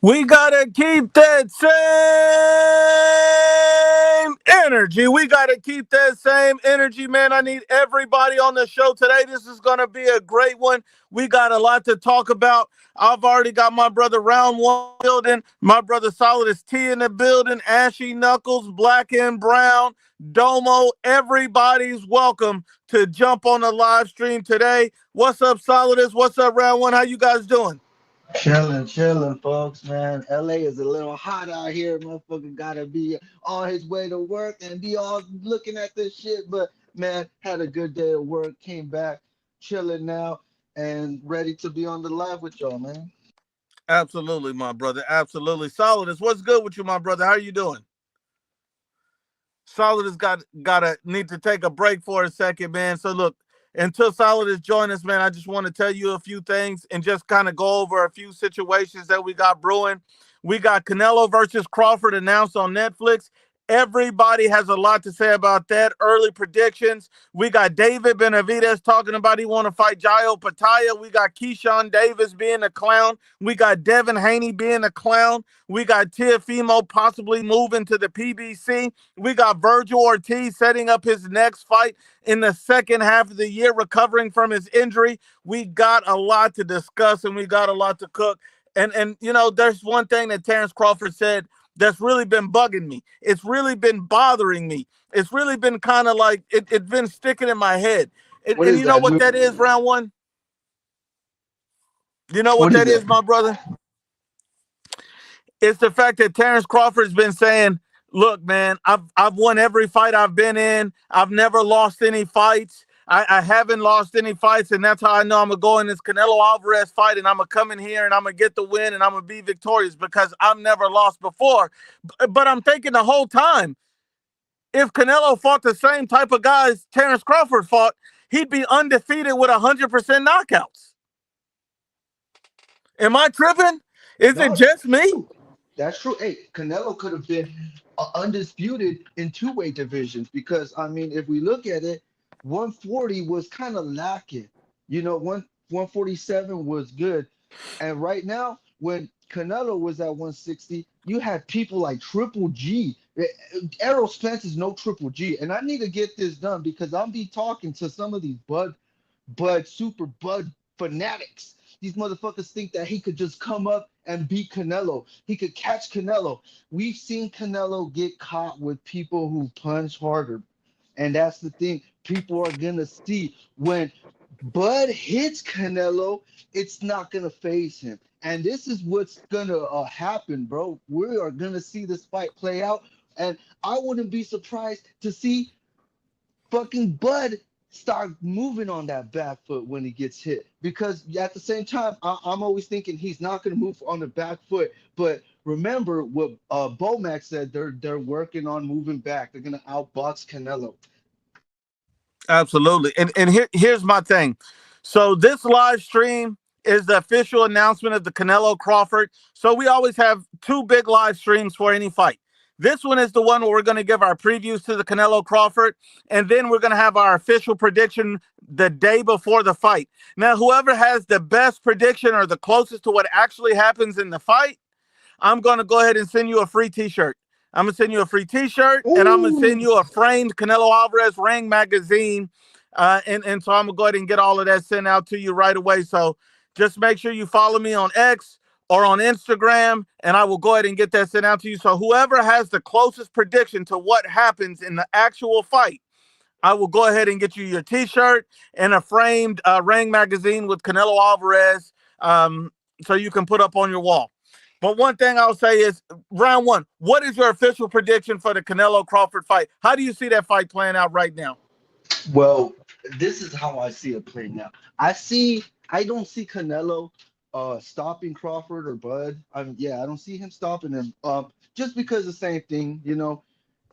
We gotta keep that same energy. We gotta keep that same energy, man. I need everybody on the show today. This is gonna be a great one. We got a lot to talk about. I've already got my brother Round One building, my brother Solid is T in the building, Ashy Knuckles, Black and Brown, Domo. Everybody's welcome to jump on the live stream today. What's up, Solidus? What's up, Round One? How you guys doing? Chilling, folks, man. LA is a little hot out here. Motherfucker gotta be on his way to work and be all looking at this shit. But man, had a good day at work, came back, chilling now, and ready to be on the live with y'all, man. Absolutely, my brother. Absolutely. Solidus, what's good with you, my brother? How are you doing? Solidus gotta need to take a break for a second, man. So look, until Solidus join us, man, I just want to tell you a few things and just kind of go over a few situations that we got brewing. We got Canelo versus Crawford announced on Netflix. Everybody has a lot to say about that. Early predictions. We got David Benavidez talking about he want to fight Jairo Pataya. We got Keyshan Davis being a clown. We got Devin Haney being a clown. We got Teofimo possibly moving to the PBC. We got Virgil Ortiz setting up his next fight in the second half of the year, recovering from his injury. We got a lot to discuss and we got a lot to cook. And you know, there's one thing that Terrence Crawford said that's really been bugging me. It's really been bothering me. It's really been kind of like it's been sticking in my head. And, What and is you know that? what that is, Round One? You know what What is that that? is, my brother? It's the fact that Terrence Crawford's been saying, "Look, man, I've won every fight I've been in. I've never lost any fights. I haven't lost any fights, and that's how I know I'm gonna go in this Canelo Alvarez fight, and I'm gonna come in here and I'm gonna get the win, and I'm gonna be victorious because I've never lost before." But I'm thinking the whole time, if Canelo fought the same type of guys Terrence Crawford fought, he'd be undefeated with 100% knockouts. Am I tripping? Is it No, just that's me? true. That's true. Hey, Canelo could have been undisputed in two-weight divisions because I mean, if we look at it, 140 was kind of lacking. One 147 was good, and right now, when Canelo was at 160, you had people like Triple G. Errol Spence is no Triple G, and I need to get this done because I'll be talking to some of these super Bud fanatics. These motherfuckers think that he could just come up and beat Canelo. He could catch Canelo. We've seen Canelo get caught with people who punch harder. And that's the thing. People are going to see when Bud hits Canelo, it's not going to phase him. And this is what's going to happen, bro. We are going to see this fight play out. And I wouldn't be surprised to see fucking Bud start moving on that back foot when he gets hit. Because at the same time, I'm always thinking he's not going to move on the back foot. But remember what Bomac said, they're working on moving back. They're going to outbox Canelo. Absolutely. And here's my thing. So this live stream is the official announcement of the Canelo Crawford. So we always have two big live streams for any fight. This one is the one where we're going to give our previews to the Canelo Crawford, and then we're going to have our official prediction the day before the fight. Now, whoever has the best prediction or the closest to what actually happens in the fight, I'm going to go ahead and send you a free t-shirt. I'm going to send you a free t-shirt and I'm going to send Ooh. you a framed Canelo Alvarez ring magazine. And so I'm going to go ahead and get all of that sent out to you right away. So just make sure you follow me on X or on Instagram and I will go ahead and get that sent out to you. So whoever has the closest prediction to what happens in the actual fight, I will go ahead and get you your t-shirt and a framed ring magazine with Canelo Alvarez so you can put up on your wall. But one thing I'll say is, Round One, what is your official prediction for the Canelo Crawford fight? How do you see that fight playing out right now? Well, this is how I see it playing now. I don't see Canelo stopping Crawford or Bud. I don't see him stopping him. Just because the same thing,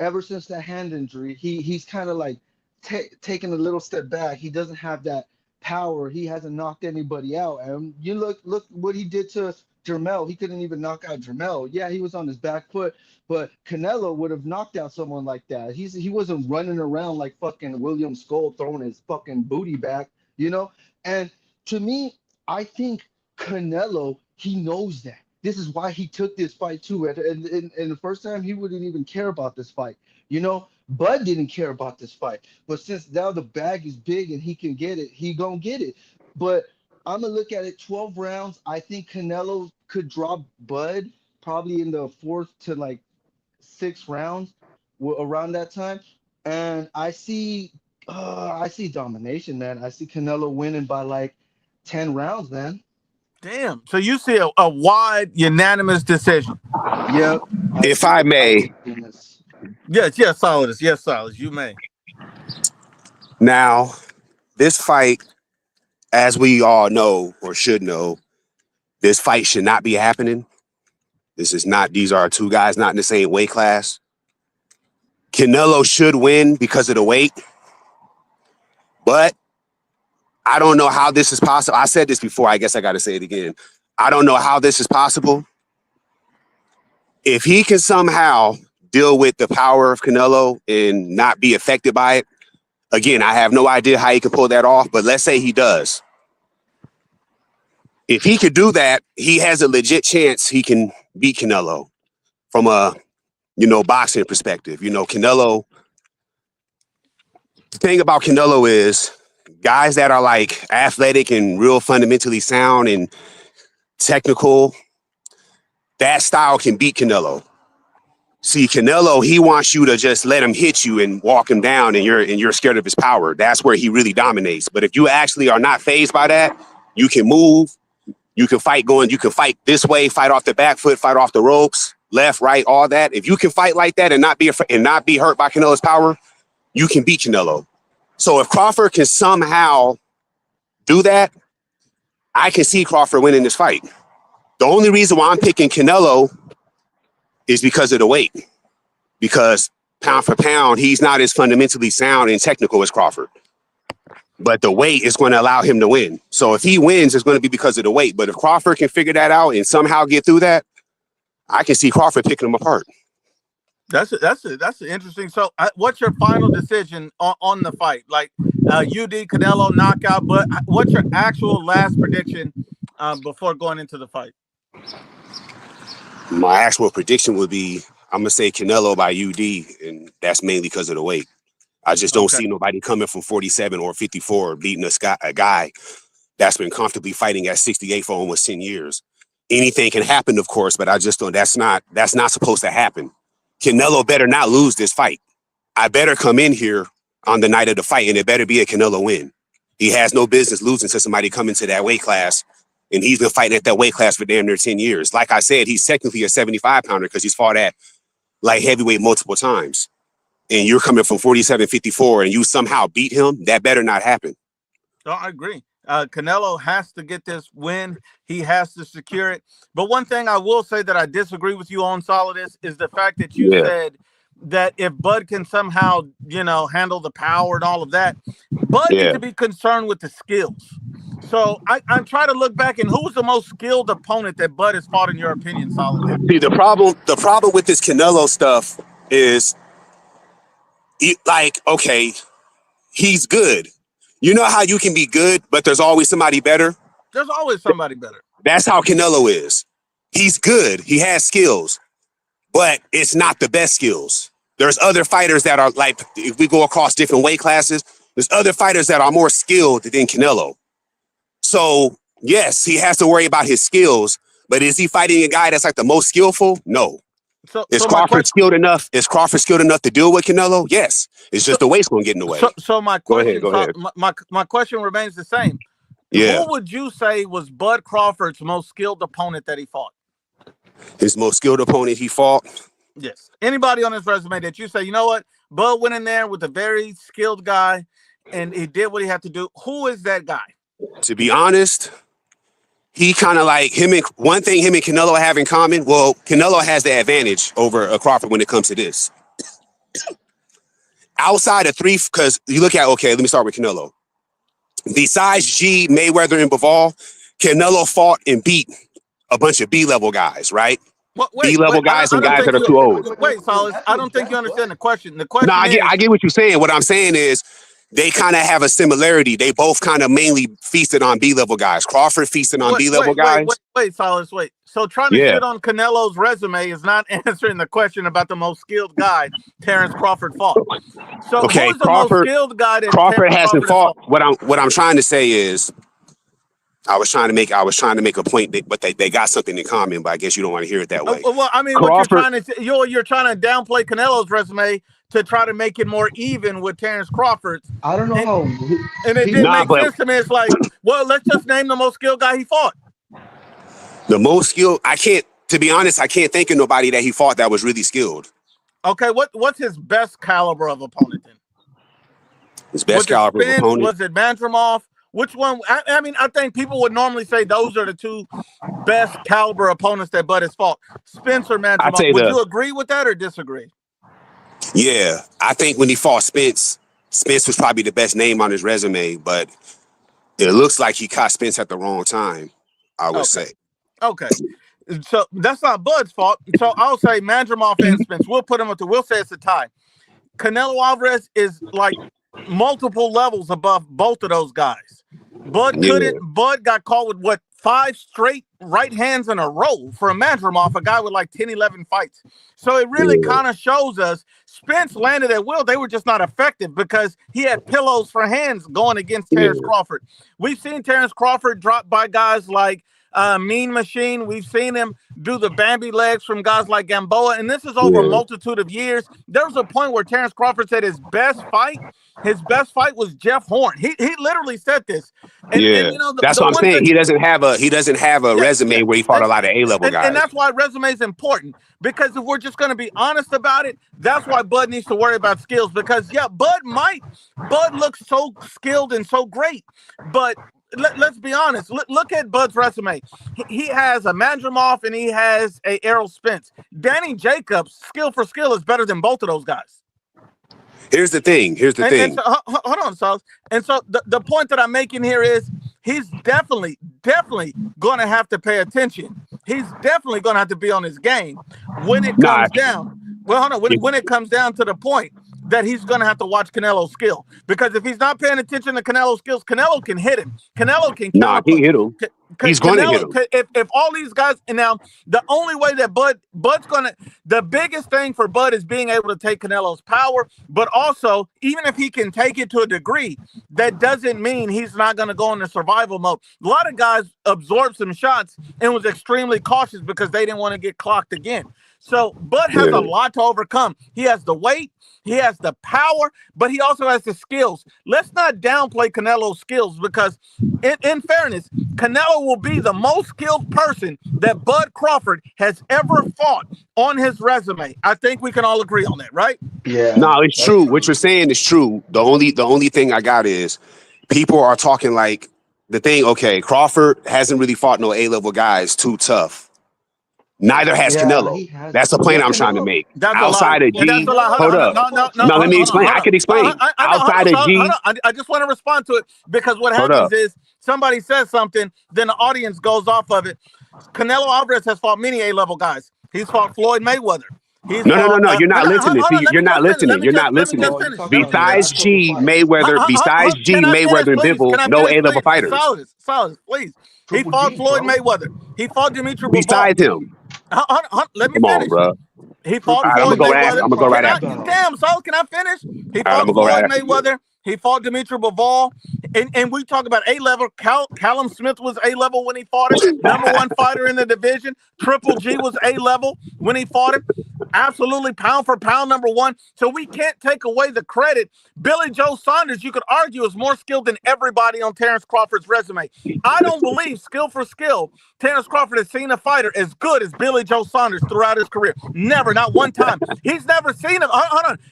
ever since that hand injury, he's kind of like taking a little step back. He doesn't have that power. He hasn't knocked anybody out. And you look what he did to Jermell. He couldn't even knock out Jermell. Yeah, he was on his back foot, but Canelo would have knocked out someone like that. He wasn't running around like fucking William Skull throwing his fucking booty back. And to me, I think Canelo, he knows that. this is why he took this fight too. And the first time he wouldn't even care about this fight. You know, Bud didn't care about this fight. But since now the bag is big and he can get it, he gonna get it. But I'm gonna look at it 12 rounds. I think Canelo could drop Bud probably in the fourth to like sixth rounds, around that time. And I see domination, man. I see Canelo winning by like 10 rounds, man. Damn. So you see a wide unanimous decision. Yep, I If see I the may, goodness. Yes, yes, Solidus. Yes, Solidus. You may. now, this fight, as we all know or should know, this fight should not be happening. This is not, these are two guys not in the same weight class. Canelo should win because of the weight, but I don't know how this is possible. I said this before, I guess I got to say it again. I don't know how this is possible. If he can somehow deal with the power of Canelo and not be affected by it, again, I have no idea how he can pull that off, but let's say he does. If he could do that, he has a legit chance he can beat Canelo from a, boxing perspective. Canelo, the thing about Canelo is guys that are like athletic and real fundamentally sound and technical, that style can beat Canelo. See, Canelo, he wants you to just let him hit you and walk him down, and you're scared of his power. That's where he really dominates. But if you actually are not fazed by that, you can move, you can fight this way, fight off the back foot, fight off the ropes, left, right, all that. If you can fight like that and not be hurt by Canelo's power, you can beat Canelo. So if Crawford can somehow do that, I can see Crawford winning this fight. The only reason why I'm picking Canelo is because of the weight. Because pound for pound, he's not as fundamentally sound and technical as Crawford. But the weight is going to allow him to win. So if he wins, it's going to be because of the weight. But if Crawford can figure that out and somehow get through that, I can see Crawford picking him apart. That's interesting. So, what's your final decision on the fight? Like UD Canelo knockout, but what's your actual last prediction before going into the fight? My actual prediction would be, I'm going to say Canelo by UD, and that's mainly because of the weight. I just don't see nobody coming from 47 or 54 beating a guy that's been comfortably fighting at 68 for almost 10 years. Anything can happen, of course, but I just don't, that's not supposed to happen. Canelo better not lose this fight. I better come in here on the night of the fight, and it better be a Canelo win. He has no business losing to somebody coming to that weight class, and he's been fighting at that weight class for damn near 10 years. Like I said, he's technically a 75-pounder because he's fought at light heavyweight multiple times. And you're coming from 47, 54, and you somehow beat him, that better not happen. No, I agree. Canelo has to get this win. He has to secure it. But one thing I will say that I disagree with you on, Solidus, is the fact that you said that if Bud can somehow, handle the power and all of that, Bud needs to be concerned with the skills. So I'm trying to look back, and who's the most skilled opponent that Bud has fought, in your opinion, Solidus? See, the problem with this Canelo stuff is, okay, he's good. You know how you can be good, but there's always somebody better? There's always somebody better. That's how Canelo is. He's good. He has skills, but it's not the best skills. There's other fighters that are like, if we go across different weight classes, there's other fighters that are more skilled than Canelo. So, yes, he has to worry about his skills, but is he fighting a guy that's like the most skillful? No. Is Crawford skilled enough? Is Crawford skilled enough to deal with Canelo? Yes. It's just the weight's going to get in the way. So my question, go ahead. My question remains the same. Yeah. Who would you say was Bud Crawford's most skilled opponent that he fought? His most skilled opponent he fought? Yes. Anybody on his resume that you say, you know what, Bud went in there with a very skilled guy, and he did what he had to do. Who is that guy? To be honest, he kind of like him and Canelo have in common. Well, Canelo has the advantage over Crawford when it comes to this. Outside of three, because you look at, let me start with Canelo. Besides G, Mayweather, and Bivol, Canelo fought and beat a bunch of B-level guys, right? B-level guys and guys that are too old. Wait, Solid, I don't think you understand the question. The question I get what you're saying. What I'm saying is they kind of have a similarity. They both kind of mainly feasted on B-level guys. Crawford feasted on B-level guys. Silas, wait. So trying to Yeah. shit on Canelo's resume is not answering the question about the most skilled guy Terrence Crawford fought. So Okay, who's the most skilled guy that Crawford hasn't fought? What I'm trying to say is, I was trying to make a point, but they got something in common. But I guess you don't want to hear it that way. Well, I mean, Crawford, you're trying to downplay Canelo's resume to try to make it more even with Terrence Crawford's. I don't know how. And it didn't make sense to me. It's like, well, let's just name the most skilled guy he fought. The most skilled, to be honest, I can't think of nobody that he fought that was really skilled. Okay, what's his best caliber of opponent then? His best caliber of opponent? Was it Bandramov? Which one? I mean, I think people would normally say those are the two best caliber opponents that Bud has fought. Spence or Bandramov. Would you agree with that or disagree? Yeah, I think when he fought Spence was probably the best name on his resume, but it looks like he caught Spence at the wrong time, I would say. Okay. So that's not Bud's fault. So I'll say Bandramov and Spence. We'll say it's a tie. Canelo Alvarez is like multiple levels above both of those guys. Bud got caught with 5 straight right hands in a row for a Bandramov, a guy with like 10, 11 fights. So it really kind of shows us Spence landed at will. They were just not effective because he had pillows for hands going against Terrence Crawford. We've seen Terrence Crawford drop by guys like Mean Machine. We've seen him do the Bambi legs from guys like Gamboa, and this is over a multitude of years. There was a point where Terrence Crawford said his best fight was Jeff Horn. He literally said this. And, and, that's what I'm saying. He doesn't have a resume where he fought a lot of A-level guys. And that's why resume is important, because if we're just going to be honest about it, that's why Bud needs to worry about skills, because Bud looks so skilled and so great, but let's be honest. Look at Bud's resume. He has a Bandramov and he has a Errol Spence. Danny Jacobs, skill for skill, is better than both of those guys. Here's the thing. And so, hold on, Sauls. And so the point that I'm making here is he's definitely going to have to pay attention. He's definitely going to have to be on his game when it comes down. Well, hold on. When it comes down to the point that he's going to have to watch Canelo's skill, because if he's not paying attention to Canelo's skills, Canelo can hit him. Canelo can he hit him. He's going to hit him. If all these guys, and now the only way that Bud's going to, the biggest thing for Bud is being able to take Canelo's power, but also, even if he can take it to a degree, that doesn't mean he's not going to go into survival mode. A lot of guys absorbed some shots and was extremely cautious because they didn't want to get clocked again. So Bud has a lot to overcome. He has the weight, he has the power, but he also has the skills. Let's not downplay Canelo's skills, because in fairness, Canelo will be the most skilled person that Bud Crawford has ever fought on his resume. I think we can all agree on that, right? Yeah. No, it's true. What you're saying is true. The only thing I got is people are talking like the thing, okay, Crawford hasn't really fought no A-level guys too tough. Neither has Canelo. That's the point I'm trying to make. Outside of G, hold up. No, let me explain. I can explain. Outside of G, I just want to respond to it, because what happens is somebody says something, then the audience goes off of it. Canelo Alvarez has fought many A-level guys. He's fought Floyd Mayweather. No. You're not listening. You're not listening. You're not listening. Besides G, Mayweather, and Bivol, no A-level fighters. Solid, please. He fought Floyd Mayweather. He fought Demetrius Andrade. Besides him. Let me finish. Bro. He fought Floyd Mayweather. I'm gonna go right after. Damn, Saul, can I finish? He fought Floyd Mayweather. He fought Demetrius Bivol. And we talk about A-level. Callum Smith was A-level when he fought him. Number 1 fighter in the division. Triple G was A-level when he fought him. Absolutely pound for pound number 1. So we can't take away the credit. Billy Joe Saunders, you could argue, is more skilled than everybody on Terrence Crawford's resume. I don't believe, skill for skill, Terrence Crawford has seen a fighter as good as Billy Joe Saunders throughout his career. Never, not one time. He's never seen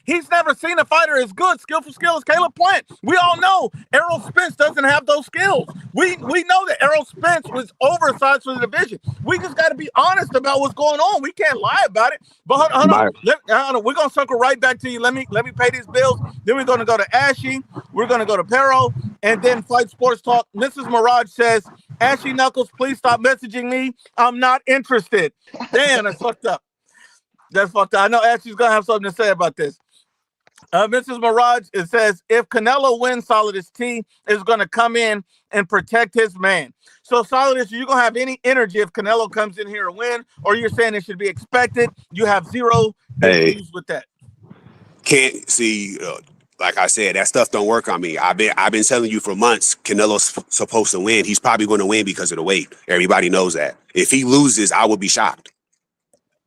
He's never seen a fighter as good, skill for skill, as Caleb Plant. We all know Errol Spence doesn't have those skills. We know that Errol Spence was oversized for the division. We just got to be honest about what's going on. We can't lie about it. But hold on. We're gonna circle right back to you. Let me pay these bills. Then we're gonna go to Ashy. We're gonna go to Pero, and then Fight Sports Talk. Mrs. Mirage says, "Ashy Knuckles, please stop messaging me. I'm not interested." Damn, that's fucked up. That's fucked up. I know Ashley's gonna have something to say about this. Mrs. Mirage, it says, if Canelo wins, Solidus T is going to come in and protect his man. So, Solidus, you going to have any energy if Canelo comes in here and win, or you're saying it should be expected? You have zero Hey, issues with that. can't see. Like I said, that stuff don't work on me. I've been telling you for months. Canelo's supposed to win. He's probably going to win because of the weight. Everybody knows that. If he loses, I would be shocked.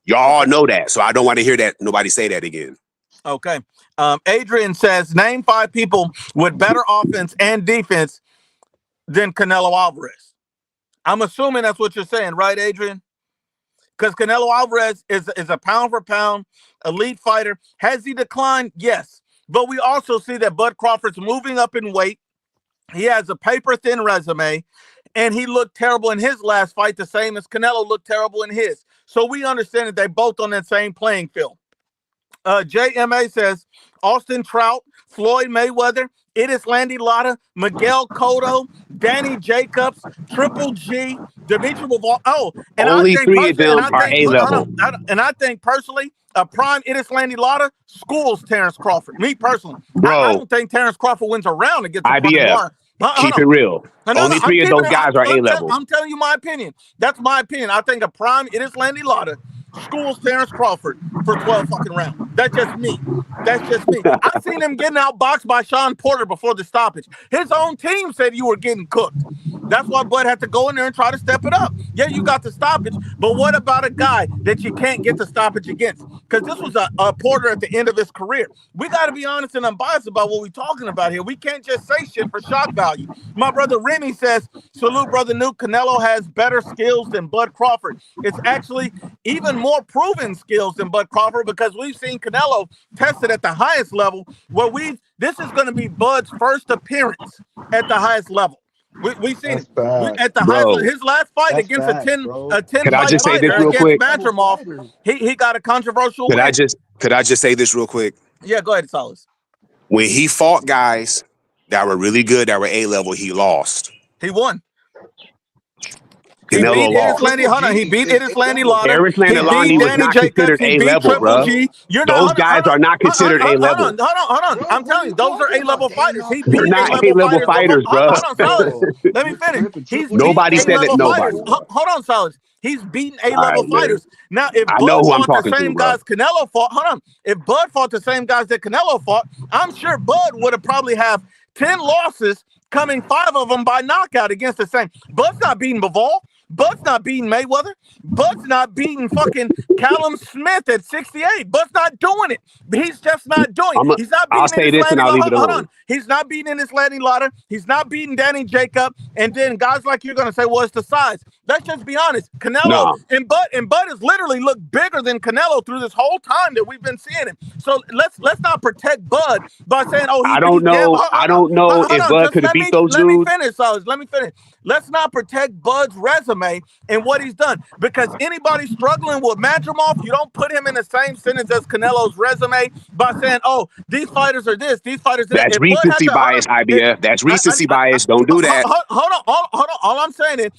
Y'all Okay. know that, so I don't want to hear that. Nobody say that again. Okay. Adrian says, name 5 people with better offense and defense than Canelo Alvarez. I'm assuming that's what you're saying, right, Adrian? Because Canelo Alvarez is a pound for pound elite fighter. Has he declined? Yes. But we also see that Bud Crawford's moving up in weight. He has a paper-thin resume, and he looked terrible in his last fight, the same as Canelo looked terrible in his. So we understand that they're both on that same playing field. JMA says, Austin Trout, Floyd Mayweather, Idris Landy Lotta, Miguel Cotto, Danny Jacobs, Triple G, Demetrius Andrade. Oh, and Only I think 3 of them are A level. and I think personally, a prime Idris Landy Lotta schools Terrence Crawford. Me personally, I Bro, don't think Terrence Crawford wins a round against a prime IBF, Lotta. keep it real. Only 3 of those guys are A level. I'm telling you my opinion. That's my opinion. I think a prime Idris Landy Lotta schools Terrence Crawford for 12 fucking rounds. That's just me. That's just me. I seen him getting outboxed by Sean Porter before the stoppage. His own team said you were getting cooked. That's why Bud had to go in there and try to step it up. Yeah, you got the stoppage, but what about a guy that you can't get the stoppage against? Because this was a Porter at the end of his career. We got to be honest and unbiased about what we're talking about here. We can't just say shit for shock value. My brother Remy says, salute, brother Nuke. Canelo has better skills than Bud Crawford. It's actually even more proven skills than Bud Crawford because we've seen Canelo tested at the highest level where this is going to be Bud's first appearance at the highest level. We've seen it at the highest. His last fight against a 10 Could I fight just say this fighter real against quick? Bantamov, he got a controversial win. Could I just say this real quick? Yeah, go ahead, Solis. When he fought guys that were really good, that were A level, he lost. He won. Canelo lost. He beat Idris Landy Lotta. Idris Landy Lotta was not considered A level, bro. Those guys are not considered A level. Hold on. I'm telling you, those are A level fighters. They're not A level fighters, bro. Hold on, Solis. Let me finish. Nobody said that. Nobody. Hold on, Solis. He's beaten A-level fighters. Now, if I know Bud who I'm fought the same guys Canelo fought, hold on. If Bud fought the same guys that Canelo fought, I'm sure Bud would have probably have 10 losses, coming 5 of them by knockout against the same. Bud's not beating Bivol. Bud's not beating Mayweather. Bud's not beating fucking Callum Smith at 68. Bud's not doing it. He's just not doing it. He's not beating I'll say this and I'll leave it alone. He's not beating Idris Landy Lotta. He's not beating Danny Jacob. And then guys like you're going to say, well, it's the size. Let's just be honest. Canelo and Bud has literally looked bigger than Canelo through this whole time that we've been seeing him. So let's not protect Bud by saying, oh, I don't know if Bud could have beat those dudes. Let me finish. Let's not protect Bud's resume and what he's done. Because anybody struggling with Madrimov, you don't put him in the same sentence as Canelo's resume by saying, oh, these fighters are this, these fighters are that. That's recency bias, IBF. That's recency bias. Don't do that. Hold on. All I'm saying is,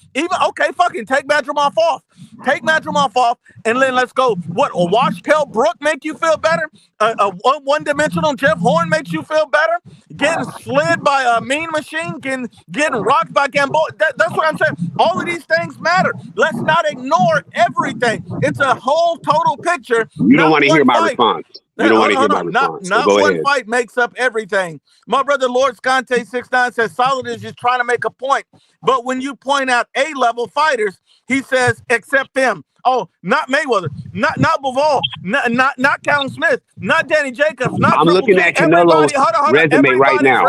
fucking take Madrimov off. Take Madrimov off, and then let's go. What, a Washkel Brook make you feel better? A one-dimensional Jeff Horn makes you feel better? Getting slid by a Mean Machine? Getting rocked by Gamboa? That's what I'm saying. All of these things matter. Let's not ignore everything. It's a whole total picture. You don't want to hear my response. You don't want to hear my response. Not one fight makes up everything. My brother Lord Scante 69 says Solid is just trying to make a point. But when you point out A-level fighters, he says, except them. Oh, not Mayweather, not Bivol, not Callum Smith, not Danny Jacobs, not. I'm looking at Canelo's resume right now.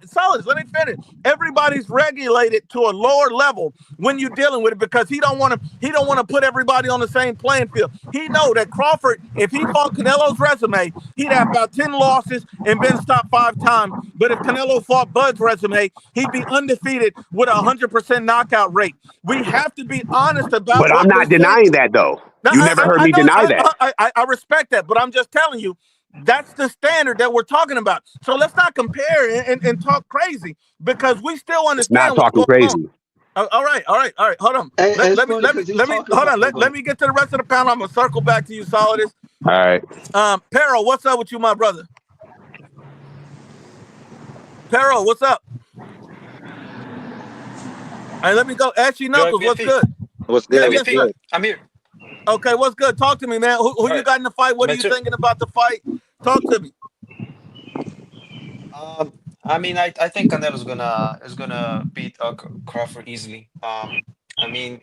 Solid, let me finish. Everybody's regulated to a lower level when you're dealing with it because he don't want to put everybody on the same playing field. He know that Crawford, if he fought Canelo's resume, he'd have about 10 losses and been stopped 5 times. But if Canelo fought Bud's resume, he'd be undefeated with a 100% knockout rate. We have to be honest about. But I'm not denying that, though. You never heard me deny that. I respect that, but I'm just telling you, that's the standard that we're talking about. So let's not compare and talk crazy because we still understand. Not talking crazy. All right. Hold on. Let me get to the rest of the panel. I'm gonna circle back to you, Solidus. All right. Pero, what's up with you, my brother? Pero, what's up? Hey, let me go. Ashley Knuckles, what's good? What's good? Yes, What's sir. good? I'm here. Okay, what's good? Talk to me, man. Who you got in the fight? What are you thinking about the fight? Talk to me. I mean, I think Canelo's gonna beat Crawford easily. I mean,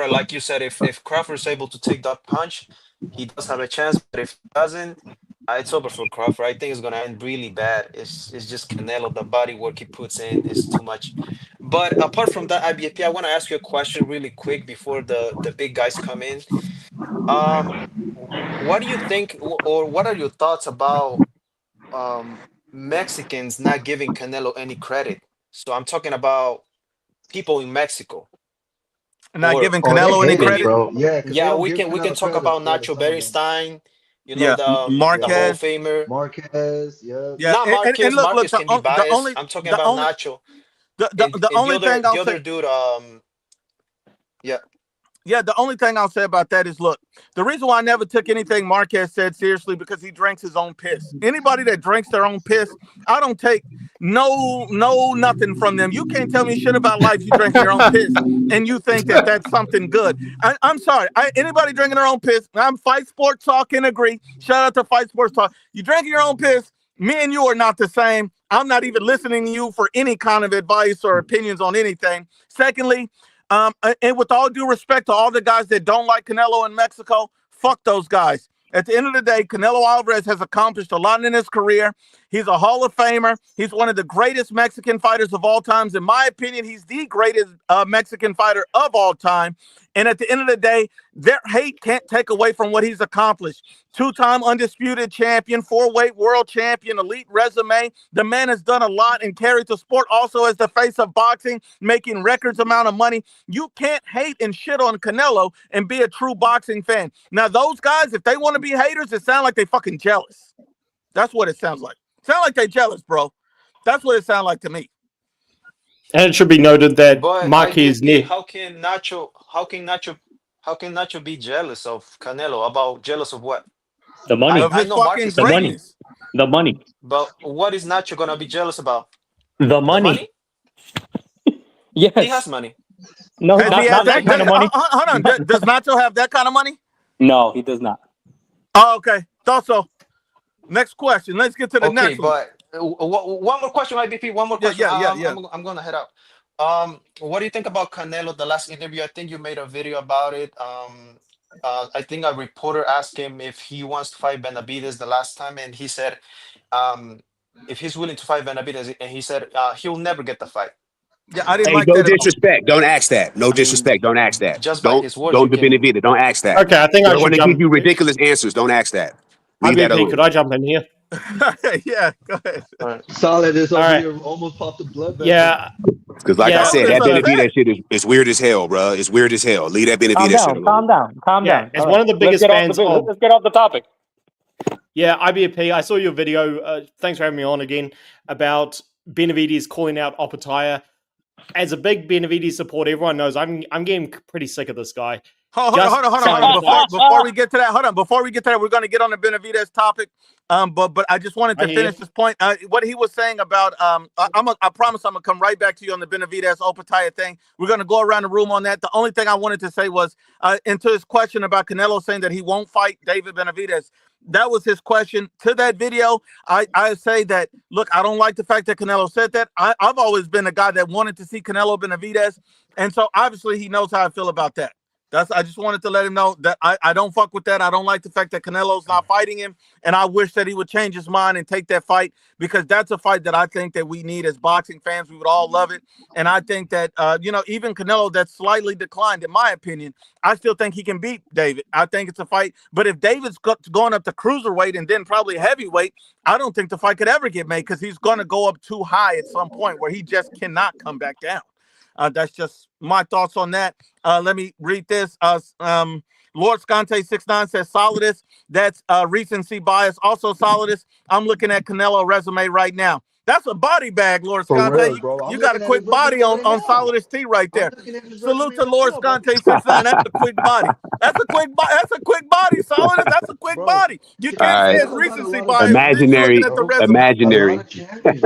like you said, if Crawford is able to take that punch, he does have a chance. But if he doesn't, it's over for Crawford. I think it's gonna end really bad. It's just Canelo. The body work he puts in is too much. But apart from that, IBFP, I want to ask you a question really quick before the big guys come in. Um, what do you think, or what are your thoughts about Mexicans not giving Canelo any credit? So I'm talking about people in Mexico. And not giving Oh, they Canelo any hate it, credit. bro. Yeah, because they Yeah, don't we give can Canelo talk credit. about Yeah, Nacho some of them. Beristain, Yeah, the Hall of Marquez. Famer. Marquez, yeah. Yeah, Not and Marquez. look, Marquez can be the biased. only, I'm talking the about only, Nacho the and only thing the I'll other say. dude. Yeah. Yeah, the only thing I'll say about that is, look, the reason why I never took anything Marquez said seriously because he drinks his own piss. Anybody that drinks their own piss, I don't take nothing from them. You can't tell me shit about life. You drinking your own piss, and you think that that's something good. I'm sorry. Anybody drinking their own piss? I'm Fight Sports Talk and agree. Shout out to Fight Sports Talk. You drinking your own piss? Me and you are not the same. I'm not even listening to you for any kind of advice or opinions on anything. Secondly, and with all due respect to all the guys that don't like Canelo in Mexico, fuck those guys. At the end of the day, Canelo Alvarez has accomplished a lot in his career. He's a Hall of Famer. He's one of the greatest Mexican fighters of all times. In my opinion, he's the greatest Mexican fighter of all time. And at the end of the day, their hate can't take away from what he's accomplished. Two-time undisputed champion, four-weight world champion, elite resume. The man has done a lot and carried the sport also as the face of boxing, making records amount of money. You can't hate and shit on Canelo and be a true boxing fan. Now, those guys, if they want to be haters, it sounds like they fucking jealous. That's what it sounds like. Sound like they jealous, bro. That's what it sounds like to me. And it should be noted that But Maki is near. how can Nacho be jealous of Canelo? About jealous of what? The money. Of I his know fucking Marcus The is, money. greatness. The money. but what is Nacho gonna be jealous about? The The money. money? Yes. He has money. No, Has he not had that kind of money. Hold on. Does Nacho have that kind of money? No, he does not. Oh, okay. Thought so. Next question. Let's get to the Okay, next one. but one more question, IBP. One more question. Yeah. I'm gonna head out. What do you think about Canelo? The last interview, I think you made a video about it. I think a reporter asked him if he wants to fight Benavidez the last time, and he said, if he's willing to fight Benavidez, and he said he'll never get the fight. Yeah, I didn't Hey, like no that at all. disrespect. Don't ask that. No I mean, disrespect. Don't ask that. just by his words, Don't you can. Benavidez. Don't ask that. Okay, I think I They're should going to jump. give you ridiculous answers. Don't ask that. Leave that IBP, could alone. I jump in here? Yeah, go ahead. All right. Solid is over All right. here almost popped the blood vessel. Yeah. Because like Yeah. I said, Bro, that that's upset. Benavidez shit is weird as hell, bro. It's weird as hell. Leave that Benavidez shit alone. Calm Yeah, down. as All one of the biggest fans of. Let's get off the topic. Yeah, IBP, I saw your video. Thanks for having me on again about Benavidez calling out Opataya. As a big Benavidez supporter, everyone knows I'm getting pretty sick of this guy. Hold on. Before we get to that, we're going to get on the Benavidez topic. But I just wanted to finish this point. What he was saying about I promise I'm gonna come right back to you on the Benavidez Opataya thing. We're gonna go around the room on that. The only thing I wanted to say was into his question about Canelo saying that he won't fight David Benavidez. That was his question to that video. I say that, look, I don't like the fact that Canelo said that. I've always been a guy that wanted to see Canelo Benavidez, and so obviously he knows how I feel about that. I just wanted to let him know that I don't fuck with that. I don't like the fact that Canelo's not fighting him, and I wish that he would change his mind and take that fight, because that's a fight that I think that we need as boxing fans. We would all love it, and I think that even Canelo that's slightly declined, in my opinion, I still think he can beat David. I think it's a fight, but if David's going up to cruiserweight and then probably heavyweight, I don't think the fight could ever get made, because he's going to go up too high at some point where he just cannot come back down. That's just my thoughts on that. Let me read this. Lord Scante 69 says Solidus. That's recency bias. Also Solidus. I'm looking at Canelo resume right now. That's a body bag, Lord For Scante. real, bro. I'm You got a looking at his quick body resume right on now. Solidus T right I'm there. looking at his Salute resume to right Lord now, bro. Scante 69. That's a quick body. That's a quick body. That's a quick body, Solidus. That's a quick Bro, body. You All can't say right. it's Canelo got a recency lot of bias because then you're champions, looking Imaginary, at the bro. resume. A lot imaginary. of champions.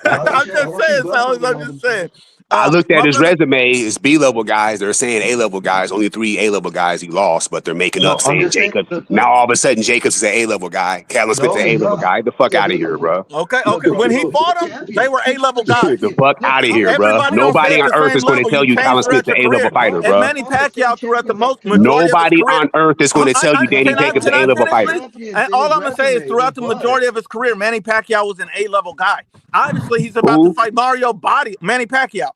A lot of I'm champions. just Rocky saying, Bledsoe Solidus. got I'm all them just saying. champs. I looked at My his brother. resume. It's B-level guys. They're saying A-level guys. Only 3 A-level guys he lost, but they're making up No, I'm saying just saying. Jacobs. Look. Now all of a sudden Jacobs is an A-level guy. Callum Smith's No, an he's A-level not. guy. Get the fuck He's a out of B here, level. bro. Okay, Look, okay. bro, When he he's a fought them, they champion. were A-level He's a guys. Get the champion. fuck Look, out of I'm here, looking bro. at Everybody his don't stay Nobody at on the earth same is going to level. tell You you change Callum throughout Smith's your an career. A-level fighter, bro. And bro. Manny All the same Pacquiao throughout the champions that Canelo majority of his Nobody career. on earth is going to tell you Danny Canelo Jacobs is Can an I has A-level more finish, fighter. please? champions And in all his I'm gonna say is, resume than throughout the Bud. majority of his career, Manny Pacquiao was an A-level guy. Obviously, he's about to Who? fight Manny Pacquiao,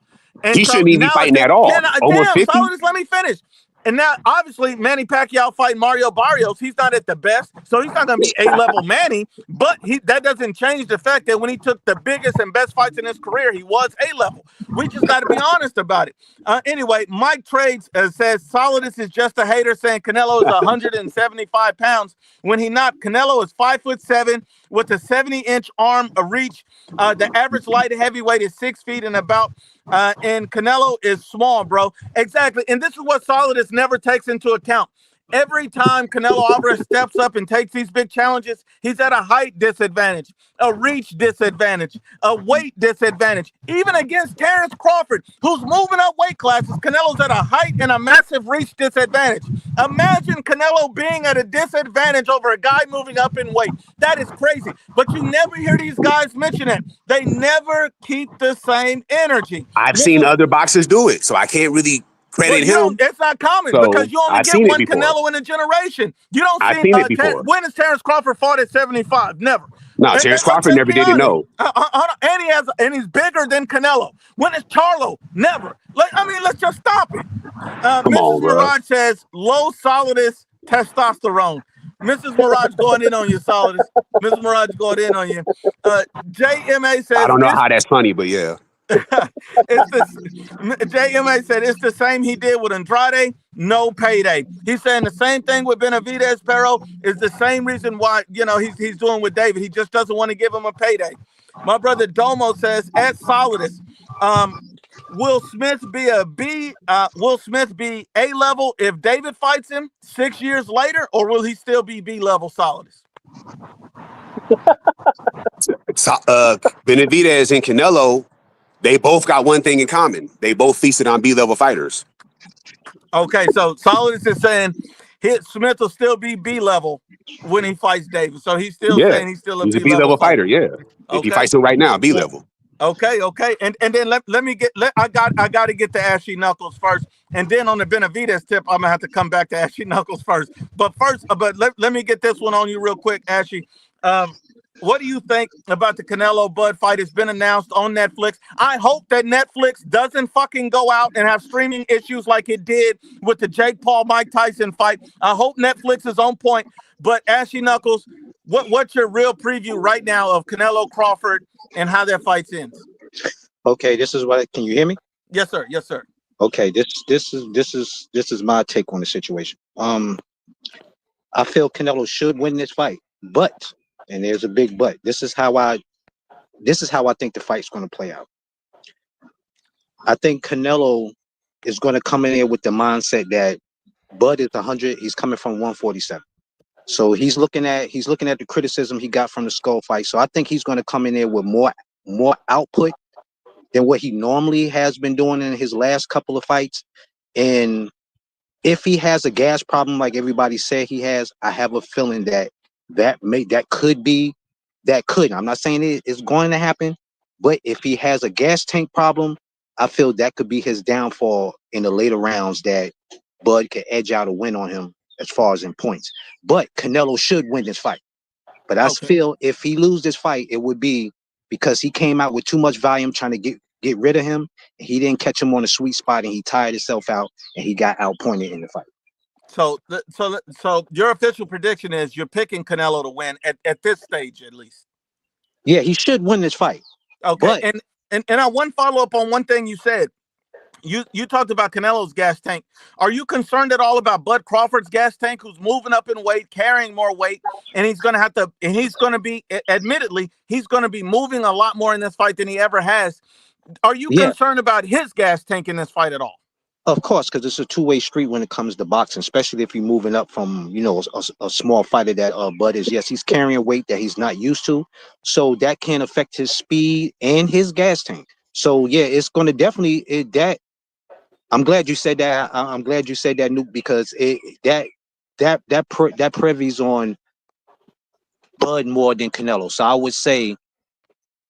and He so shouldn't even be fighting nowadays, at all. Almost damn, 50. Solidus, let me finish. And now, obviously, Manny Pacquiao fighting Mario Barrios. He's not at the best, so he's not going to be A-level Manny. But that doesn't change the fact that when he took the biggest and best fights in his career, he was A-level. We just got to be honest about it. Anyway, Mike Trades says Solidus is just a hater, saying Canelo is 175 pounds when he not. Canelo is 5'7" with a 70-inch arm reach. The average light heavyweight is 6 feet and about. And Canelo is small, bro. Exactly. And this is what Solidus never takes into account. Every time Canelo Alvarez steps up and takes these big challenges, he's at a height disadvantage, a reach disadvantage, a weight disadvantage. Even against Terrence Crawford, who's moving up weight classes, Canelo's at a height and a massive reach disadvantage. Imagine Canelo being at a disadvantage over a guy moving up in weight. That is crazy. But you never hear these guys mention it. They never keep the same energy. I've seen Mrs. other boxers do it, so I can't really Well, credit you don't. him. It's not common So because you only I've get seen it one before. Canelo in a generation. You don't I've see. seen it before. When has Terrence Crawford fought at 75? Never. No, Terrence Crawford Let's never be did it. honest. No. And he's bigger than Canelo. When is Charlo? Never. Let's just stop it. Come Mrs. on, bro. Mirage says low Solidus testosterone. Mrs. Mirage going in on you, Solidus. Mrs. Mirage going in on you. JMA I says don't know it's how that's funny, but yeah. it's the JMA said it's the same he did with Andrade, no payday. He's saying the same thing with Benavidez. Pero is the same reason why he's doing with David. He just doesn't want to give him a payday. My brother Domo says at Solidus, will Smith be a B? Will Smith be A level if David fights him 6 years later, or will he still be B level Solidus? Benavidez and Canelo, they both got one thing in common. They both feasted on B-level fighters. Okay, so Solidus is saying Smith will still be B level when he fights David. So he's still saying he's still a He's a B level B-level fighter. fighter, yeah. If he Okay. fights him right now, B-level. Okay. And then let me get I got to get to Ashy Knuckles first, and then on the Benavidez tip, I'm gonna have to come back to Ashy Knuckles first. But let me get this one on you real quick, Ashy. What do you think about the Canelo Bud fight? It's been announced on Netflix. I hope that Netflix doesn't fucking go out and have streaming issues like it did with the Jake Paul Mike Tyson fight. I hope Netflix is on point. But Ashy Knuckles, what's your real preview right now of Canelo Crawford and how that fight ends? Okay, this is what. Can you hear me? Yes, sir. Yes, sir. Okay, this is my take on the situation. I feel Canelo should win this fight, but, and there's a big but. This is how I think the fight's going to play out. I think Canelo is going to come in here with the mindset that Bud is 100. He's coming from 147. So he's looking at the criticism he got from the Skull fight. So I think he's going to come in there with more output than what he normally has been doing in his last couple of fights. And if he has a gas problem like everybody said he has, I have a feeling that could. I'm not saying it is going to happen, but if he has a gas tank problem, I feel that could be his downfall in the later rounds, that Bud could edge out a win on him as far as in points. But Canelo should win this fight. But I feel if he loses this fight, it would be because he came out with too much volume trying to get rid of him. He didn't catch him on a sweet spot, and he tired himself out, and he got outpointed in the fight. So your official prediction is you're picking Canelo to win at this stage, at least. Yeah, he should win this fight. Okay, and I one follow up on one thing you said. you talked about Canelo's gas tank. Are you concerned at all about Bud Crawford's gas tank, who's moving up in weight, carrying more weight, and he's going to have to, and he's going to be, admittedly, he's going to be moving a lot more in this fight than he ever has. Are you concerned about his gas tank in this fight at all? Of course, because it's a two-way street when it comes to boxing, especially if you're moving up from, you know, a small fighter that Bud is. Yes, he's carrying weight that he's not used to, so that can affect his speed and his gas tank. So yeah, it's going to definitely that. I'm glad you said that. I'm glad you said that, Nuke, because that previes on Bud more than Canelo. So I would say,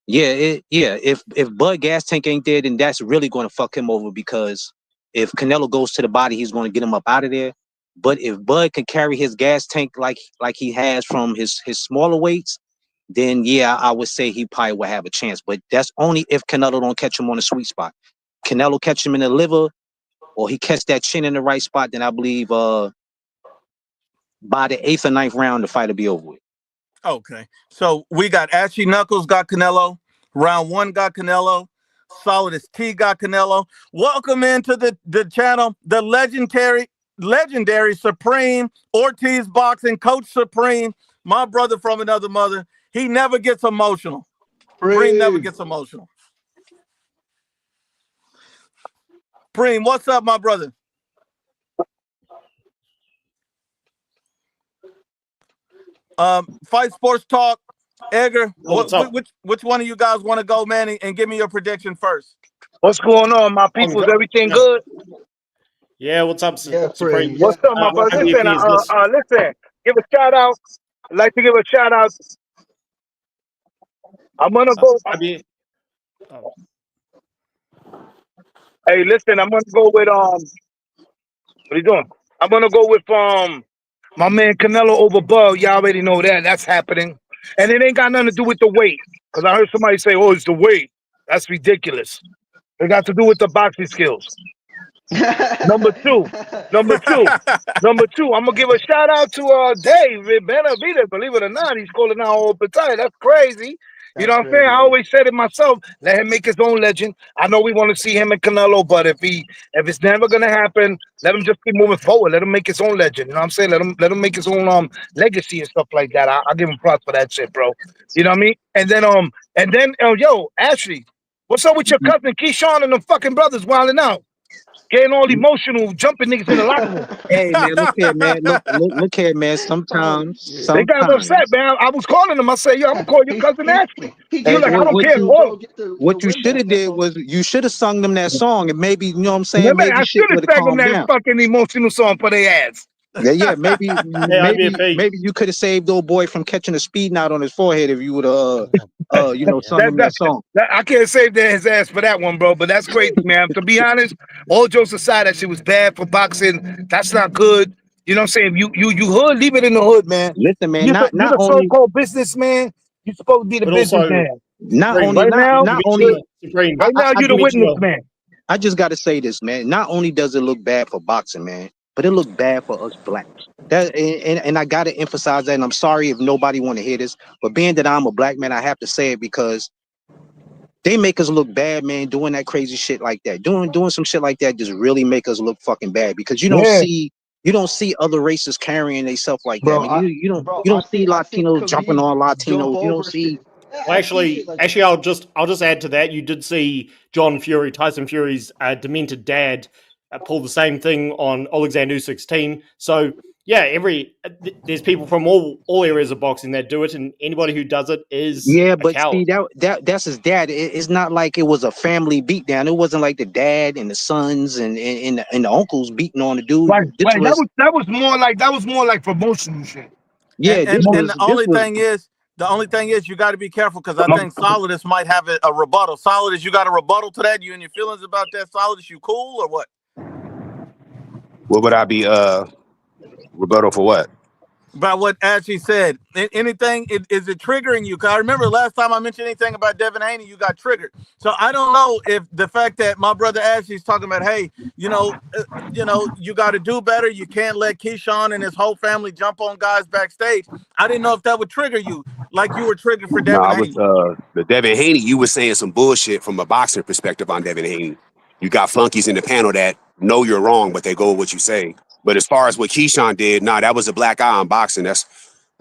if Bud gas tank ain't there, then that's really going to fuck him over, because if Canelo goes to the body, he's going to get him up out of there. But if Bud can carry his gas tank like he has from his smaller weights, then yeah, I would say he probably will have a chance. But that's only if Canelo don't catch him on the sweet spot. Canelo catch him in the liver, or he catch that chin in the right spot, then I believe by the 8th or 9th round, the fight will be over with. Okay. So we got Ashy Knuckles got Canelo. Round 1 got Canelo. Solid as T got Canelo. Welcome into the channel, the legendary Supreme Ortiz Boxing, Coach Supreme, my brother from another mother. He never gets emotional. Supreme never gets emotional. Supreme, what's up, my brother? Fight Sports Talk. Edgar, which one of you guys want to go, man, and give me your prediction first? What's going on, my people? Is everything good? Yeah, what's up, Supreme? What's up, my brother? Listen, give a shout out. I'd like to give a shout out. I'm gonna go. Hey, listen, I'm gonna go with what are you doing? I'm gonna go with my man Canelo over Bud. Y'all already know that. That's happening. And it ain't got nothing to do with the weight. Because I heard somebody say, oh, it's the weight. That's ridiculous. It got to do with the boxing skills. Number two, I'm gonna give a shout out to Dave Benavidez. Believe it or not, he's calling out all Pataya. That's crazy. You know what I'm saying? I always said it myself. Let him make his own legend. I know we want to see him and Canelo, but if it's never gonna happen, let him just keep moving forward. Let him make his own legend. You know what I'm saying? Let him make his own legacy and stuff like that. I'll give him props for that shit, bro. You know what I mean? And then yo, Ashley, what's up with your cousin Keyshawn and the fucking brothers wilding out? Getting all emotional, jumping niggas in the locker room. Hey man, look here, man. Look here, man. Sometimes they got upset, man. I was calling them. I said, yo, I'm gonna call your cousin Ashley. Hey, like, I don't care. What you should have did was you should have sung them that song, and maybe, you know what I'm saying? Maybe I should have sang them that fucking emotional song for their ass. Yeah, maybe you could have saved old boy from catching a speed knot on his forehead if you would have sung him that song. I can't save his ass for that one, bro. But that's crazy, man. To be honest, all jokes aside, that shit was bad for boxing. That's not good. You know what I'm saying? You hood, leave it in the hood, man. Listen, man, you're not the only so-called businessman, you're supposed to be the businessman. Not only you're the witness man. I just got to say this, man. Not only does it look bad for boxing, man, but it looked bad for us blacks. And I got to emphasize that, and I'm sorry if nobody want to hear this, but being that I'm a black man, I have to say it because they make us look bad, man, doing that crazy shit like that. Doing some shit like that just really make us look fucking bad, because you don't see other races carrying themselves like that. I mean, you don't see Latinos jumping on Latinos. You don't see. Well, actually, I'll just add to that. You did see Tyson Fury's demented dad, pull the same thing on Alexander Usyk's team. So yeah, there's people from all areas of boxing that do it, and anybody who does it is but see that's his dad. It's not like it was a family beatdown. It wasn't like the dad and the sons and the uncles beating on the dude. Right. That was more like promotional shit. Yeah, and the only thing is you got to be careful, because I think Solidus might have a rebuttal. Solidus, you got a rebuttal to that? You and your feelings about that? Solidus, you cool or what? What would I be rebuttal for what? About what Ashley said. Anything, is it triggering you? Because I remember last time I mentioned anything about Devin Haney, you got triggered. So I don't know if the fact that my brother Ashley's talking about, hey, you got to do better. You can't let Keyshawn and his whole family jump on guys backstage. I didn't know if that would trigger you, like you were triggered for Devin Haney. The Devin Haney, you were saying some bullshit from a boxing perspective on Devin Haney. You got flunkies in the panel that know you're wrong, but they go with what you say. But as far as what Keyshawn did, nah, that was a black eye on boxing. That's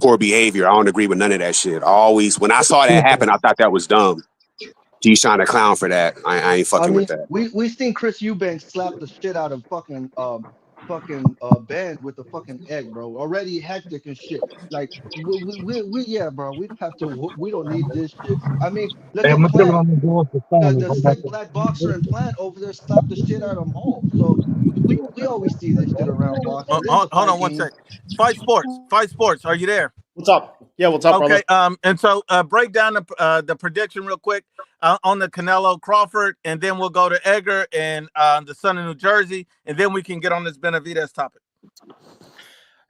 poor behavior. I don't agree with none of that shit. Always, when I saw that happen, I thought that was dumb. Keyshawn a clown for that. I ain't I fucking with mean, that. we seen Chris Eubanks slap the shit out of fucking Ben with the fucking egg, bro. Already hectic and shit. Like we yeah, bro. We don't have to. We don't need this shit. I mean, look Hey, I'm at gonna tell Plant. on the door for The Simon. sick black boxer and Plant over there slapped the shit out of them all. So we always see this shit around boxing. This is a Hold fight on one game. sec. Fight Sports. Fight Sports. Are you there? What's up? Yeah, what's up, brother? Okay. And so break down the prediction real quick on the Canelo Crawford, and then we'll go to Edgar and the son of New Jersey, and then we can get on this Benavidez topic.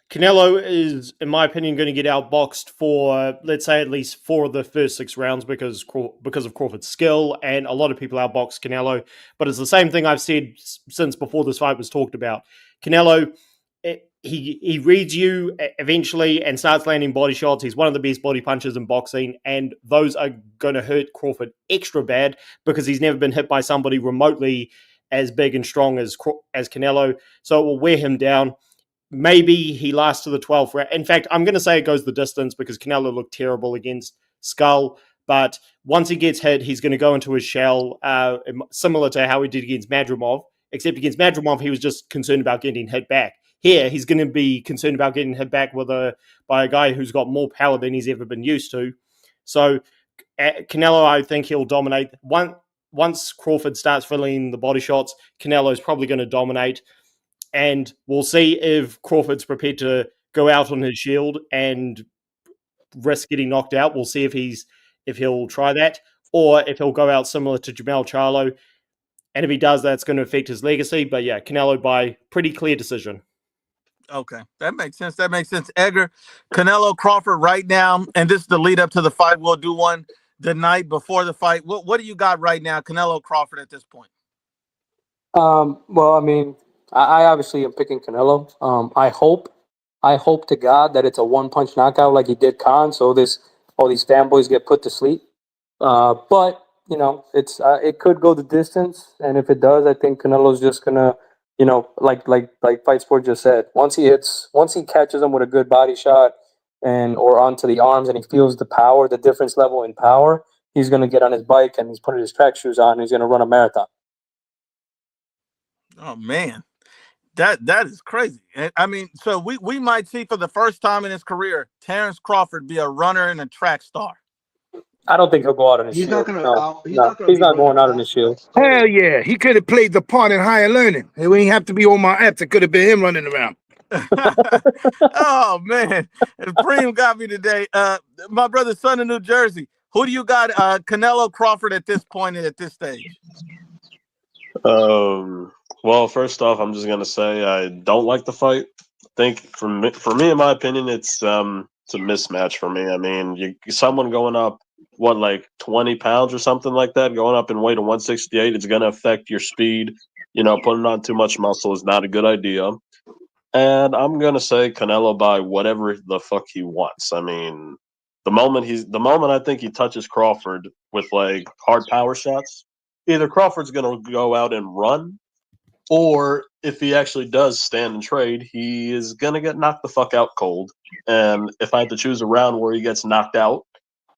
Canelo is, in my opinion, going to get outboxed for, let's say, at least 4 of the first 6 rounds because of Crawford's skill, and a lot of people outbox Canelo. But it's the same thing I've said since before this fight was talked about. Canelo, he reads you eventually and starts landing body shots. He's one of the best body punchers in boxing, and those are going to hurt Crawford extra bad because he's never been hit by somebody remotely as big and strong as Canelo. So it will wear him down. Maybe he lasts to the 12th round. In fact, I'm going to say it goes the distance because Canelo looked terrible against Skull. But once he gets hit, he's going to go into his shell, similar to how he did against Madrimov. Except against Madrimov, he was just concerned about getting hit back. Here, he's going to be concerned about getting hit back by a guy who's got more power than he's ever been used to. So Canelo, I think he'll dominate. Once Crawford starts filling the body shots, Canelo's probably going to dominate. And we'll see if Crawford's prepared to go out on his shield and risk getting knocked out. We'll see if he'll try that, or if he'll go out similar to Jamel Charlo. And if he does, that's going to affect his legacy. But yeah, Canelo by pretty clear decision. Okay, that makes sense. Edgar, Canelo Crawford right now, and this is the lead up to the fight. We'll do one the night before the fight. What do you got right now, Canelo Crawford, at this point? Well, I mean, I obviously am picking Canelo. I hope to God that it's a one-punch knockout like he did Khan, so all these fanboys get put to sleep. But you know, it could go the distance, and if it does, I think Canelo's just gonna, you know, like Fight Sport just said, once he catches him with a good body shot or onto the arms, and he feels the power, the difference level in power, he's gonna get on his bike and he's putting his track shoes on, and he's gonna run a marathon. Oh man. That is crazy. I mean, so we might see for the first time in his career, Terrence Crawford be a runner and a track star. I don't think he'll go out on his He's shield. not gonna. No, He's not not going out on running his fast shield. like Skull. Hell yeah, he could have played the part in higher learning. It wouldn't have to be on my apps. It could have been him running around. Oh man, Preem got me today. My brother, son of New Jersey. Who do you got? Canelo Crawford at this point and at this stage. Well, first off, I'm just gonna say I don't like the fight. I think for me, in my opinion, it's a mismatch for me. I mean, someone going up like 20 pounds or something like that, going up in weight to 168, it's gonna affect your speed. You know, putting on too much muscle is not a good idea. And I'm gonna say Canelo by whatever the fuck he wants. I mean, the moment I think he touches Crawford with like hard power shots, either Crawford's gonna go out and run, or if he actually does stand and trade, he is gonna get knocked the fuck out cold. And if I had to choose a round where he gets knocked out,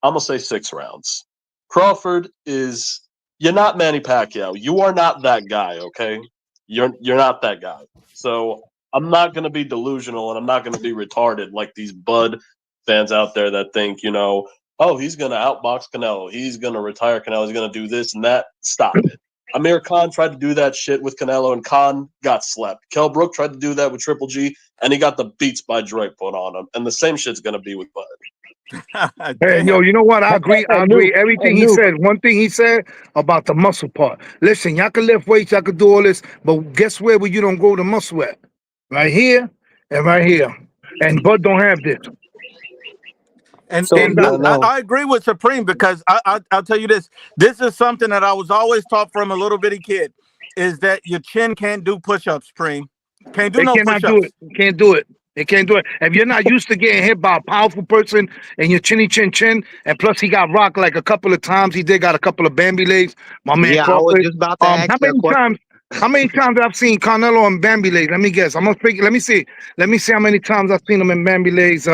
I'm gonna say 6 rounds. Crawford you're not Manny Pacquiao. You are not that guy, okay? You're not that guy. So I'm not gonna be delusional and I'm not gonna be retarded like these Bud fans out there that think, you know, oh, he's gonna outbox Canelo, he's gonna retire Canelo, he's gonna do this and that. Stop it. Amir Khan tried to do that shit with Canelo, and Khan got slept. Kell Brook tried to do that with Triple G, and he got the beats by Dre put on him. And the same shit's gonna be with Bud. Hey, yo, you know what? I agree. Everything he said. One thing he said about the muscle part. Listen, y'all can lift weights, y'all can do all this, but guess where you don't grow the muscle at? Right here and right here. And Bud don't have this. And, So, and yeah, no. I agree with Supreme because I'll tell you this. This is something that I was always taught from a little bitty kid, is that your chin can't do push-ups, Supreme. Can't do They no cannot do push-ups. it. Can't do it. He can't do it. If you're not used to getting hit by a powerful person and your chinny chin chin, and plus he got rocked like a couple of times. He did got a couple of Bambi legs. My man Yeah, I was Crawford. just about to ask How that many question. times? How many times I've seen Canelo and Bambi legs? Let me guess. I'm gonna speak. Let me see. Let me see how many times I've seen him in Bambi legs.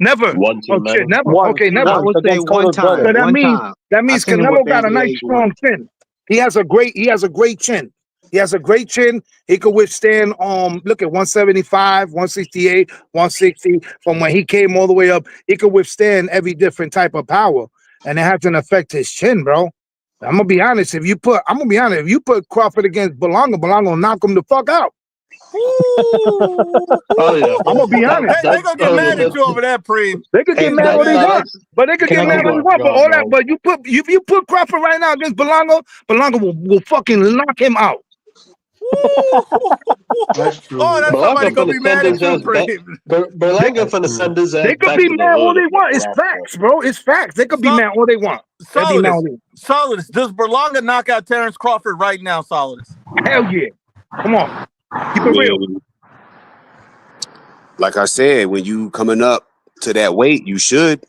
Never. One too Oh shit, many. never. Once, Okay, never. I would say against one Coto's brother. So time. One time. that I means seen him with Canelo got a Bambi nice legs strong once. chin. He has a great chin. He has a great chin. He could withstand look at 175, 168, 160. From when he came all the way up, he could withstand every different type of power. And it hasn't affected his chin, bro. I'm gonna be honest. If you put Crawford against Belonga will knock him the fuck out. Oh yeah, I'm gonna be that, honest. They gonna get oh, yeah, mad at you over that, Preem. They could get Hey, mad all they want. that's But they could can get I mad give all you they want. But God, all that, bro. but if you put Crawford right now against Belonga will fucking knock him out. That's true. Oh, that's Belanga somebody gonna finna be send mad at his you, ass back. Preem. They, Berlanga That's finna true. send his ass they could back be to the mad all hood they if he want. It's drops one. facts, bro. It's facts. They could be So, mad all they want. They be mad all Solidus, they want. Solidus, does Berlanga knock out Terrence Crawford right now, Solidus? Hell yeah. Come on. Keep I it real. mean, like I said, when you coming up to that weight, you should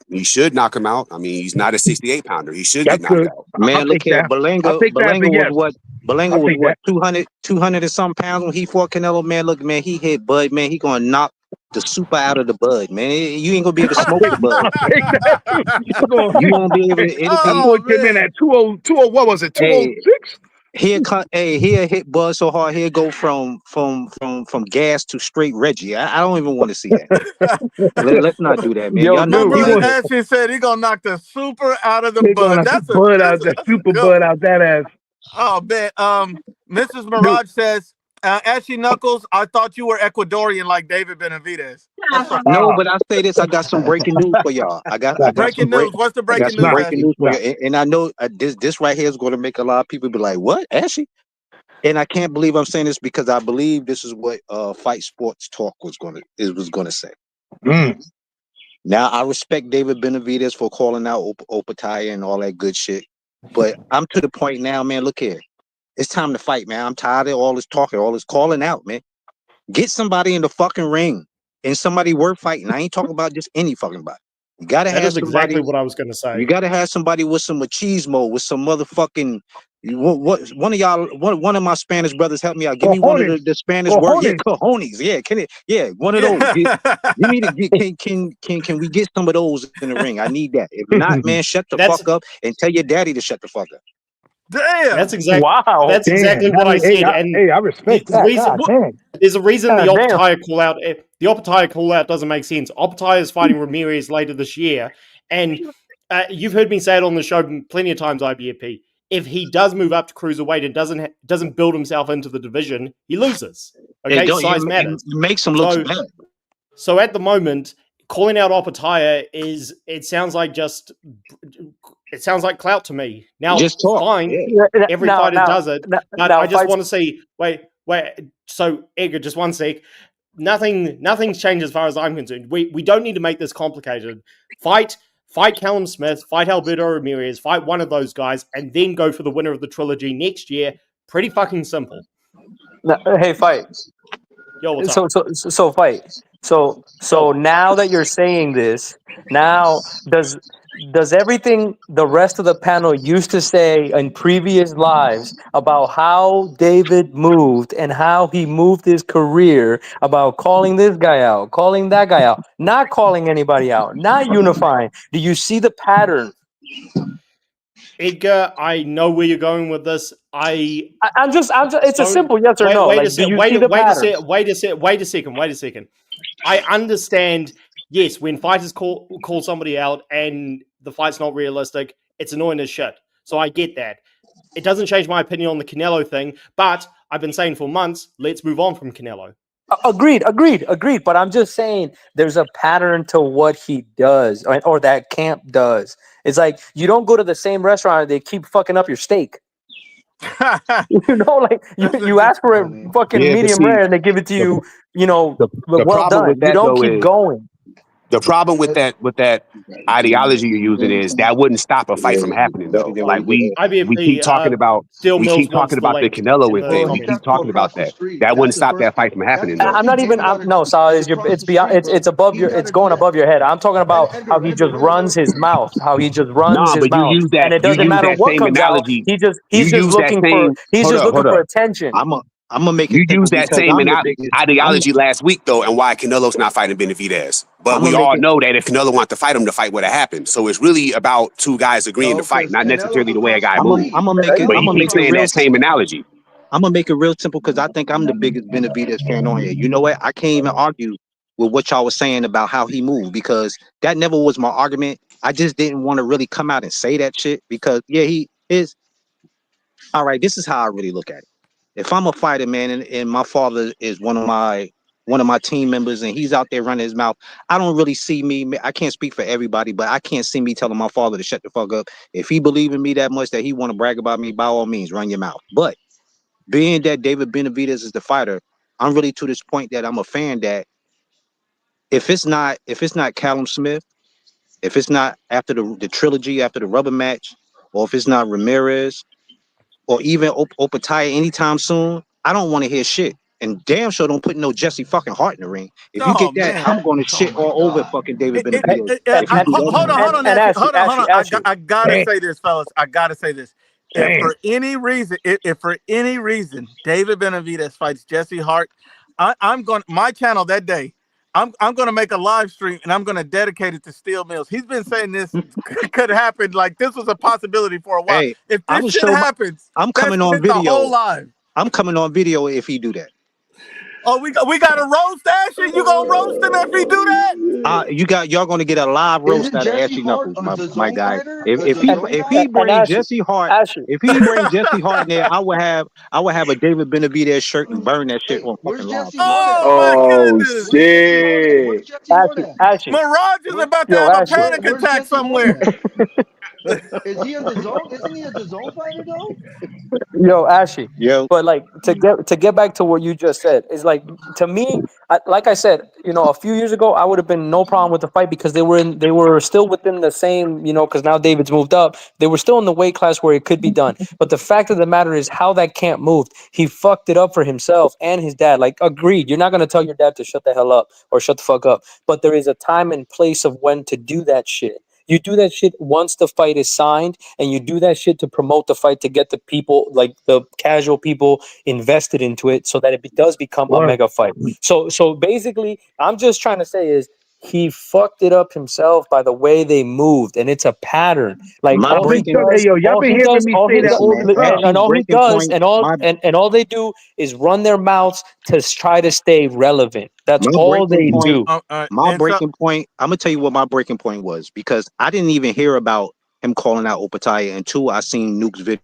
knock him out. I mean, he's not a 68 pounder. He should get That's knocked good. out. I'll Man, look take here. that. I'll take that as a yes. Belanga I'll was take what, that. 200 and some pounds when he fought Canelo. Man, look, man, he hit Bud, man. He gonna knock the super out of the Bud, man. You ain't gonna be able to smoke the Bud. I'll take that. You won't be able to, it'll That be, boy Oh came in man. at 20, what was it, hey, 206? he'll hit Bud so hard, he'll go from gas to straight Reggie. I don't even want to see that. Let's not do that, man. Yo, Y'all My know dude, we he brother ain't was here. Ashley said he gonna knock the super out of the They're gonna bud. knock the That's bud out, the a super good bud one. out that ass. Oh man. Mrs. Dude, Mirage says, Ashley Knuckles, I thought you were Ecuadorian like David Benavidez. That's right. No, but I say this. I got some breaking news for y'all. I got some Breaking news. What's the I got breaking some news, breaking Ashley? news for you. And I know this right here is going to make a lot of people be like, "What, Ashley?" And I can't believe I'm saying this because I believe this is what Fight Sports Talk was going to say. Now I respect David Benavidez for calling out Opataya and all that good shit, but I'm to the point now, man. Look here, it's time to fight, man. I'm tired of all this talking, all this calling out, man. Get somebody in the fucking ring and somebody worth fighting. I ain't talking about just any fucking body. You gotta That have is exactly somebody. what I was going to say. You gotta have somebody with some machismo, with some motherfucking. What one of y'all, one of my Spanish brothers, help me out. Give me one of cojones, the Spanish words. Yeah, cojones. cojones. Yeah, can it? Yeah, one of those. Give me can we get some of those in the ring? I need that. If not, man, shut the That's fuck up and tell your daddy to shut the fuck up. Damn. wow. That's Damn. exactly what I said. And I the, respect the that. reason God damn. there's a reason the God damn. Opataya call out doesn't make sense. Opataya is fighting Ramirez later this year, and you've heard me say it on the show plenty of times. IBFP. If he does move up to cruiserweight and doesn't build himself into the division, he loses. Hey, Okay, don't size it matters. makes him look bad. So at the moment, calling out Opataya it sounds like clout to me. Now, Just talk. fine, Yeah. every fighter does it, but I just want to see. Wait. So Edgar, just one sec. Nothing's changed as far as I'm concerned. We don't need to make this complicated. Fight Callum Smith, fight Alberto Ramirez, fight one of those guys, and then go for the winner of the trilogy next year. Pretty fucking simple. Hey, Fight. Yo, what's up? So Fight. So now that you're saying this, now does everything the rest of the panel used to say in previous lives about how David moved and how he moved his career, about calling this guy out, calling that guy out, not calling anybody out, not unifying? Do you see the pattern? Edgar, I know where you're going with this. I'm just. It's a simple yes or no. Wait Like, do you see the pattern? Wait a second. I understand. Yes, when fighters call somebody out and the fight's not realistic, it's annoying as shit. So I get that. It doesn't change my opinion on the Canelo thing, but I've been saying for months, let's move on from Canelo. Agreed. But I'm just saying there's a pattern to what he does or that camp does. It's like you don't go to the same restaurant and they keep fucking up your steak. You know, like you ask for a fucking Yeah, but medium see, rare and they give it to you, the well problem done. with You that don't though keep is going. The problem with that ideology you're using is that wouldn't stop a fight from happening though. Like we keep talking about Steel Mills wants the link Canelo in the thing. Bro, We he keep comments. got to a talking about Crawford that. Street. That That's wouldn't the stop first. that fight from happening That's though. if I'm he not even. did it I'm out of no, Salah. it's across It's the beyond. street, bro. It's above He your. got It's to going do that. above your head. I'm talking about how he just Edgar, runs his mouth. How he just runs Nah, his but mouth, and it you doesn't use matter that what same comes out. analogy. You He's just use that looking for. same He's just looking hold for up. attention. I'm gonna make You it simple used that because same I'm the biggest. ideology last week though, and why Canelo's not fighting Benavidez. But I'm we gonna make all it. know that if Canelo wants to fight him, the fight would have happened. So it's really about two guys agreeing to No, fight, because not Canelo's necessarily the way a across the guy I'm gonna moves. street. make it. But I'm he gonna Canelo's keeps make it across saying the real. that same street. analogy. I'm gonna make it real simple because I think I'm the biggest Benavidez fan on here. You know what? I can't even argue with what y'all was saying about how he moved because that never was my argument. I just didn't want to really come out and say that shit because yeah, he is. All right, this is how I really look at it. If I'm a fighter, man, and my father is one of my team members and he's out there running his mouth, I don't really see me. I can't speak for everybody, but I can't see me telling my father to shut the fuck up. If he believe in me that much that he want to brag about me, by all means, run your mouth. But being that David Benavidez is the fighter, I'm really to this point that I'm a fan that if it's not Callum Smith, if it's not after the trilogy after the rubber match, or if it's not Ramirez, or even Opataya anytime soon, I don't want to hear shit. And damn sure don't put no Jesse fucking Hart in the ring. If you Oh get that, man. I'm going to Oh shit my all over God. fucking David Hey, Benavidez and if he do that Hold shit. on, hold on, and Ashley. Ashley, Hold on. Ashley. I gotta Damn, say this, fellas. I gotta say this. If damn. for any reason, if for any reason David Benavidez fights Jesse Hart, I'm going my channel that day. I'm going to make a live stream and I'm going to dedicate it to Steel Mills. He's been saying this could happen, like this was a possibility for a while. Hey, If I this was shit show. happens, I'm that's coming on the whole video. live. I'm coming on video if he do that. Oh, we got to roast Ashley. You gonna roast him if he do that? Y'all gonna get a live roast Isn't out of Jesse Ashley Hart Knuckles, a my DAZN guy. fighter? If A if he and DAZN if guy? he and bring Jesse Hart, Ashley. if he bring Jesse Hart in there, I would have a David Benavidez shirt and burn that shit Hey, on where's fucking live. Jesse Hart at? Oh my Oh goodness. Where's Jesse Hart at? Where's shit. Jesse Hart at? Ashley. Mirage is Where, about to Yo, have a Ashley. panic where's attack Jesse Hart somewhere. at? Is he a DAZN? Isn't he a DAZN fighter though? Yo, Ashy. Yo, But like to get back to what you just said is like to me, like I said, a few years ago, I would have been no problem with the fight because they were still within the same, because now David's moved up. They were still in the weight class where it could be done. But the fact of the matter is how that camp moved. He fucked it up for himself and his dad. Like, agreed, you're not gonna tell your dad to shut the hell up or shut the fuck up. But there is a time and place of when to do that shit. You do that shit once the fight is signed, and you do that shit to promote the fight to get the people, like the casual people, invested into it, so that it does become a what? mega fight. So basically, I'm just trying to say is he fucked it up himself by the way they moved, and it's a pattern. Like My all he breaking. Hey does, yo, y'all all been he hearing does, me all say he that does, all Listen, man. the time. and Ashley's all he breaking does, point. and all they do is run their mouths to try to stay relevant. That's My all breaking they point. do. My And so breaking point. I'm gonna tell you what my breaking point was because I didn't even hear about him calling out Opataya until I seen Nuke's video.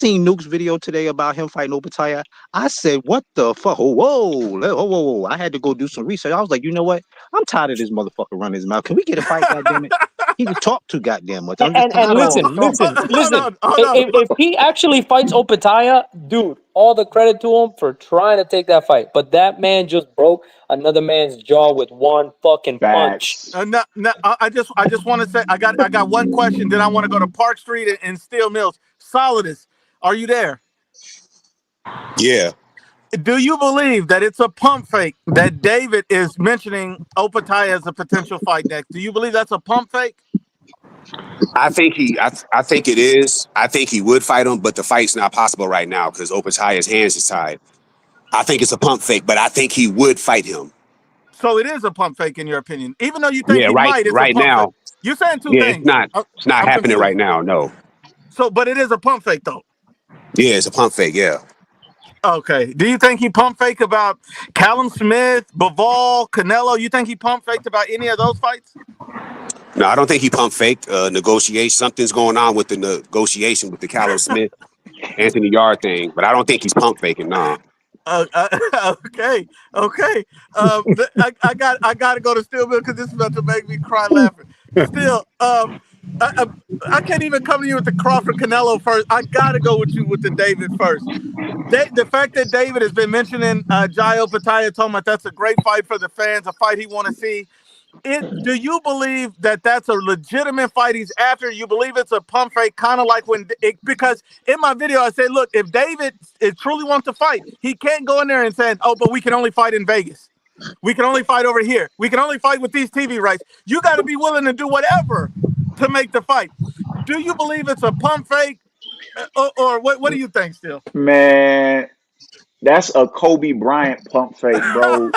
Seen Nuke's video today about him fighting Opataya. I said, "What the fuck? Oh, whoa!" I had to go do some research. I was like, you know what? I'm tired of this motherfucker running his mouth. Can we get a fight? Goddamn it! He just talk too goddamn much. I'm just And tired of all the listen, talk. listen, hold listen. on, hold on. If he actually fights Opataya, dude, all the credit to him for trying to take that fight. But that man just broke another man's jaw with one fucking punch. Facts. No, no, I just want to say I got one question. Then I want to go to Park Street and Steel Mills. Solidus, are you there? Yeah. Do you believe that it's a pump fake that David is mentioning Opataya as a potential fight next? Do you believe that's a pump fake? I think it is. I think he would fight him, but the fight's not possible right now because Opataya's hands is tied. I think it's a pump fake, but I think he would fight him. So it is a pump fake in your opinion, even though you think Yeah, he might. It's a right pump fake. now. You're saying two Yeah, things. it's not I'm happening confused. right now, no. So, but it is a pump fake though. Yeah, it's a pump fake, yeah. Okay. Do you think he pump fake about Callum Smith, Bivol, Canelo? You think he pump faked about any of those fights? No, I don't think he pump faked. Negotiation. Something's going on with the negotiation with the Callum Smith, Anthony Yard thing, but I don't think he's pump faking, nah. Okay, okay. I got to go to Steel Mill because this is about to make me cry laughing. Still, I can't even come to you with the Crawford Canelo first. I got to go with you with the David first. The fact that David has been mentioning Jai Opataya, talking about that's a great fight for the fans, a fight he want to see. Do you believe that that's a legitimate fight he's after? You believe it's a pump fake, kind of like because in my video I said, look, if David truly wants to fight, he can't go in there and say, oh, but we can only fight in Vegas. We can only fight over here. We can only fight with these TV rights. You got to be willing to do whatever to make the fight. Do you believe it's a pump fake, or what do you think? Still, Man, that's a Kobe Bryant pump fake, bro.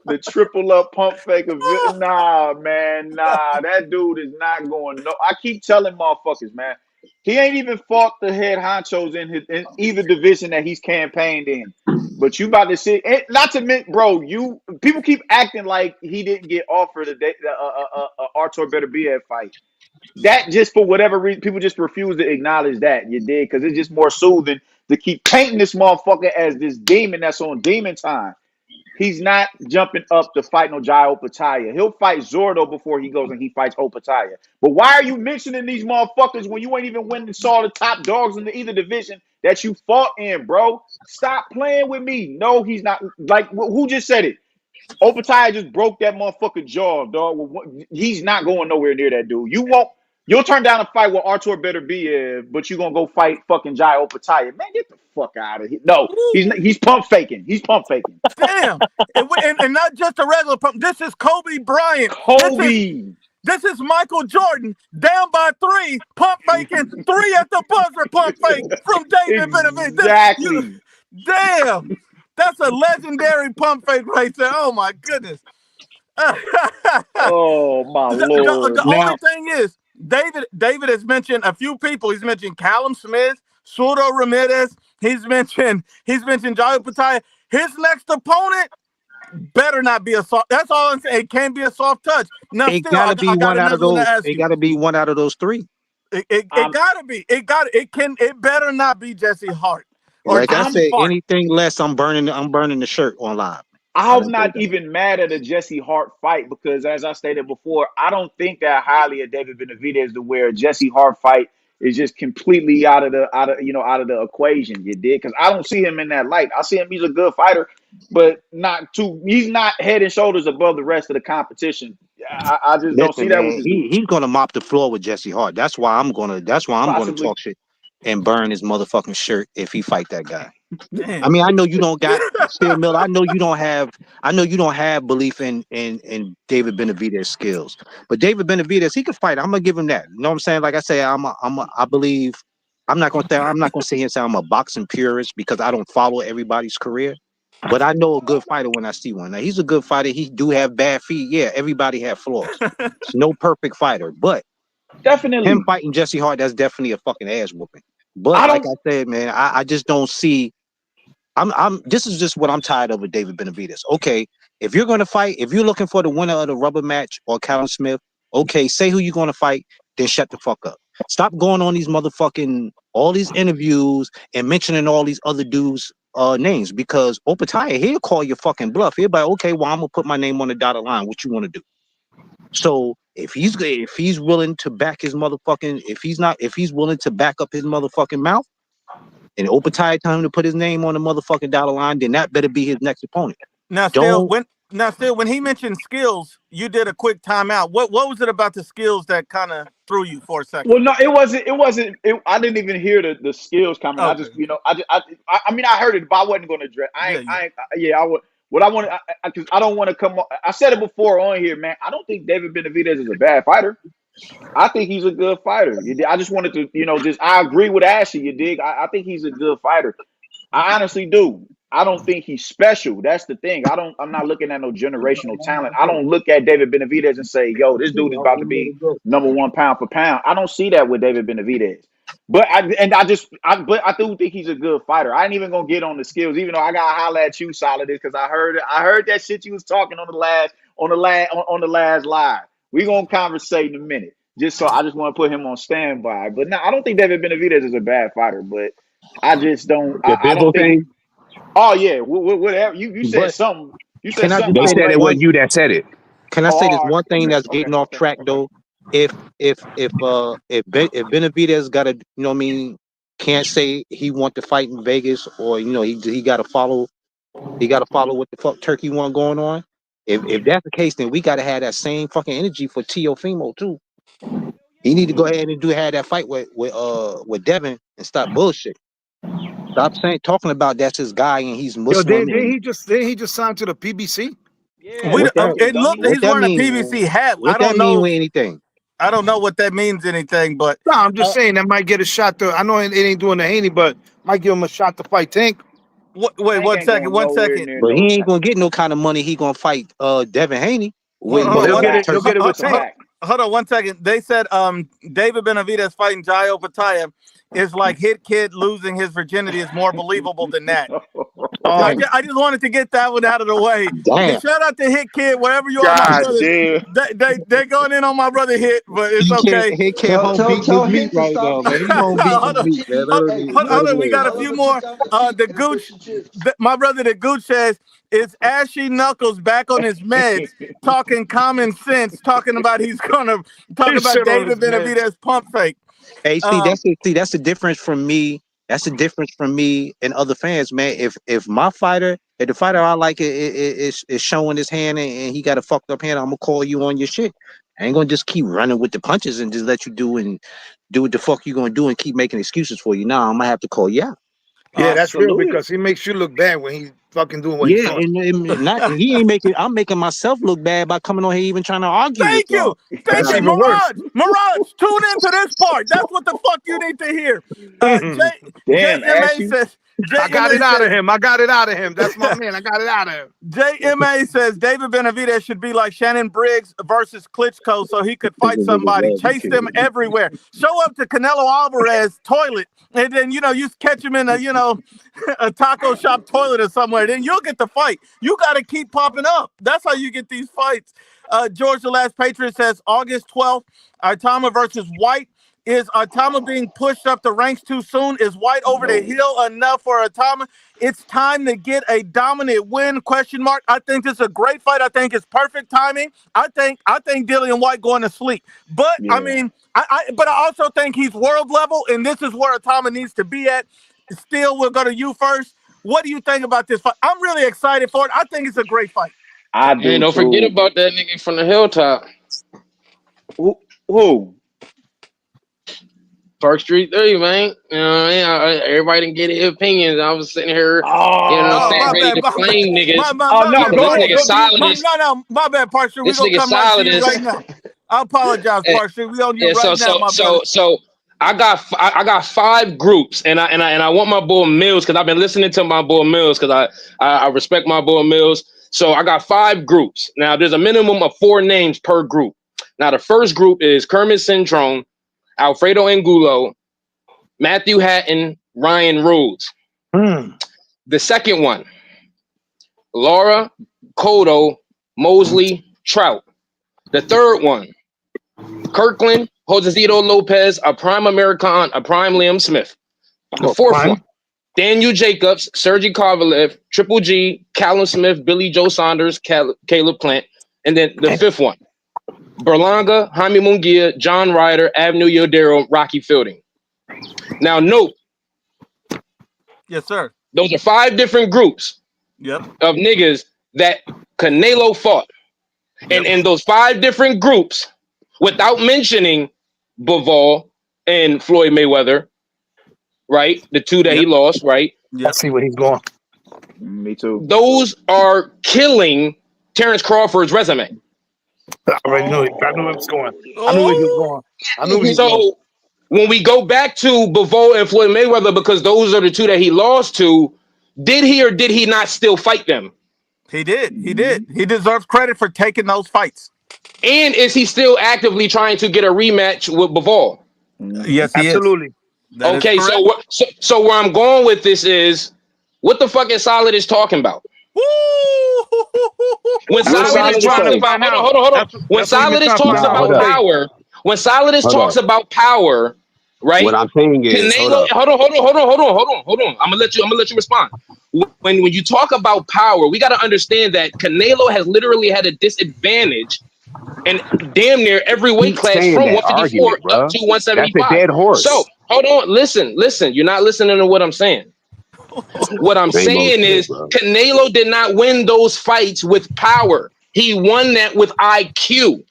The triple up pump fake of nah, man, nah. That dude is not going. No, I keep telling motherfuckers, man. He ain't even fought the head honchos in either division that he's campaigned in. But you about to see, not to mention, bro. People keep acting like he didn't get offered a Artur Beterbiev fight. That just for whatever reason, people just refuse to acknowledge that you did because it's just more soothing to keep painting this motherfucker as this demon that's on demon time. He's not jumping up to fight no Jai Opataya. He'll fight Zordo before he goes and he fights Opataya. But why are you mentioning these motherfuckers when you ain't even went and saw the top dogs in either division that you fought in, bro? Stop playing with me. No, he's not. Like, who just said it? Opataya just broke that motherfucking jaw, dog. He's not going nowhere near that dude. You'll turn down a fight with Artur Beterbiev, but you're gonna go fight fucking Jai Opataya. Man, get the fuck out of here. No, he's pump faking. He's pump faking. damn, and not just a regular pump. This is Kobe Bryant. Kobe. This is Michael Jordan down by 3, pump faking, 3 at the buzzer, pump fake from David Benavidez. Exactly. Damn, that's a legendary pump fake right there. Oh my goodness. Oh my Lord. The only thing is, David has mentioned a few people. He's mentioned Callum Smith, Suro Ramirez. He's mentioned Jai Opataya. His next opponent better not be a soft. That's all I'm saying. It can't be a soft touch. Now, It gotta be one out of those. It gotta be one out of those 3. It gotta be. It better not be Jesse Hart. Like I said, anything less, I'm burning the shirt on live. I'm not even mad at a Jesse Hart fight because, as I stated before, I don't think that highly of David Benavidez to where a Jesse Hart fight is just completely out of the equation. You did because I don't see him in that light. I see him; he's a good fighter, but he's not head and shoulders above the rest of the competition. I just don't see that with this dude. He's gonna mop the floor with Jesse Hart. That's why I'm gonna talk shit and burn his motherfucking shirt if he fight that guy. Damn. I mean, I know you don't got Steel Miller. I know you don't have belief in David Benavidez skills. But David Benavidez, he can fight. I'm gonna give him that. You know what I'm saying? Like I say, I believe. I'm not gonna say here and say I'm a boxing purist because I don't follow everybody's career. But I know a good fighter when I see one. Now he's a good fighter. He do have bad feet. Yeah, everybody have flaws. It's no perfect fighter, but definitely him fighting Jesse Hart, that's definitely a fucking ass whooping. But like I said, man, I just don't see. This is just what I'm tired of with David Benavidez. Okay, if you're gonna fight, if you're looking for the winner of the rubber match or Callum Smith, okay, say who you're gonna fight, then shut the fuck up. Stop going on all these interviews and mentioning all these other dudes' names because Opataya, he'll call your fucking bluff. He'll be like, okay, well, I'm gonna put my name on the dotted line. What you want to do? So if he's willing to back his motherfucking, if he's willing to back up his motherfucking mouth, and Opataya time to put his name on the motherfucking dollar line, then that better be his next opponent. Now, when he mentioned skills, you did a quick timeout. What was it about the skills that kind of threw you for a second? Well, no, it wasn't. I didn't even hear the skills coming. Okay. I just, I mean, I heard it, but I wasn't going to address. I would. What I want, because I don't want to come. I said it before on here, man. I don't think David Benavidez is a bad fighter. I think he's a good fighter. I just wanted to, I agree with Ashley. You dig? I think he's a good fighter. I honestly do. I don't think he's special. That's the thing. I'm not looking at no generational talent. I don't look at David Benavidez and say, yo, this dude is about to be #1 pound for pound. I don't see that with David Benavidez. But I do think he's a good fighter. I ain't even gonna get on the skills, even though I gotta holler at you, Solid, because I heard that shit you was talking on the last live. We gonna conversate in a minute. I just want to put him on standby. But no, I don't think David Benavidez is a bad fighter, but I just don't. I don't think. Oh yeah, whatever. You said something. You said something. They said it wasn't you that said it. Can I say this one thing that's getting off track though? If Benavidez got to, can't say he want to fight in Vegas or he got to follow what the fuck Turkey want going on. If that's the case, then we gotta have that same fucking energy for Teofimo too. He need to go ahead and have that fight with Devin and stop bullshit. Stop talking about that's his guy and he's Yo, Muslim and didn't he just sign to the PBC? Yeah, that's the It shit, looked dummy. what he's that wearing a mean? PVC hat. I What don't that mean know. with anything? I don't know what that means anything, but No, I'm just saying that might get a shot to. I know it ain't doing the Haney, but might give him a shot to fight Tank. wait Tank one ain't second, going nowhere near But no he ain't Tank. gonna get no kind of money. He gonna fight Devin Haney Oh, with he'll get it. Facts. He'll get it with Tank. Facts. hold on 1 second. They said David Benavidez fighting Jai Opataya is like Hit Kid losing his virginity is more believable than that. I just wanted to get that one out of the way. damn. Shout out to Hit Kid, wherever you are, my God brother. damn. They going in on my brother Hit, but it's okay. He can't home beating Tell his meat him to right stop now, man. He eating home beating his hold on, meat, man. Hey, hold on. We got a tell few him to more. stop The eating them Gooch, fish and chips. my brother, the Gooch says is Ashy Knuckles back on his meds, talking common sense, talking about he's gonna talk He about shit on his David meds. Benavidez pump fake. Hey, that's the difference from me. That's the difference from me and other fans, man. If the fighter I like is showing his hand and he got a fucked up hand, I'm gonna call you on your shit. I ain't gonna just keep running with the punches and just let you do what the fuck you gonna do and keep making excuses for you. Now I'm gonna have to call you out. Yeah, that's real Salute. because he makes you look bad when he's fucking doing what he's Yeah, doing. and not he ain't making. I'm making myself look bad by coming on here even trying to argue with Thank you. y'all. That's even worse. Mirage, tune into this part. That's what the fuck you need to hear. Damn, JMA Ashy. says, I got it JMA out of says, him. I got it out of him. That's my man. I got it out of him. JMA says David Benavidez should be like Shannon Briggs versus Klitschko so he could fight somebody. Chase them everywhere. Show up to Canelo Alvarez toilet. And then, you catch him in a taco shop toilet or somewhere. Then you'll get the fight. You got to keep popping up. That's how you get these fights. George the Last Patriot says August 12th, Itama versus White. Is Itama being pushed up the ranks too soon? Is White over the hill enough for Itama? It's time to get a dominant win, ? I think this is a great fight. I think it's perfect timing. I think Dillian White going to sleep. But Yeah. I mean, but I also think he's world level, and this is where Itama needs to be at. Still, we'll go to you first. What do you think about this fight? I'm really excited for it. I think it's a great fight. I do Hey, don't too. forget about that nigga from the hilltop. Who? Park Street 3, man. You know what I mean? Everybody didn't get their opinions. I was sitting here, Oh, saying, my ready bad, to flame niggas. Oh no, my go This ahead. nigga Go do your solid. my bad, Park Street. We're This going to nigga come right to you solid. right now. I apologize, Park Street. We on you Yeah, right now, my brother. so I got 5 groups, and I want my boy Mills because I've been listening to my boy Mills because I respect my boy Mills. So I got 5 groups. Now there's a minimum of 4 names per group. Now the first group is Kermit Centrone, Alfredo Angulo, Matthew Hatton, Ryan Rhodes. The second one, Laura, Cotto, Mosley, Trout. The third one, Kirkland, Josecito Lopez, a prime American, a prime Liam Smith. The fourth one, Daniel Jacobs, Sergey Kovalev, Triple G, Callum Smith, Billy Joe Saunders, Caleb Plant. And then the fifth one, Berlanga, Jaime Munguia, John Ryder, Abner Yodero, Rocky Fielding. Now note, Yes, sir. those are 5 different groups of niggas that Canelo fought. And in those 5 different groups, without mentioning Bivol and Floyd Mayweather, right? The 2 that he lost, right? Let's see where he's going. Me too. Those are killing Terrence Crawford's resume. I already knew it. I knew it was going. I knew he was going. I knew he was going. So when we go back to Bivol and Floyd Mayweather, because those are the 2 that he lost to, did he or did he not still fight them? He did. He did. He deserves credit for taking those fights. And is he still actively trying to get a rematch with Bivol? Yes, he Absolutely. is. That is Okay, correct. so where I'm going with this is, what the fuck is Solid is talking about? When Solid talks about, hold on. When Solid talks about power, right? What I'm saying is, Canelo, hold on. I'm gonna let you respond. When you talk about power, we got to understand that Canelo has literally had a disadvantage in damn near every weight keep class saying from that 154 argument, up bro. to That's a 175. dead horse. So hold on, listen. You're not listening to what I'm saying. What I'm Same old saying shit, is bro. Canelo did not win those fights with power. He won that with IQ.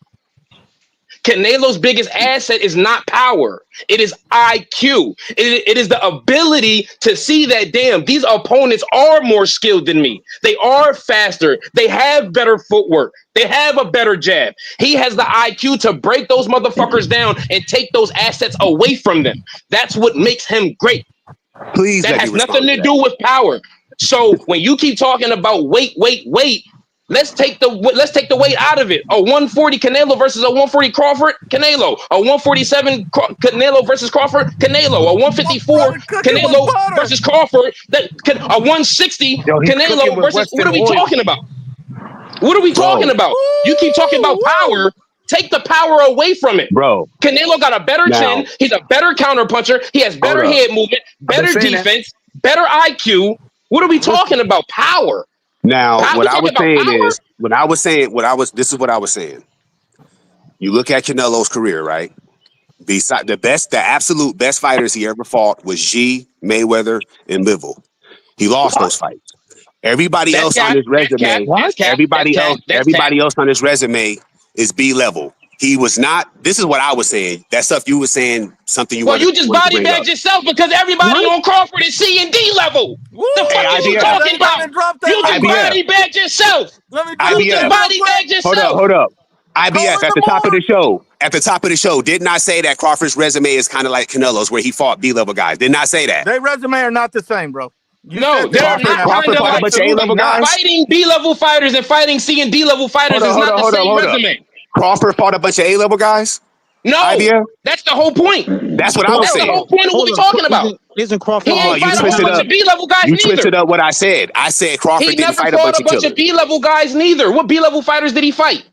Canelo's biggest asset is not power. It is IQ. It is the ability to see that, damn, these opponents are more skilled than me. They are faster. They have better footwork. They have a better jab. He has the IQ to break those motherfuckers down and take those assets away from them. That's what makes him great. Please That let has me nothing respond to to do with power. So when you keep talking about weight, let's take the weight out of it. A 140 Canelo versus a 140 Crawford, Canelo. A 147 Canelo versus Crawford, Canelo. A 154 Canelo versus Crawford. A 160 Yo, he's cooking Canelo with versus. What Western are we oil. talking about? What are we talking about? You keep talking about power. Take the power away from it. bro. Canelo got a better Now, chin. He's a better counter puncher. He has better hold up. head movement, better saying that. defense, better IQ. What are we talking about? Power. Now, We what I talking was about saying power? is, this is what I was saying. You look at Canelo's career, right? The absolute best fighters he ever fought was G, Mayweather, and Bivol. He lost those fights. Everybody That's else cap. on his That's cap. resume, That's cap. everybody That's else, cap. That's everybody cap. else on his resume is B level. He was not. This is what I was saying. That stuff you were saying, something you Well, wanted you just to body bring up. bagged yourself because everybody on Crawford is C and D level. The fuck is you IBF. talking about? You just IBF. body bagged yourself. Let me You just IBF. body bagged yourself. Hold up. IBF at the top of the show, did not say that Crawford's resume is kind of like Canelo's, where he fought B-level guys. Did not say that. Their resume are not the same, bro. No, they're not Crawford kind of fought a like bunch of A-level guys. fighting B-level fighters and fighting C and D-level fighters is not the same resume. Crawford fought a bunch of A-level guys? No, IBF? that's the whole point. That's what I was That's saying. the whole point of what we're talking about. Isn't Crawford? He ain't You fight a whole twisted bunch up. of B-level guys You neither. twisted up what I said. I said Crawford He didn't never fight a fought bunch a of bunch killers. of B-level guys neither. What B-level fighters did he fight?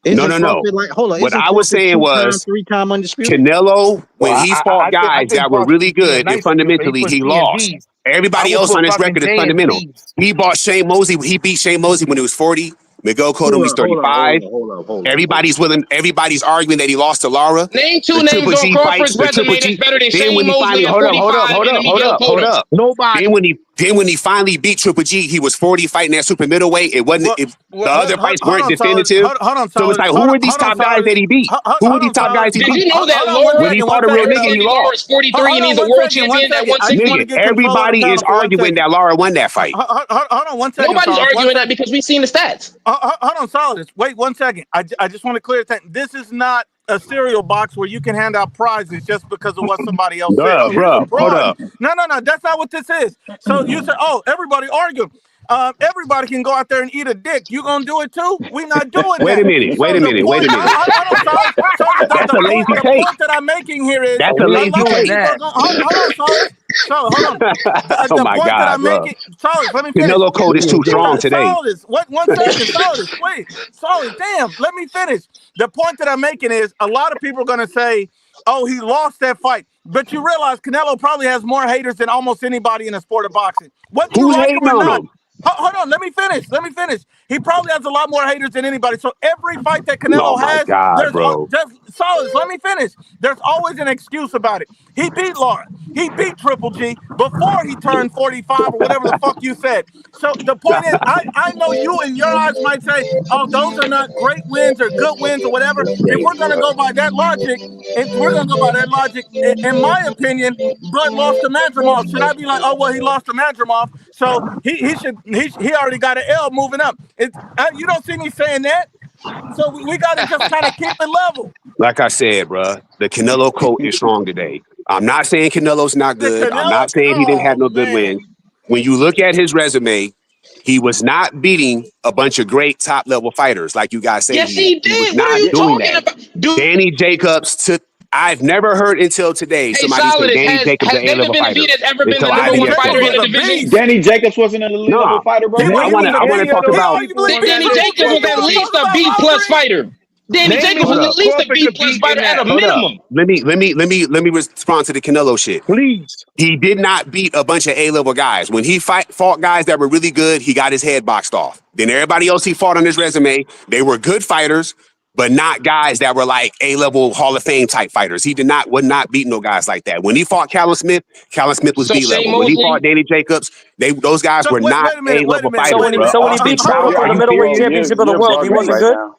No. Crawford What I was saying was three-time undisputed. Canelo, when Well, he I fought think guys that were Crawford really was being good and nice to you, but fundamentally, put he C and lost. Ds. Everybody I would else put on his fucking record is J and fundamental. Ds. He beat Shane Mosley when he was 40. Miguel Cotto when he's 35. Hold up. Everybody's arguing that he lost to Lara. Name two The names Triple on G fights, Crawford's the Triple resume that's G. better than Then when Shane he Mosley finally, at hold 45 and Miguel Cotto. Nobody. Then when he finally beat Triple G, he was 40 fighting that super middleweight. It wasn't. The other fights weren't definitive. Hold on, So it's like, who are these top guys that he beat? Who are these top guys he Did beat? you know that When he fought a real nigga, he lost. Laura's 43 and he's a world champion at 160? Nigga, everybody is arguing that Lara won that fight. Hold on 1 second. Nobody's Solid. arguing that because we've seen the stats. Hold on, Solid. Wait 1 second. I just want to clear that this is not a cereal box where you can hand out prizes just because of what somebody else said. Bruh, Here's a prize. hold up. No. That's not what this is. So you said, oh, everybody arguing. Everybody can go out there and eat a dick. You gonna do it too? We not doing that. Wait a minute. Hold on, Solid. The point that I'm making here is That's a lazy take. Hold on. Oh my God, bro. Solid, let me finish. Canelo code is too strong today. One second, Solid. Wait, Solid. Damn, let me finish. The point that I'm making is a lot of people are gonna say, "Oh, he lost that fight," but you realize Canelo probably has more haters than almost anybody in the sport of boxing. Whether you like him or not. Hold on, let me finish. He probably has a lot more haters than anybody. So every fight that Canelo has, Solid, let me finish. There's always an excuse about it. He beat Lara. He beat Triple G before he turned 45 or whatever the fuck you said. So the point is, I know you in your eyes might say, oh, those are not great wins or good wins or whatever. If we're going to go by that logic, in my opinion, Bud lost to Madrimov. Should I be like, oh, well, he lost to Madrimov, so he already got an L moving up. You don't see me saying that. So we got to just kind of keep it level. Like I said, bro, the Canelo coat is strong today. I'm not saying Canelo's not good. I'm not saying he didn't have no good wins. When you look at his resume, he was not beating a bunch of great top level fighters like you guys say. Yes, he did. He was What are you talking about? Dude. Danny Jacobs took. I've never heard until today somebody say Danny Jacobs is an A-level fighter. Has ever been the number one fighter in the division? Danny Jacobs wasn't an elite level fighter, bro. I want to talk about. Danny Jacobs was at least a B plus fighter. Danny Jacobs was at least a B plus fighter at a minimum. Let me respond to the Canelo shit. Please. He did not beat a bunch of A-level guys. When he fought guys that were really good, he got his head boxed off. Then everybody else he fought on his resume, they were good fighters, but not guys that were like A-level Hall of Fame type fighters. He would not beat no guys like that. When he fought Callum Smith was So Shane B-level. When he Mosley, fought Danny Jacobs, those guys So were not wait a minute, A-level So fighters, when he bro. so when he beat Crawford for Are the you middleweight serious? championship of the You're world, he bugging wasn't right good. now.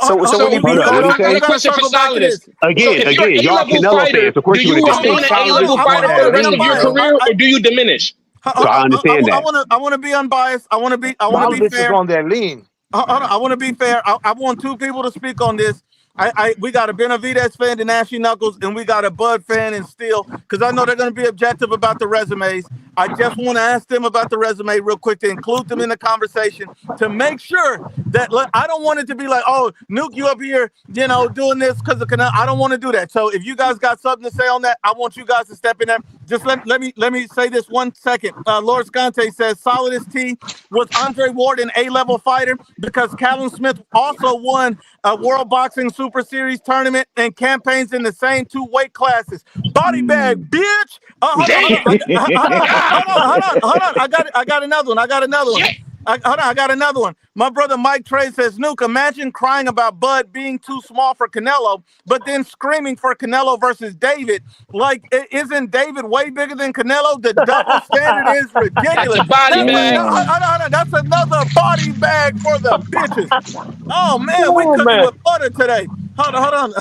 So when he so Hold beat up, what he Canelo, say? we quick gotta question for circle back to Solidus. this. So Again, if you're an y'all A-level Canelo fighter, fans. Of course do you would you agree. I'm remain an A-level I fighter want for to the be rest of your unbiased. career, or do you diminish? So I understand that. I want to be unbiased. I want to be Solidus is fair. on that lean. Hold on, I want to be fair. I want two people to speak on this. We got a Benavidez fan and Ashy Knuckles, and we got a Bud fan and Steel, because I know they're going to be objective about the resumes. I just want to ask them about the resume real quick to include them in the conversation to make sure that I don't want it to be like, oh, Nuke, you up here, doing this because of Canelo. I don't want to do that. So if you guys got something to say on that, I want you guys to step in there. Just let me say this 1 second. Lord Scante says Solidus T was Andre Ward an A-level fighter because Callum Smith also won a World Boxing Super Series tournament and campaigns in the same 2 weight classes. Body bag, bitch. Hold on. Damn. Hold on. I got another one. I got another one. My brother Mike Trey says, Nuke, imagine crying about Bud being too small for Canelo, but then screaming for Canelo versus David. Like, isn't David way bigger than Canelo? The double standard is That's ridiculous. a body bag. Damn. That's another body bag for the bitches. Oh man, we Oh cooking man. with butter today. Hold on.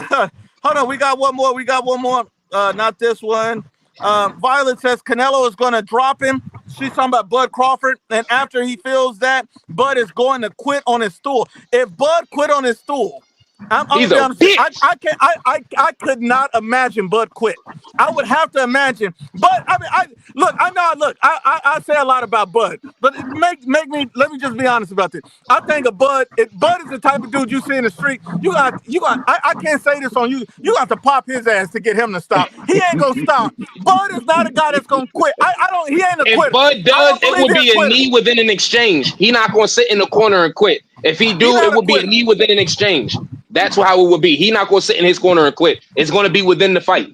Hold on. We got one more. Not this one. Violet says Canelo is going to drop him. She's talking about Bud Crawford, and after he feels that, Bud is going to quit on his stool. If Bud quit on his stool, I'm gonna He's be a honest with you. bitch. I could not imagine Bud quit. I would have to imagine. But I mean, I say a lot about Bud, but let me just be honest about this. I think Bud is the type of dude you see in the street. I can't say this on you. You got to pop his ass to get him to stop. He ain't gonna stop. Bud is not a guy that's gonna quit. He ain't a If quitter. Bud I does, don't it believe will he's a be a quitter. knee within an exchange. He not going to sit in the corner and quit. If he He's do, it not a will be a quitter. knee within an exchange. That's how it will be. He not going to sit in his corner and quit. It's going to be within the fight.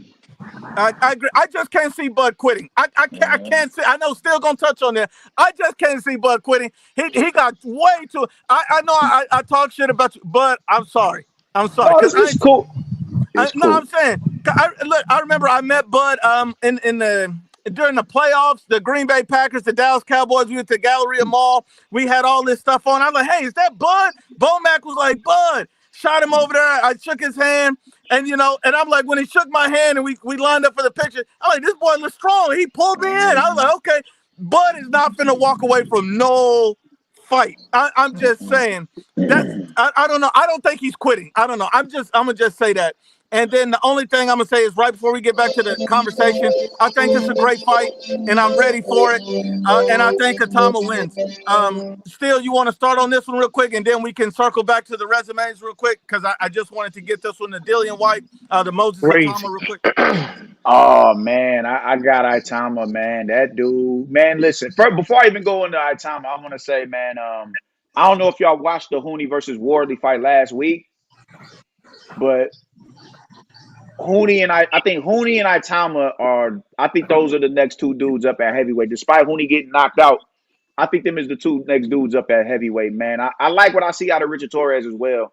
I agree. I just can't see Bud quitting. I can't see. I know still gonna touch on that. I just can't see Bud quitting. He got way too. I know I talk shit about you, but I'm sorry. No, Cause it's cool. It's cool. I'm saying. I remember I met Bud in the during the playoffs, the Green Bay Packers, the Dallas Cowboys. We went to Galleria Mall. We had all this stuff on. I'm like, hey, is that Bud? Bomac was like, Bud. Shot him over there. I shook his hand. And and I'm like, when he shook my hand and we lined up for the picture, I'm like, this boy looks strong. He pulled me in. I was like, okay, Bud is not finna walk away from no fight. I'm just saying that's I don't know. I don't think he's quitting. I don't know. I'm gonna just say that. And then the only thing I'm gonna say is right before we get back to the conversation, I think this is a great fight, and I'm ready for it. And I think Katama wins. Still, you want to start on this one real quick, and then we can circle back to the resumes real quick because I just wanted to get this one to Dillian White, the Moses Katama real quick. Oh man, I got Itama, man. That dude, man. Listen, before I even go into Itama, I want to say, man. I don't know if y'all watched the Hooney versus Wardley fight last week, but I think Hooney and Itama I think those are the next 2 dudes up at heavyweight. Despite Hooney getting knocked out, I think them is the 2 next dudes up at heavyweight, man. I like what I see out of Richard Torres as well,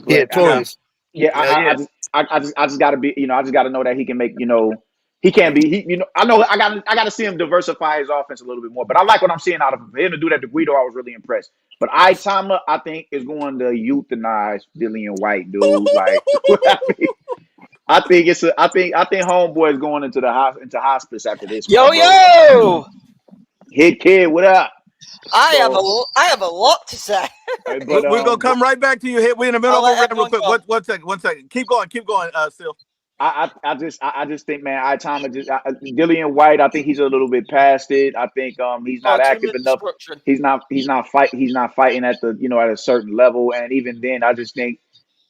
Yeah, but Torres. I just gotta be, I just gotta know that he can make, he can't be, I know I gotta see him diversify his offense a little bit more. But I like what I'm seeing out of him. For him to do that to Guido, I was really impressed. But Itama, I think, is going to euthanize Dillian White, dude. Like, I think homeboy is going into hospice after this Yo, fight, bro. yo! Hit kid, what up? I have a lot to say. But We're gonna come right back to you. Hit. We in the middle I'll of a let round real everyone quick. go. One second. Keep going. Still. I just think, man, Dillian White, I think he's a little bit past it. I think he's not active enough. Destruction. He's not fighting at the at a certain level. And even then, I just think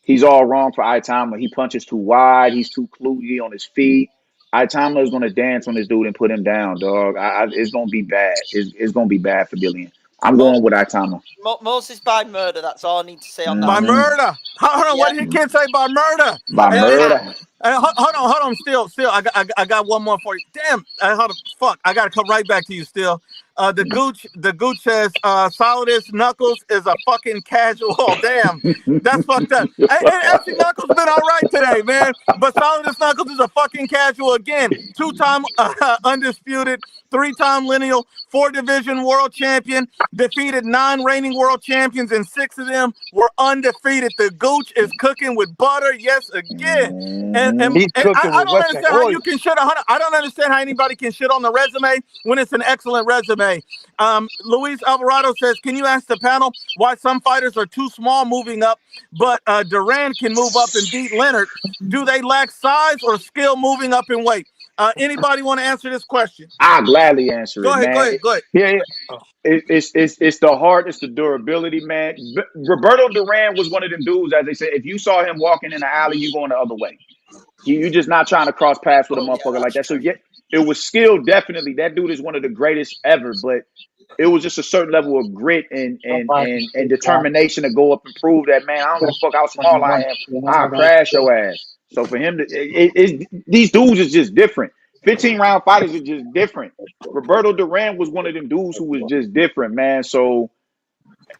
he's all wrong for Itama. He punches too wide. He's too kludgy on his feet. Itama is going to dance on this dude and put him down, dog. It's going to be bad. It's going to be bad for Dillian. I'm going with Itama. Moses by murder. That's all I need to say on that. By murder. Hold on. Yeah. What did he kid say? By murder. By murder. Hold on. Still. I got one more for you. Damn. Hold on. Fuck. I gotta come right back to you. Still. The Gooch says Solidus Knuckles is a fucking casual. Oh, damn, that's fucked up. And actually, Knuckles been all right today, man. But Solidus Knuckles is a fucking casual again. 2-time undisputed, 3-time lineal, 4-division world champion. Defeated 9 reigning world champions, and 6 of them were undefeated. The Gooch is cooking with butter, yes again. And He's I cooking don't with Western understand how you oil. can shit on. I don't understand how anybody can shit on the resume when it's an excellent resume. Luis Alvarado says, can you ask the panel why some fighters are too small moving up, but Duran can move up and beat Leonard? Do they lack size or skill moving up in weight? Anybody want to answer this question? I'll gladly answer Go it, ahead, man. go ahead. Yeah. It's the heart, it's the durability, man. Roberto Duran was one of them dudes, as they said, if you saw him walking in the alley, you going the other way. You just not trying to cross paths with a motherfucker like that. So yeah, it was skill, definitely. That dude is one of the greatest ever, but it was just a certain level of grit and determination to go up and prove that, man, I don't give a fuck how small I am, I'll crash your ass. So for him to these dudes is just different. 15-round fighters are just different. Roberto Duran was one of them dudes who was just different, man. So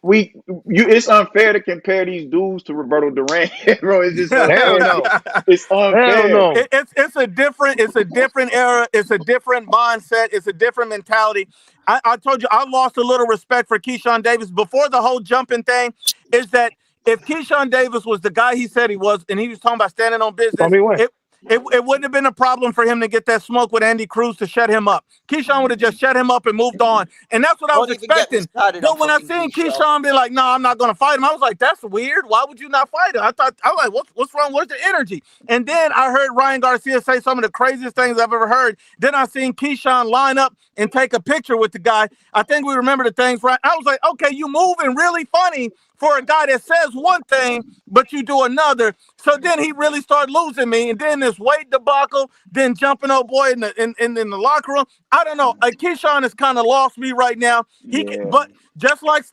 it's unfair to compare these dudes to Roberto Duran, bro. It's just Hell unfair. no. It's unfair. Hell no. It's a different era. It's a different mindset. It's a different mentality. I told you I lost a little respect for Keyshawn Davis before the whole jumping thing. Is that if Keyshawn Davis was the guy he said he was, and he was talking about standing on business, it wouldn't have been a problem for him to get that smoke with Andy Cruz to shut him up. Keyshawn would have just shut him up and moved on. And that's what I was expecting. But when I seen Keyshawn be like, no, I'm not going to fight him, I was like, that's weird. Why would you not fight him? I was like, what's wrong? Where's the energy? And then I heard Ryan Garcia say some of the craziest things I've ever heard. Then I seen Keyshawn line up and take a picture with the guy. I think we remember the things right. I was like, okay, you moving really funny for a guy that says one thing, but you do another. So then he really started losing me. And then this weight debacle, then jumping old boy in the locker room. I don't know. Keyshawn has kind of lost me right now. But just like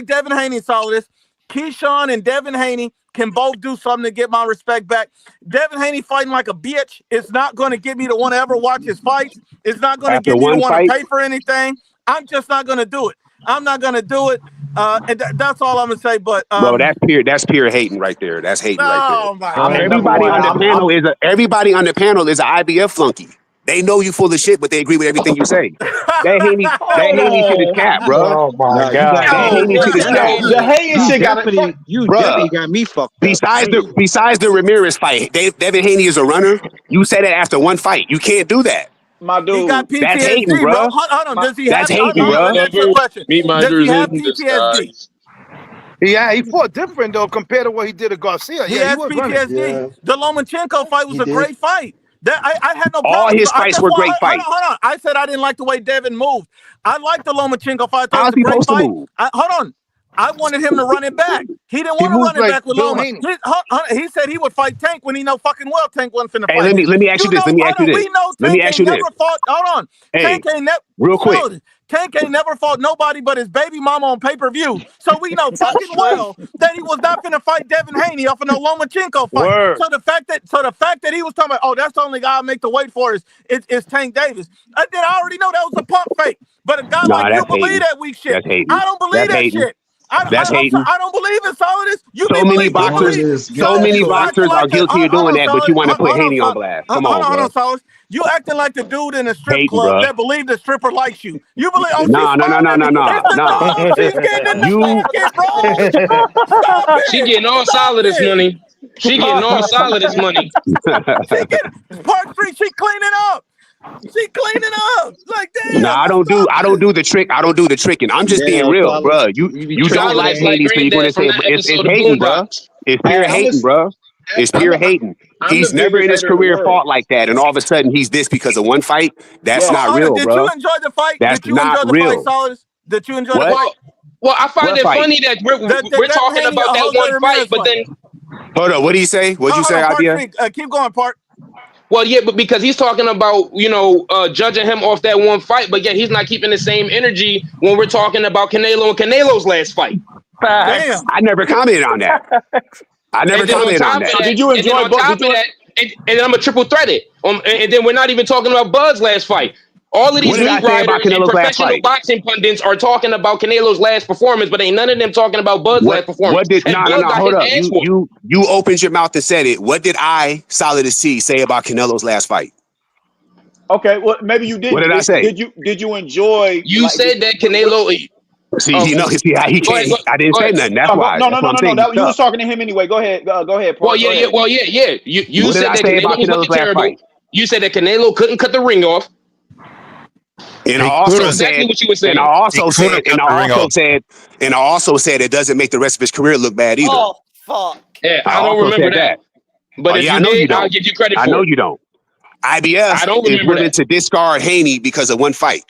Devin Haney saw this, Keyshawn and Devin Haney can both do something to get my respect back. Devin Haney fighting like a bitch. It's not going to get me to want to ever watch his fights. It's not going to get me to want to pay for anything. I'm just not going to do it. I'm not going to do it. And that's all I'm gonna say. But bro, that's pure hating right there. That's hating right there. Oh my God. Everybody on the panel is an IBF flunky. They know you full of shit, but they agree with everything you say. That Haney shit is cap, bro. Oh my God. That Haney shit is cap. The Haney shit definitely got me fucked up. Besides the Ramirez fight, Devin Haney is a runner. You said that after one fight. You can't do that. My dude, he got PTSD, that's hating, bro. Hold on. Does he have? That's hating, bro. That's your question. Does he have PTSD? Yeah, he fought different though compared to what he did to Garcia. He has PTSD. Yeah. The Lomachenko fight was a great fight. I had no problem. All his fights were great fights. Hold on. I said I didn't like the way Devin moved. I liked the Lomachenko fight. How's he supposed to move? Hold on. I wanted him to run it back. He didn't want to run it back with Loma. He said he would fight Tank when he know fucking well Tank wasn't finna fight. Hey, let me ask you this. We know Tank ain't never fought. Hold on. Hey, Tank ain't never. Real quick. Tank ain't never fought nobody but his baby mama on pay-per-view. So we know fucking well that he was not finna fight Devin Haney off of no Lomachenko fight. Word. So the fact that he was talking about, oh, that's the only guy I make the weight for is Tank Davis. Then I already know that was a pump fake. But a guy like you believe that weak shit. I don't believe that shit. I don't believe in Solidus. So many boxers are guilty of doing that, but you want to put Haney on blast. Come on, hold on, Solidus. You acting like the dude in a strip club that believe the stripper likes you. You believe? Oh, no. She's getting in the pocket, bro. Stop it. She getting all Solidus money. She getting all Solidus money. Park Street, she cleaning up. She cleaning up. Like damn. No, I don't do the trick. I don't do the tricking. I'm just being real, bro. You don't like Haney, so you're gonna say it's hating, bro. It's pure hating, bro. It's pure hating. He's never in his career fought like that, and all of a sudden he's this because of one fight. That's not real, bro. Did you enjoy the fight? That's not real. Did you enjoy the fight? Well, I find it funny that we're talking about that one fight, but then hold on. What did he say? What'd you say, Idea? Keep going, Park. Well, yeah, but because he's talking about, judging him off that one fight, but yet he's not keeping the same energy when we're talking about Canelo and Canelo's last fight. Damn. I never commented on that. I never commented on that. Did you enjoy that? And then I'm a triple threat it. And then we're not even talking about Bud's last fight. All of these What did I meat say about riders and Canelo's last professional fight? boxing pundits are talking about Canelo's last performance, but ain't none of them talking about Bud's What last performance. did And no Bud got hold his up. ass whooped. You opened your mouth and said it. What did I, Solid as C, say about Canelo's last fight? Okay, well maybe you What didn't. did I say? Did you enjoy You like said that what Canelo. See, Oh, see how he go ahead. can't. I didn't Go say ahead. nothing. That's why. no That's no no what I'm no no saying. that, You you tough. was talking to him anyway. Go ahead, Well, Park. Go ahead. yeah. You What did said I that say Canelo about was Canelo's looking last terrible. fight? You said that Canelo couldn't cut the ring off. And I He also That's couldn't. exactly said, what you were and I saying. He also said, couldn't cut the ring off. and I also said it doesn't make the rest of his career look bad either. Oh fuck! Yeah, I I don't also remember said that. that. But Oh if yeah, I you know you did, I'll don't. give you credit I for know it. you don't. I IBF don't is remember willing that. to discard Haney because of one fight.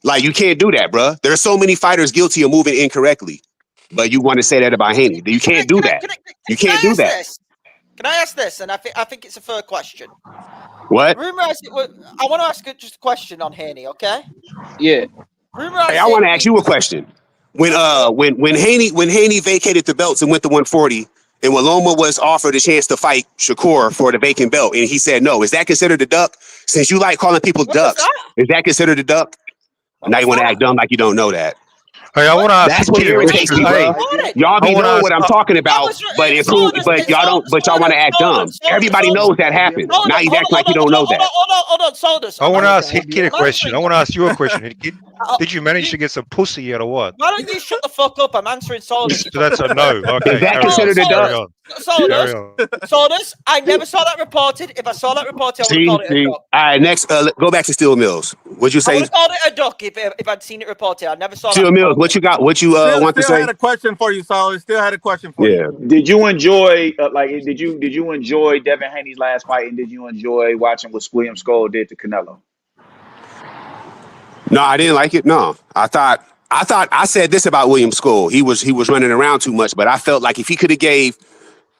Like you can't do that, bro. There are so many fighters guilty of moving incorrectly, but you want to say that about Haney. You can't do that. You Can can't I do ask that. this? Can I ask this? And I think it's a fair question. What? Rumor has it. I want to ask just a question on Haney. Okay. Yeah. Rumor Hey, has I it. want to ask you a question. When Haney vacated the belts and went to 140, and when Loma was offered a chance to fight Shakur for the vacant belt, and he said no, is that considered a duck? Since you like calling people When was ducks, that? is that considered a duck? When Now you was want to that? act dumb like you don't know that. Hey, I want to ask That's what Hickey a irritates question. me, Hey, bro. Y'all I be want to knowing ask. what I'm talking That about, was but if who, Saunders. but y'all don't, but y'all want to act dumb. Everybody knows that happened. Now he's acting like he don't know that. Hold on, Saunders. I want to ask I'm Hickey a question. I answering. want to ask you a question, Hickey. Did you manage You, to get some pussy yet or what? why don't you shut the fuck up? I'm answering Saunders. You So that's a no. Is Okay, that carry on. considered a duck? Carry on. Carry Saunders. on. Saunders. I never saw that reported. If I saw that reported, I would have See, called it a duck. All right, next, go back to Steel Mills. What'd you I would say, have called it a duck if I'd seen it reported. I never saw that Steel Mills? reported. What you got? What you want to Still say? had a question for you, Solid. Still had a question for you. Yeah. Did you enjoy did you enjoy Devin Haney's last fight, and did you enjoy watching what William Skull did to Canelo? No, I didn't like it. No, I said this about William Skull. He was running around too much, but I felt like if he could have gave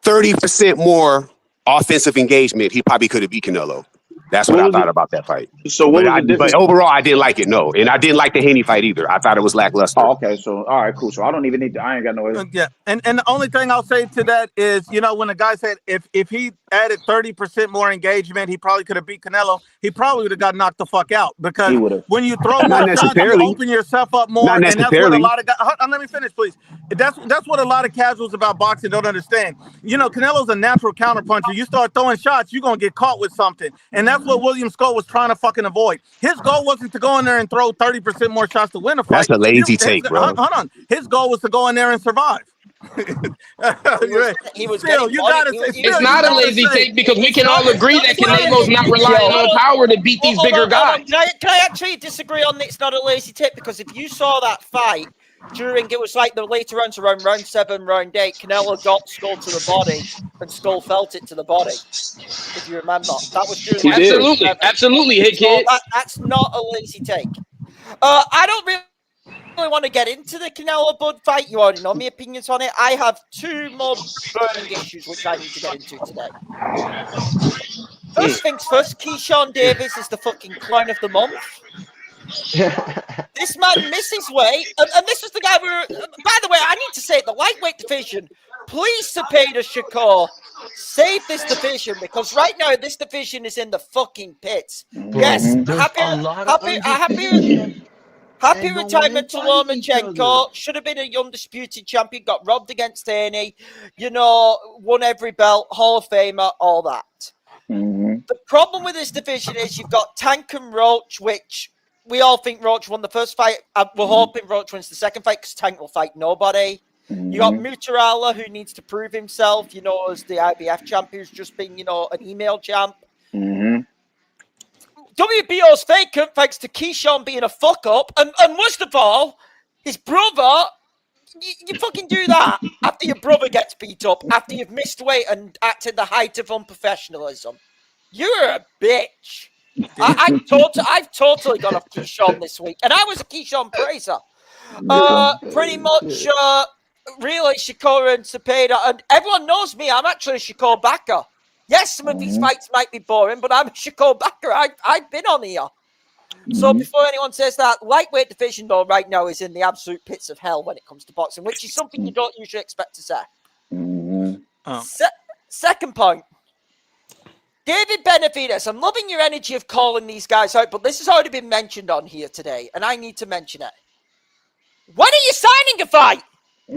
30% more offensive engagement, he probably could have beat Canelo. That's what What I was thought it? about that fight. So what was the But difference? overall, I didn't like it. No, and I didn't like the Haney fight either. I thought it was lackluster. Oh, okay. So all right, cool. So I don't even need to. I ain't got no. Yeah, and the only thing I'll say to that is, when the guy said if he added 30% more engagement, he probably could have beat Canelo. He probably would have got knocked the fuck out He because would have. when you throw Not more shots, you necessarily. open yourself up Not more, and that's what a necessarily. lot of guys. Let me finish, please. That's what a lot of casuals about boxing don't understand. Canelo's a natural counterpuncher. You start throwing shots, you're gonna get caught with something, and that's what William Skull was trying to fucking avoid. His goal wasn't to go in there and throw 30% more shots to win a That's fight. a lazy take, Hold bro. on. His goal was to go in there and survive. He was Still, getting you body. gotta say. It's Still, you not a gotta lazy say. take because we can all It's agree not. that It's not. Canelo's not relying on power to beat these bigger guys. Can I actually disagree on it's not a lazy tip? Because if you saw that fight during, it was like the later rounds around round 7, round 8, Canelo got Skull to the body and Skull felt it to the body. If you remember, that was during He like did. round 7. Absolutely, hit So kid. that's not a lazy take. I don't really want to get into the Canelo Bud fight. You already know my opinions on it. I have 2 more burning issues which I need to get into today. First things first, Keyshawn Davis is the fucking clown of the month. This man misses weight, and this is the guy we were. By the way, I need to say, the lightweight division, please, Cepeda Shakur, save this division because right now this division is in the fucking pits. Yes, happy retirement to Lomachenko. Should have been a undisputed champion. Got robbed against Haney. Won every belt. Hall of Famer. All that. The problem with this division is you've got Tank and Roach, which we all think Roach won the first fight. We're hoping Roach wins the second fight because Tank will fight nobody. You got Mutarala, who needs to prove himself, as the IBF champ, who's just been, an email champ. WBO's vacant thanks to Keyshawn being a fuck up. And worst of all, his brother, you fucking do that after your brother gets beat up, after you've missed weight and acted the height of unprofessionalism. You're a bitch. I've totally got off Keyshawn this week, and I was a Keyshawn praiser. Pretty much, really, Shakur and Cepeda, and everyone knows me. I'm actually a Shakur backer. Yes, some of these fights might be boring, but I'm a Shakur backer. I've been on here. So before anyone says that, lightweight division, though, right now is in the absolute pits of hell when it comes to boxing, which is something you don't usually expect to say. Second point. David Benavidez, I'm loving your energy of calling these guys out, but this has already been mentioned on here today, and I need to mention it. When are you signing a fight? I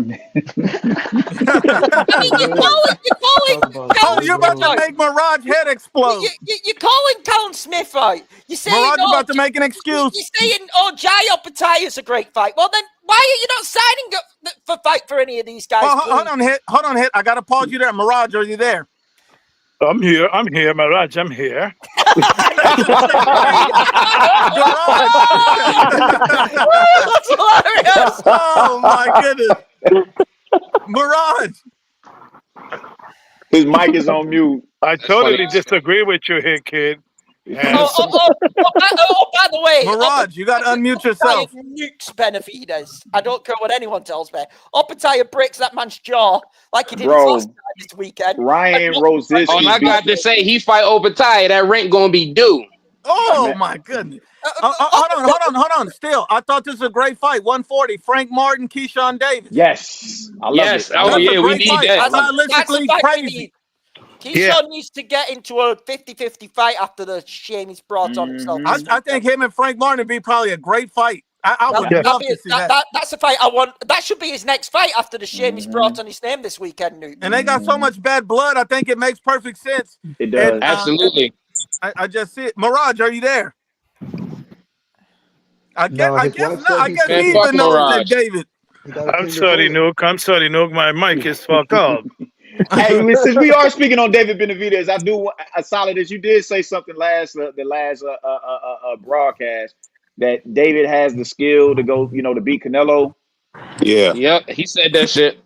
mean, you're calling you're about to make Mirage head explode. You're calling Callum Smith out. You're saying, Mirage about to make an excuse. You're saying, Jai Opetaya's a great fight. Well, then why are you not signing for fight for any of these guys? Hold on, Hit. I got to pause you there. Mirage, are you there? I'm here, Mirage. I'm here. That's hilarious. Oh my goodness, Mirage. His mic is on mute. I totally disagree with you here, kid. By the way, Mirage, you got to unmute yourself. Nukes Benavidez. I don't care what anyone tells me. Opetaya breaks that man's jaw like he did last time this weekend. Ryan Rosicki. All I got to say, he fight Opetaya, that rent gonna be due. Oh my goodness. Hold on. Still, I thought this was a great fight. 140. Frank Martin, Keyshan Davis. Yes. I love it. Oh yeah, we need fight. that. Stylistically crazy. Keyshawn needs to get into a 50-50 fight after the shame he's brought on himself. I think him and Frank Martin would be probably a great fight. I would love to see that. That's a fight I want. That should be his next fight after the shame he's brought on his name this weekend, Newt. And they got so much bad blood, I think it makes perfect sense. It does. And, Absolutely. I just see it. Mirage, are you there? I guess he even knows that, David. I'm sorry, Nook. My mic is fucked up. Hey, since we are speaking on David Benavidez, I do solid as you did say something the last broadcast that David has the skill to go, to beat Canelo. Yeah. Yep. He said that shit.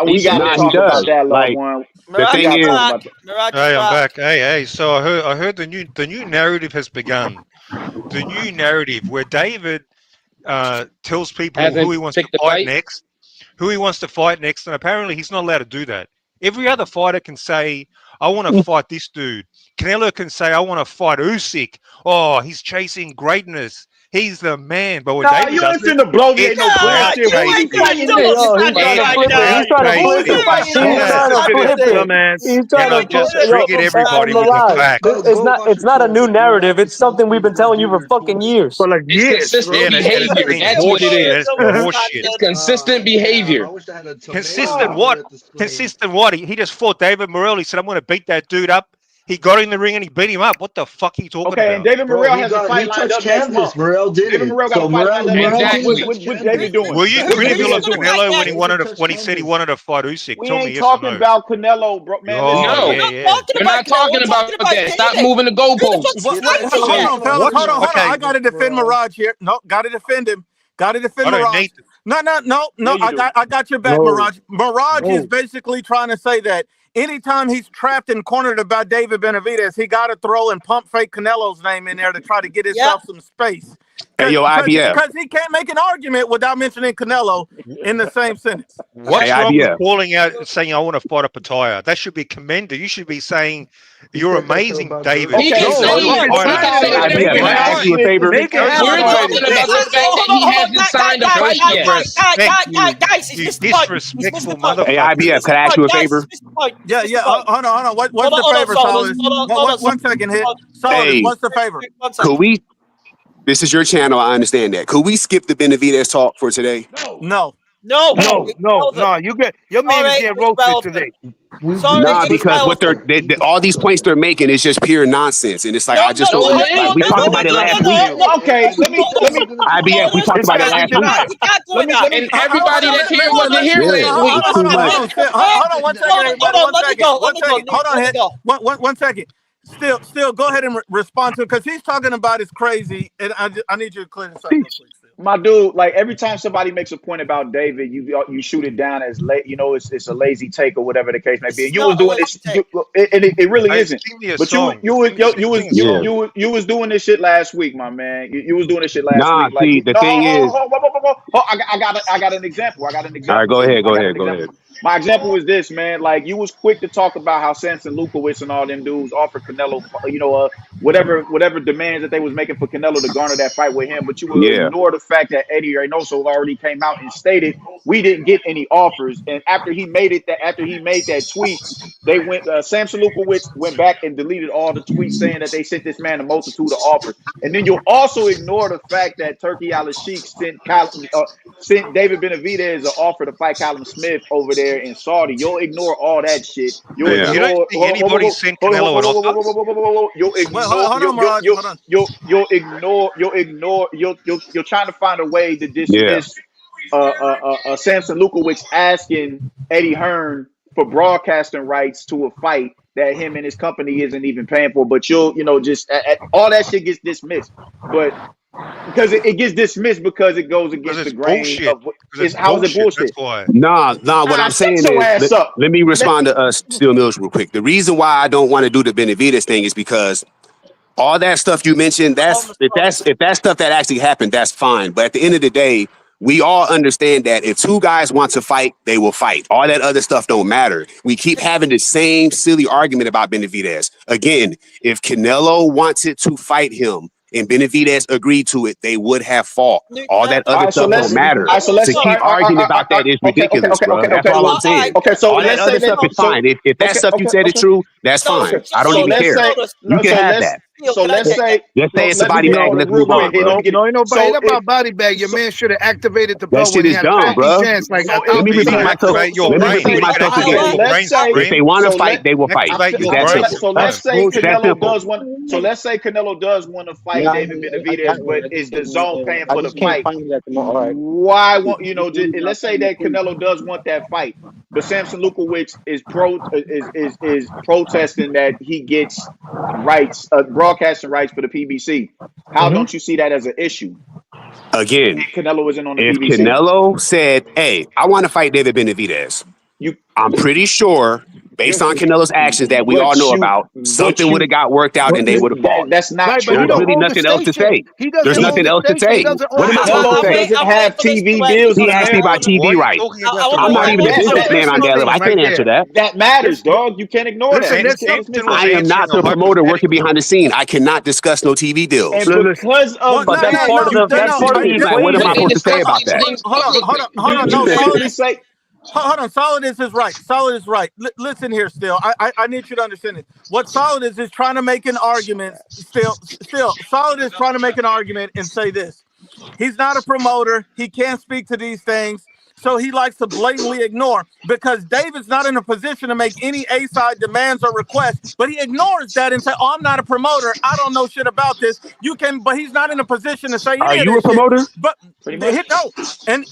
We got to talk about that, loved one. The thing is, hey, I'm back. Hey. So I heard the new narrative has begun. The new narrative where David tells people who he wants to fight next. Who he wants to fight next, and apparently he's not allowed to do that. Every other fighter can say, I want to fight this dude. Canelo can say, I want to fight Usyk. Oh, he's chasing greatness. He's the man. But when David you does ain't finna bloviate no bullshit. He's trying to just triggered everybody with the fact. It's not a new narrative. It's something we've been telling you for fucking years. For like years. Consistent behavior. That's what it is. It's consistent behavior. Consistent what? Consistent what? He just fought David Morrell. He said, I'm going to beat that dude up. He got in the ring and he beat him up. What the fuck are you talking about? Okay, and David Morrell has a fight lined up next month. Morrell did David Morrell got a fight lined up next month. What's David doing? Were you critical of Canelo when he said he wanted to fight Usyk? We ain't talking about Canelo, bro, man. No, we're not talking about that. Stop moving the goalposts. Hold on. I got to defend Mirage here. No, got to defend him. Got to defend Mirage. No. I got your back, Mirage. Mirage is basically trying to say that anytime he's trapped and cornered about David Benavidez, he got to throw and pump fake Canelo's name in there to try to get himself some space. Hey, yo, IBF. Because he can't make an argument without mentioning Canelo in the same sentence. What's wrong with calling out saying, I want to fight a Pataya? That should be commended. You should be saying, you're amazing, David. He can say Can I ask you a favor? We're talking about the fact that he hasn't signed a fight yet. Guys, disrespectful motherfucker. Hey, IBF, can I ask you a favor? Yeah. Hold on. What's the favor, Solid? 1 second here. Solid, what's the favor? Could we? This is your channel. I understand that. Could we skip the Benavidez talk for today? No. Your man is getting roasted today. Because what all these points they're making is just pure nonsense, and it's like we talked about it last week. Okay, let me. IBF, we talked about it last week. And everybody that's here wasn't here last week. Hold on 1 second, everybody. 1 second. Hold on, 1 second. Still, go ahead and respond to it because he's talking about it's crazy, and I need you to clear this up, real quick. My dude, like every time somebody makes a point about David, you shoot it down as late. It's a lazy take or whatever the case may be. And you was doing this, and it really isn't. But you was doing this shit last week, my man. You was doing this shit last week. The thing is, I got an example. All right, go ahead. My example was this, man. Like, you was quick to talk about how Samson Lukowicz and all them dudes offered Canelo, whatever demands that they was making for Canelo to garner that fight with him. But you will Yeah. ignore the fact that Eddie Reynoso already came out and stated we didn't get any offers. And after he made that tweet, they went. Samson Lukowicz went back and deleted all the tweets saying that they sent this man a multitude of offers. And then you'll also ignore the fact that Turkey Al-Sheikh sent David Benavidez an offer to fight Callum Smith over there in Saudi. You'll ignore all that shit. You'll You don't think anybody sent Canelo an offer? You'll ignore. You're trying to find a way to dismiss Samson Lukowicz asking Eddie Hearn for broadcasting rights to a fight that him and his company isn't even paying for. But all that shit gets dismissed. But because it gets dismissed because it goes against the grain of how is it bullshit? That's why. Nah. What I'm saying is, let me respond to Steel Mills real quick. The reason why I don't want to do the Benavidez thing is because all that stuff you mentioned, if that's stuff that actually happened, that's fine. But at the end of the day, we all understand that if two guys want to fight, they will fight. All that other stuff don't matter. We keep having the same silly argument about Benavidez. Again, if Canelo wanted to fight him and Benavidez agreed to it, they would have fought. All that other stuff don't matter. To keep arguing about that is ridiculous, bro. That's all I'm saying. All that other stuff is fine. If that stuff you said is true, that's fine. I don't even care. You can have that. So let's say it's a body bag. Let's move on, bro. No, ain't nobody ain't about body bag. Your man should have activated the belt. That shit is dumb, bro. Let me repeat myself. If they want to fight, they will fight. So let's say Canelo does want to fight David Benavidez, but is the zone paying for the fight? Why won't let's say that Canelo does want that fight, but Samson Lukowicz is protesting that he gets rights, broadcasting rights for the PBC. How don't you see that as an issue? Again, Canelo isn't on the if PBC. Canelo said, "Hey, I want to fight David Benavidez," I'm pretty sure, based on Canelo's actions that we all know about, something would have got worked out and they would have fought. That's not true. There's really nothing else to say. There's nothing else to say. What am I supposed to say? Doesn't have TV deals. He asked me about TV rights. I'm not even a businessman on that level. I can't answer that. That matters, dog. You can't ignore that. I am not the promoter working behind the scene. I cannot discuss no TV deals. But that's part of the game. What am I supposed to say about that? Hold on. Hold on, Solidus is right. Solidus is right. Listen here, Still. I need you to understand it. What Solidus is trying to make an argument. Still, Solidus is trying to make an argument and say this. He's not a promoter. He can't speak to these things. So he likes to blatantly ignore because David's not in a position to make any A-side demands or requests, but he ignores that and says, "Oh, I'm not a promoter. I don't know shit about this." But he's not in a position to say, "Are you a promoter?" But David is not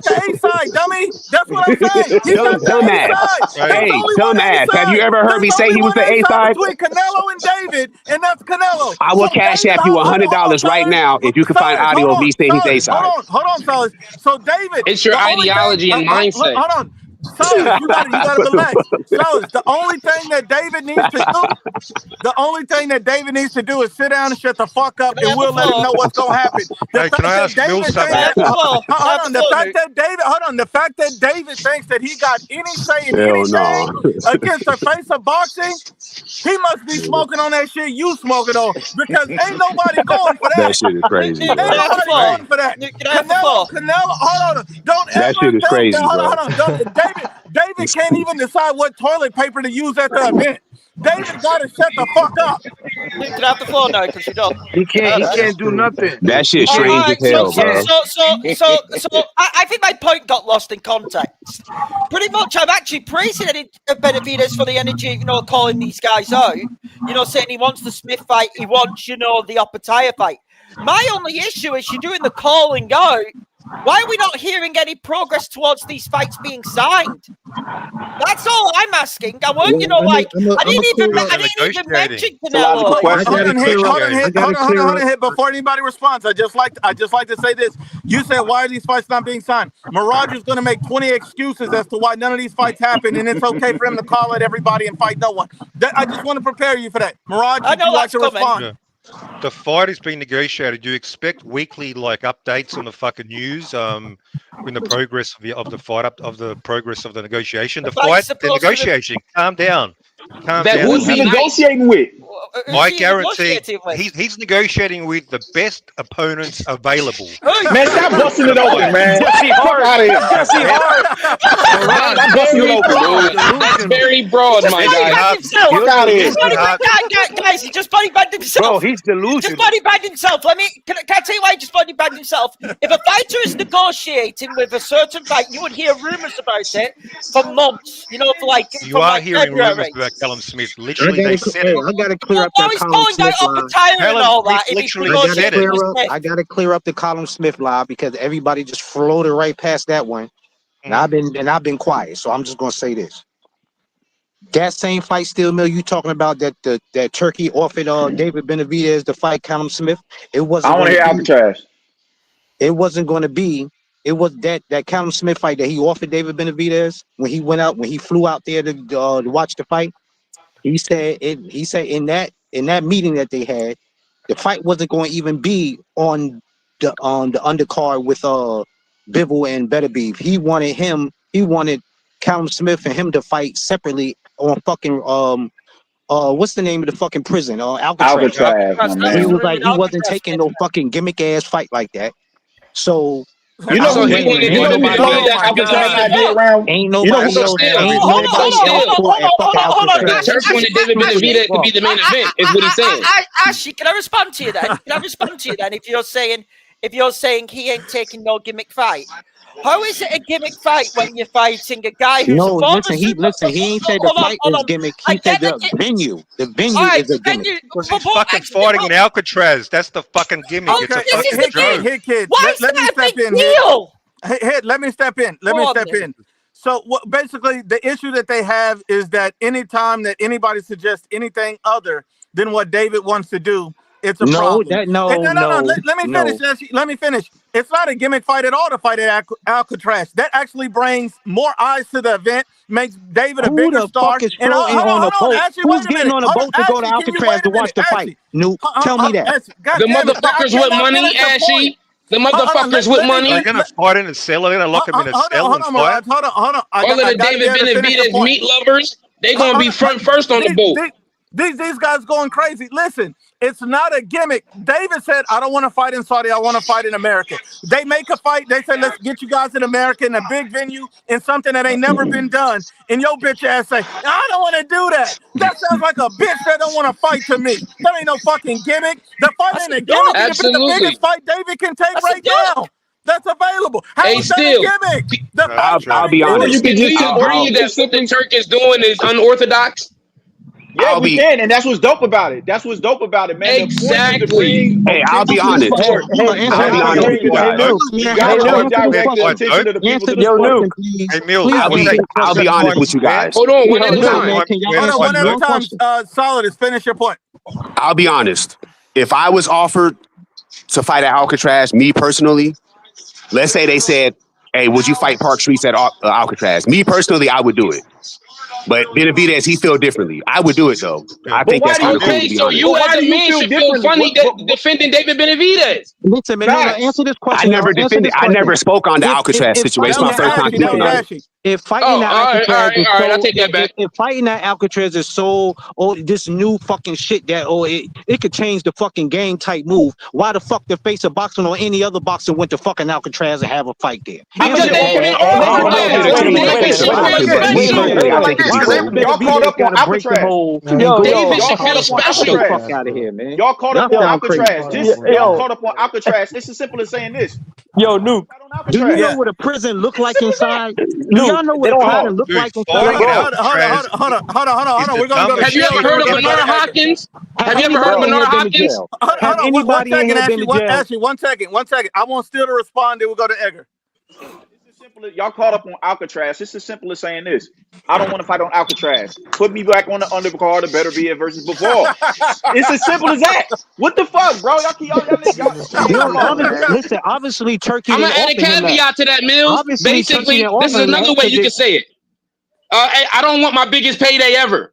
the A-side, dummy. That's what I'm saying. He's not the A-side. Hey, dumbass. Have you ever heard me say he was the A-side? Between Canelo and David, and that's Canelo. I will cash app you $100 right now if you can find audio of me saying he's A-side. Hold on, fellas. So David, it's your ideology and mindset. Hold on. Solid, you gotta relax. Solid, the only thing that David needs to do is sit down and shut the fuck up, and we'll let him know what's gonna happen. Hey, can I ask Mills something? The fact that David thinks that he got any say in anything against the face of boxing, he must be smoking on that shit you smoking on, because ain't nobody going for that. That shit is crazy, bro. Ain't nobody going for that. Canelo, hold on. Don't that ever shit is crazy, bro. Hold on. David can't even decide what toilet paper to use at the event. David gotta shut the fuck up. You can have the floor now because you're done. He can't do nothing. That shit strange as hell, bro. So I think my point got lost in context. Pretty much, I'm actually praising Benavidez for the energy, calling these guys out. Saying he wants the Smith fight, he wants, the Opataya fight. My only issue is you're doing the calling out. Why are we not hearing any progress towards these fights being signed? That's all I'm asking. I didn't even mention Canelo. Hold on. Before anybody responds, I just like to say this. You said, why are these fights not being signed? Mirage is going to make 20 excuses as to why none of these fights happen, and it's okay for him to call at everybody and fight no one. I just want to prepare you for that. Mirage, would you like to respond? the fight is being negotiated. You expect weekly like updates on the fucking news. In the progress of the fight of the progress of the negotiation. The fight, they're negotiating. Calm down. Calm That down. would Who's he be nice. negotiating with? I guarantee he's negotiating with the best opponents available. Man, stop busting it open, man. Jesse Fuck out of here. Jesse Stop busting it open, dude. That's very broad, my guy. Fuck out of here. Guys, he just body bagged himself. Bro, he's delusional. Just body bagged himself. Can I tell you why he just body bagged himself? If a fighter is negotiating with a certain fight, you would hear rumors about it for months. You know, for like you are hearing rumors about Callum Smith. Literally, they said it. I gotta clear up that Callum Smith lie. I gotta clear up the Callum Smith lie because everybody just floated right past that one. And I've been quiet, so I'm just gonna say this. That same fight, Steel Mill, you talking about that Turkey offered David Benavidez to fight Callum Smith? It wasn't. I want to hear Alcatraz. It wasn't going to be. It was that Callum Smith fight that he offered David Benavidez when he flew out there to watch the fight. He said in that meeting that they had, the fight wasn't going to even be on the undercard with Bivol and Beterbiev. He wanted Callum Smith and him to fight separately on fucking what's the name of the fucking prison? Alcatraz. He was like, he wasn't taking no fucking gimmick ass fight like that. So you know who ain't nobody else. Turk wanted David Benavidez to be the main event, is what he's saying. Actually, can I respond to you then? If you're saying he ain't taking no gimmick fight? How is it a gimmick fight when you're fighting a guy who's he ain't said the fight is gimmick. He said the venue. The venue is a gimmick. Because he's fucking fighting in Alcatraz. That's the fucking gimmick. It's a fucking joke. Hey, kid. Why is that a big deal? Hey, let me step in. So basically, the issue that they have is that anytime that anybody suggests anything other than what David wants to do, it's a problem. No. Let me finish. It's not a gimmick fight at all to fight at Alcatraz. That actually brings more eyes to the event, makes David a bigger star. And hold on, who's getting on a boat to go to Alcatraz to watch the fight? Nuke, tell me that. The motherfuckers with money, Ashy. The motherfuckers with money. They're gonna fight in a cell. They're gonna lock him in a cell and fight. Hold on. All of the David Benavidez meat lovers, they're gonna be first on the boat. These guys going crazy. Listen, it's not a gimmick. David said, I don't want to fight in Saudi. I want to fight in America. They make a fight. They say, let's get you guys in America in a big venue in something that ain't never been done. And your bitch ass say, I don't want to do that. That sounds like a bitch that don't want to fight to me. That ain't no fucking gimmick. The fight ain't a gimmick. It's the biggest fight David can take now. That's available. How is that a gimmick? I'll be honest. Do you agree that what the Turk is doing is unorthodox? Yeah, we can, and that's what's dope about it. That's what's dope about it, man. Exactly. Hey, I'll be honest. I'll be honest with you guys. I'll be honest with you guys. Hold on, one at a time. Solid, finish your point. I'll be honest. If I was offered to fight at Alcatraz, me personally, let's say they said, hey, would you fight Park Streets at Alcatraz? Me personally, I would do it. But Benavidez, he feel differently. I would do it though. I think that's kind of cool. Okay, so you as a man should feel funny defending David Benavidez. Listen, man, answer this question. I never spoke on the Alcatraz situation. My first time speaking on it. If fighting at Alcatraz is so, I take that back. If fighting at Alcatraz is so this new fucking shit that it could change the fucking game type move. Why the fuck the face of boxing or any other boxer went to fucking Alcatraz and have a fight there? Y'all caught up on Alcatraz. David should feel special. Fuck out of here, man. Y'all caught up on Alcatraz. Y'all caught up on Alcatraz. It's as simple as saying this. Yo, Nuke. Do you know what a prison look like inside? Do y'all know what a prison look like inside? Hold on. We're gonna go. Have you ever heard of Bernard Hopkins? Have you ever heard of Bernard Hopkins? Have anybody in here been to jail? Ashley, one second. I want Steele to respond. Then we'll go to Edgar. Y'all caught up on Alcatraz. It's as simple as saying this. I don't want to fight on Alcatraz. Put me back on the undercard of Beterbiev versus Bivol. It's as simple as that. What the fuck, bro? Listen, obviously Turkey. I'm gonna add a caveat to that, Mills. Basically, this is another way you can say it. I don't want my biggest payday ever.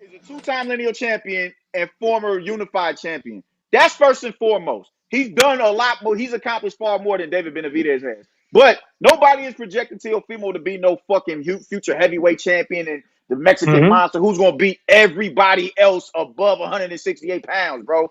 is a two-time lineal champion and former unified champion. That's first and foremost. He's done a lot more. He's accomplished far more than David Benavidez has. But nobody is projecting Teofimo to be no fucking future heavyweight champion and the Mexican Mm-hmm. monster who's going to beat everybody else above 168 pounds, bro.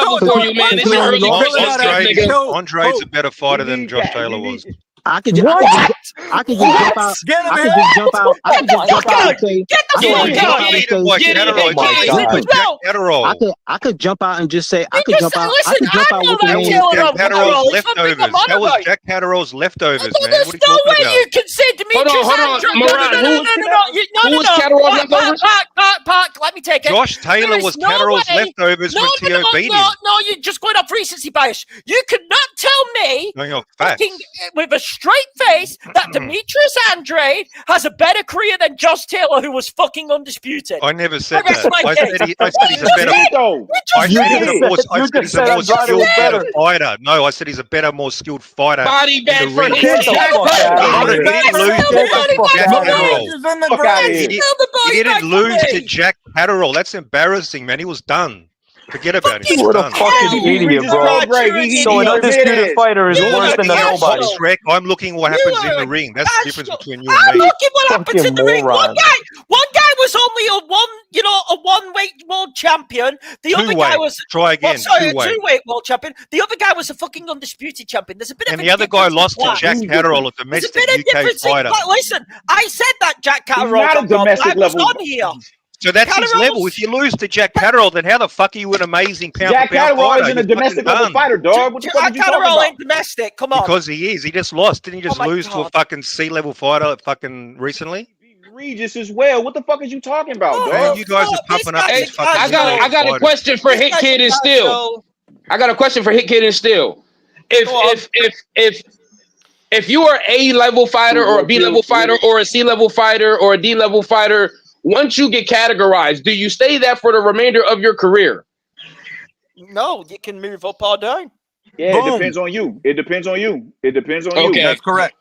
level for you, man. This is early Christmas gift, nigga. Andre's a better fighter than Josh Taylor was. I could just jump out. Get him I here. could just jump out. I could just jump out and say, Get the fuck out! I could jump out and just say, I You could just jump said, out. listen, I could jump I'm out not with the a name. killer. Jack Catterall's It's something leftovers. I'm on That was about. Jack Catterall's leftovers, man. There's What are you no talking way about? you can say Demetrius Hold on, Andrade. Moran, who was Catterall's leftovers? Park, let me take it. Josh Taylor There was is no Catterall's way- leftovers when Teo beat him. No, you're just going off recency bias. You could not tell me Going off facts. fucking with a straight face that Demetrius Andrade has a better career than Josh Taylor, who was fucking undisputed. I never said Rest that. my I case. said he's a better. I said he's a more skilled better fighter. No, I said he's a better, more skilled fighter. Body bag in the for ring. his He didn't lose to Jack Catterall. That's embarrassing, man. He was done. Forget about it. What a fucking idiot, bro. So an undisputed fighter is worse than a nobody. Shrek, I'm looking what happens in the ring. That's the difference between you and I'm me. looking what happens in the ring. One guy was only a one-weight world champion. The other guy was a two-weight world champion. The other guy was a fucking undisputed champion. There's a bit of the other guy lost to Jack Catterall, a domestic UK fighter. But listen, I said that Jack Catterall not a domestic level. on here. So that's his level. If you lose to Jack Catterall, then how the fuck are you an amazing pound Jack for pound Catterall fighter? isn't a domestic level fighter, dog. What the fuck are you talking about? Ain't domestic. Come on. Because he is. He just lost. Didn't he just lose to a fucking C-level fighter fucking recently? Regis as well. What the fuck is you talking about, dog? Man, you guys are pumping up these fucking I got a question for Hit Kid and Steel. I got a question for Hit Kid and Steel. If you are a level fighter or a B level fighter or a C level fighter or a D level fighter, once you get categorized, do you stay that for the remainder of your career? No, you can move up or down. Yeah, it depends on you. It depends on you. It depends on you. Okay. That's correct.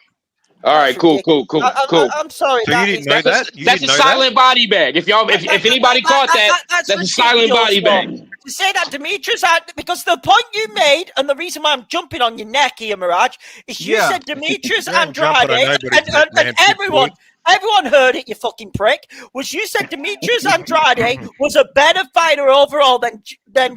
All right, cool. I'm sorry. So you didn't know that? That's a silent body bag. If anybody caught that, that's a silent body bag. To say that Demetrius, because the point you made and the reason why I'm jumping on your neck here, Mirage, is you said Demetrius Andrade and everyone heard it, you fucking prick. Was you said Demetrius Andrade was a better fighter overall than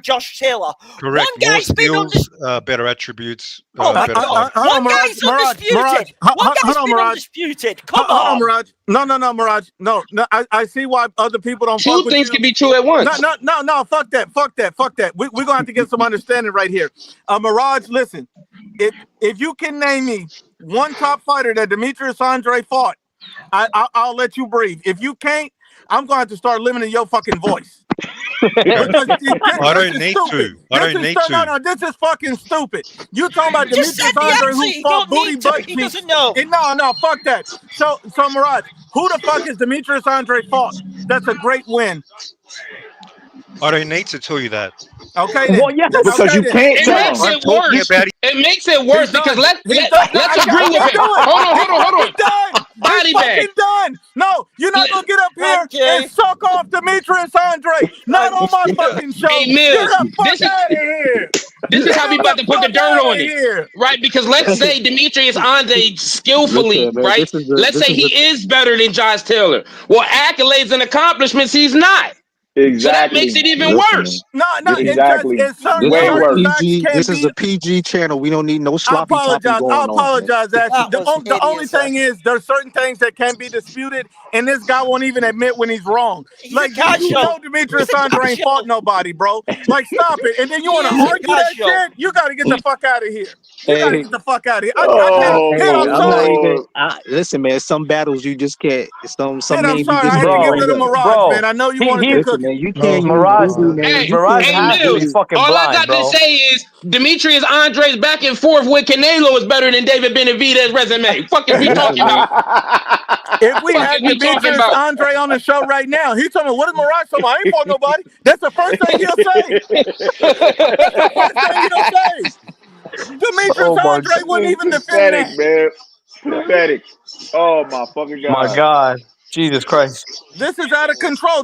Josh Taylor. Correct. One More guy's skills, better attributes. One guy's undisputed. One guy's been undisputed. Come on, Mirage. No, Mirage. No. I see why other people don't. Two things can be true at once. No. Fuck that. We're gonna have to get some understanding right here. Mirage, listen. If you can name me one top fighter that Demetrius Andrade fought, I'll let you breathe. If you can't, I'm going to have to start limiting your fucking voice. I don't need to. No, this is fucking stupid. You talking about Demetrius Andrade who fought booty butt He doesn't know. No, fuck that. So Mirage, who the fuck is Demetrius Andrade fought? That's a great win. I don't need to tell you that. Okay, then. Well, yes. Because you can't tell. It makes it worse because let's agree with it. Hold on. Body bag. Done. No, you're not gonna get up here and suck off Demetrius Andrade. Not on my fucking show. Hey, Mills, this is how we about to put the dirt on it, right? Because let's say Demetrius Andrade skillfully, right? Let's say he is better than Josh Taylor. Well, accolades and accomplishments, he's not. Exactly. So that makes it even worse. No, exactly. Way worse. This is a PG channel. We don't need no sloppy I apologize, Ashley. The only thing is there's certain things that can be disputed, and this guy won't even admit when he's wrong. Like, you know Demetrius Andrade ain't fought nobody, bro. Like, stop it. And then you want to argue that shit? You got to get the fuck out of here. You got to get the fuck out of here. Listen, man, some battles you just can't. Some I'm names sorry. you I just had to can't. get rid of Mirage, man. I know you wanted to cook. Man, you can't. Mirage Mills, fucking all blind, I got bro. to say is Demetrius Andrade's back and forth with Canelo is better than David Benavidez' resume. Fuck is we talking about? If we had Demetrius Andrade on the show right now, he's talking, what is Mirage talking about? I ain't fought nobody. That's the first thing he'll say. Demetrius Andrade wouldn't even defend that. Man. Pathetic. Oh my fucking God. My God. Jesus Christ. This is out of control.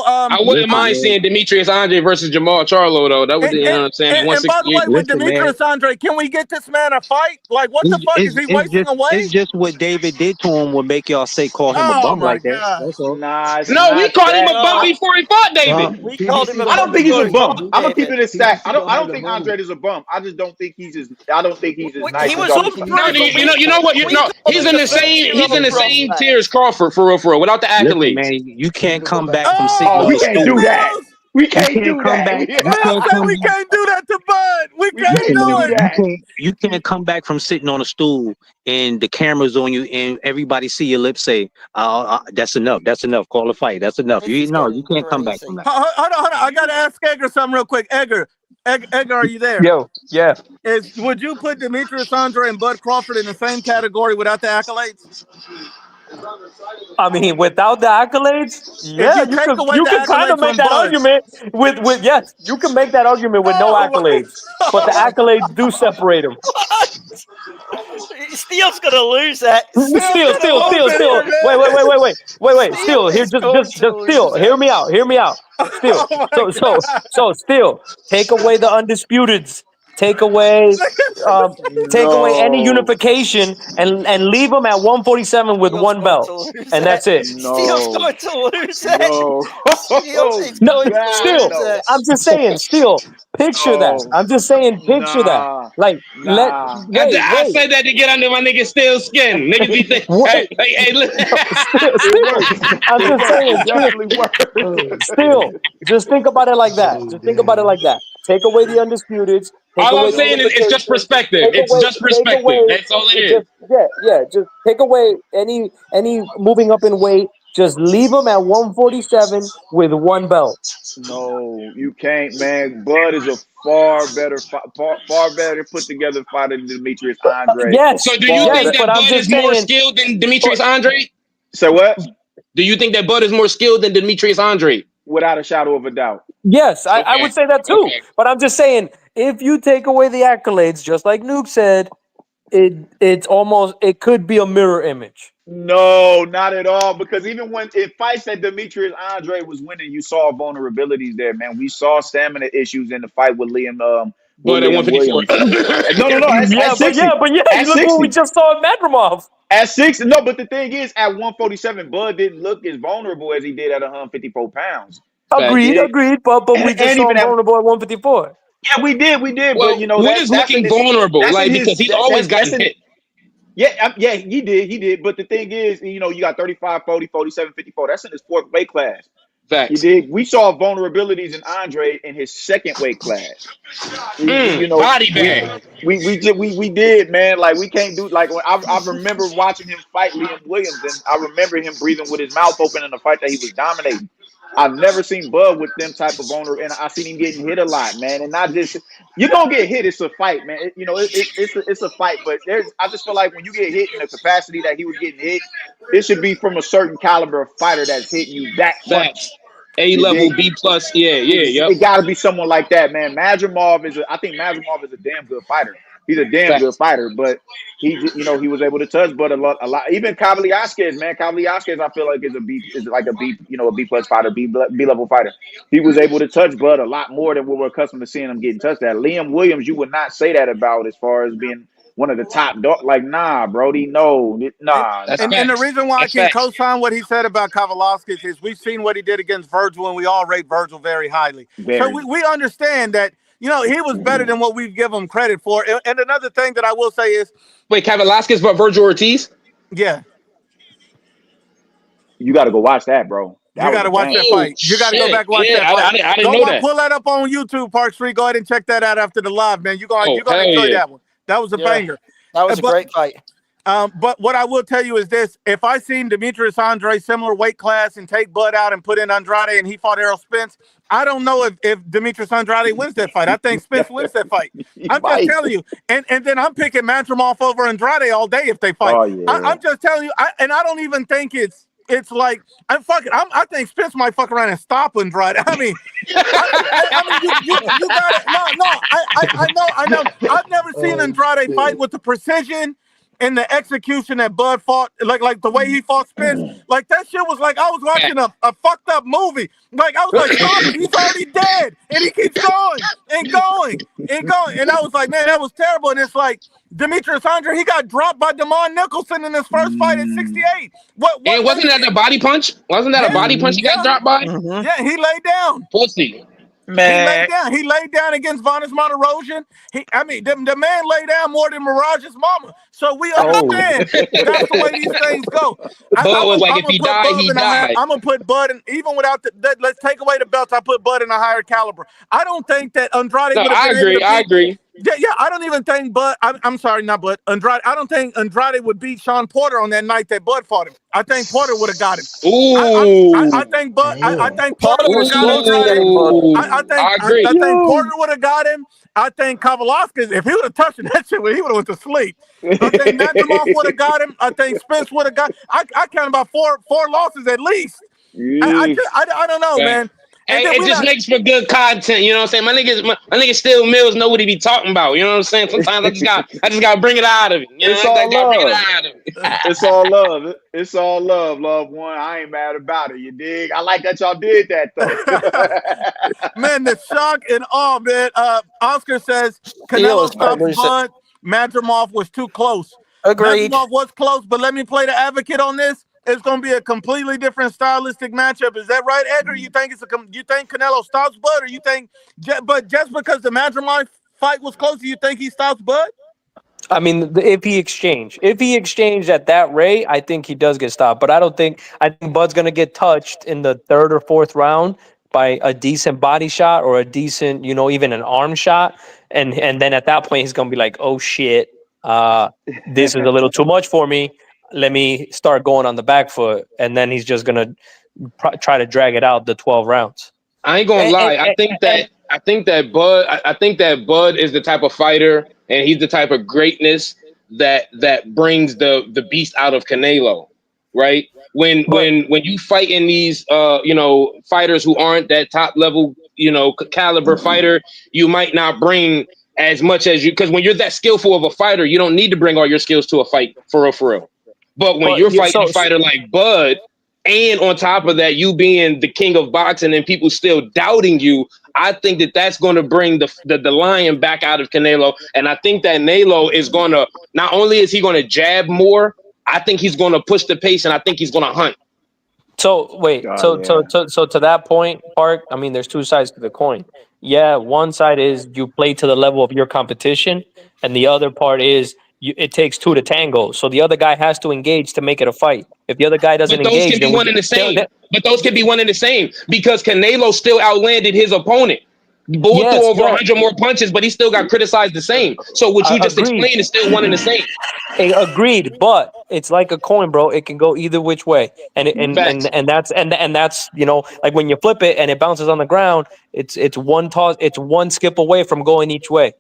I wouldn't mind seeing Demetrius Andrade versus Jamal Charlo, though. That would, you know what I'm saying? And by the way, with Demetrius Andrade, can we get this man a fight? Like, what the fuck? Is he wasting away? It's just what David did to him would make y'all call him a bum like that. That's all. No, we called him a bum before he fought David. We called him a bum. I don't think he's a bum. I'm gonna keep it a stack. I don't think Andrade is a bum. I just don't think he's as nice. He was you know what? He's in the same tier as Crawford for real, without the accolades. Man, you can't come back from sitting we can't do that. We can't do that. We can't do that to Bud. We can't do it. You can't come back from sitting on a stool and the camera's on you and everybody see your lips say, that's enough. That's enough. Call a fight. That's enough. You can't come back from that. Hold on. I got to ask Edgar something real quick. Edgar, Edgar, are you there? Yo, yeah. Would you put Demetrius Andrade and Bud Crawford in the same category without the accolades? I mean, without the accolades, If yeah, you take away you the can kind of accolades make from that Bud. argument with yes, you can make that argument with no accolades, but the accolades do separate them. Steele's gonna lose it. Still. Wait. Still, here, just still. Hear me out. Still, so still, take away the undisputeds. Take away any No, unification and leave them at 147 with Steele's one going belt, to lose and that's it. Steele's no, going to lose it. no. Steele is No, going to God, still, lose no, it. I'm just saying, still, picture that. no, I'm just saying, picture that. nah, Like, nah. I wait. said that to get under my nigga Steele's skin. Niggas be think, Wait. hey, look. It works. I'm It just works. It saying, definitely works. still, just think about it like that. Just think about it like that. Take away the undisputeds. Take All I'm away the saying is it's just unification. perspective. Take It's away. just perspective. That's all it is. Just take away any moving up in weight. Just leave them at 147 with one belt. No, you can't, man. Bud is a far better, far better put together fighter than Demetrius Andrade. Yes, So do you Far think yes, better. but that I'm Bud just is more saying. skilled than Demetrius Andrade? Say what? Do you think that Bud is more skilled than Demetrius Andrade? Without a shadow of a doubt. Yes, I would Okay. say that too. Okay. But I'm just saying, if you take away the accolades, just like Nuke said, it could be a mirror image. No, not at all. Because even when in fights that Demetrius Andrade was winning, you saw vulnerabilities there, man. We saw stamina issues in the fight with Bud at Liam 154. Williams. No. At 60. At Look what we 60. just saw in Madrimov. At 60. No, but the thing is, at 147, Bud didn't look as vulnerable as he did at 154 pounds. Agreed. But we just And saw even him at vulnerable at 154. yeah, we did. But Well, you know what is that's in looking his vulnerable? that's in Like, his because he's always that's gotten in hit. yeah, he did. But the thing is, you know, you got 35, 40, 47, 54. That's in his fourth weight class. You Facts. did. We saw vulnerabilities in Andre in his second weight class. You know, Body bag. we did, man. Like we can't do like when I remember watching him fight Liam Williams, and I remember him breathing with his mouth open in a fight that he was dominating. I've never seen Bud with them type of vulnerable, and I seen him getting hit a lot, man. And not just you're gonna get hit. It's a fight, man. It's a fight, but I just feel like when you get hit in the capacity that he was getting hit, it should be from a certain caliber of fighter that's hitting you that much. Facts. A You level, dig? B plus. Yep. It got to be someone like that, man. I think Madrimov is a damn good fighter. He's a damn good Facts. fighter, but he was able to touch Bud a lot. Even Kavaliaskez, man. Kavaliaskez, I feel like is like a B plus fighter, B level fighter. He was able to touch Bud a lot more than what we're accustomed to seeing him getting touched at. Liam Williams, you would not say that about as far as being one of the top dog. Like, nah, Brody, no, nah. That's And facts. the reason why That's I can facts. co-sign what he said about Kavaliauskas is we've seen what he did against Virgil, and we all rate Virgil very highly. So Very. we understand that, you know, he was better than what we give him credit for. And another thing that I will say is, Wait, Kavaliauskas but Virgil Ortiz? yeah, You got to go watch that, bro. That you was got to a watch banger. that Oh, fight. You got to go back and watch yeah, that fight. I didn't know that. Pull that up on YouTube, Park Street. Go ahead and check that out after the live, man. You're gonna enjoy yeah. that one. That was a banger. That was a great fight. But what I will tell you is this: if I seen Demetrius Andrade similar weight class and take Bud out and put in Andrade and he fought Errol Spence, I don't know if Demetrius Andrade wins that fight. I think Spence wins that fight. I'm just telling you. And then I'm picking Madrimov over Andrade all day if they fight. Oh, yeah. I'm just telling you. I don't even think it's like I think Spence might fuck around and stop Andrade. I mean, you got it. No. I know. I've never seen Andrade fight with the precision and the execution that Bud fought, like the way he fought Spence. Like that shit was like I was watching a fucked up movie. Like I was like, stop it, he's already dead, and he keeps going and going and going. And I was like, man, that was terrible. And it's like Demetrius Andrade, he got dropped by Damon Nicholson in his first fight at 68. And wasn't that a body punch? Wasn't that a body punch he got dropped by? Yeah, he laid down. Pussy. Man. He laid down against Vanis Monterosian. The man laid down more than Mirage's mama. So we understand that's the way these things go. Bud was like, if he died, he died. I'm gonna put Bud in, even without let's take away the belts. I put Bud in a higher caliber. I don't think that Andrade. No, I agree. Yeah. I don't even think Bud. I'm sorry, not Bud. Andrade. I don't think Andrade would beat Sean Porter on that night that Bud fought him. I think Porter would have got him. I think Bud. I think Porter Porter would have was got close against Andrade. Bud. I agree. I think Porter would have got him. I think Kavaliauskas, if he would have touched that shit, he would have went to sleep. I think Nadimov would have got him. I think Spence would have got. I count about four losses at least. I don't know, man. And Hey, it just makes for good content, you know what I'm saying? My niggas Still Mills know what he be talking about, you know what I'm saying? Sometimes I just gotta bring it out of him. You know, It's all gotta bring it love. out of him. It's all love. It's all love, loved one. I ain't mad about it. You dig? I like that y'all did that though. Man, the shock and awe, man. Oscar says Canelo stopped Bud. Madrimov was too close. Agreed. Madrimov was close, but let me play the advocate on this. It's going to be a completely different stylistic matchup. Is that right, Edgar? You think you think Canelo stops Bud, or you think, but just because the Madrimov fight was close, you think he stops Bud? I mean, if he exchanged at that rate, I think he does get stopped. But I think Bud's gonna get touched in the third or fourth round by a decent body shot or a decent, even an arm shot, and then at that point he's gonna be like, oh shit, this is a little too much for me. Let me start going on the back foot, and then he's just gonna try to drag it out the 12 rounds. I ain't gonna lie. I think that Bud is the type of fighter, and he's the type of greatness that brings the beast out of Canelo, right? When you fight in these fighters who aren't that top level caliber fighter, you might not bring as much as you, because when you're that skillful of a fighter, you don't need to bring all your skills to a fight for real. But when you're fighting a fighter like Bud, and on top of that, you being the king of boxing and people still doubting you, I think that's going to bring the lion back out of Canelo. And I think that Canelo is going to, not only is he going to jab more, I think he's going to push the pace, and I think he's going to hunt. So wait, so to that point, Park, I mean, there's two sides to the coin. Yeah, one side is you play to the level of your competition, and the other part is it takes two to tango. So the other guy has to engage to make it a fight. If the other guy doesn't engage, those can be one and the same. But those can be one and the same because Canelo still outlanded his opponent. Bull threw over 100 more punches, but he still got criticized the same. So what you just explained is still one and the same. Agreed, but it's like a coin, bro. It can go either which way, and that's like when you flip it and it bounces on the ground, it's one toss, it's one skip away from going each way.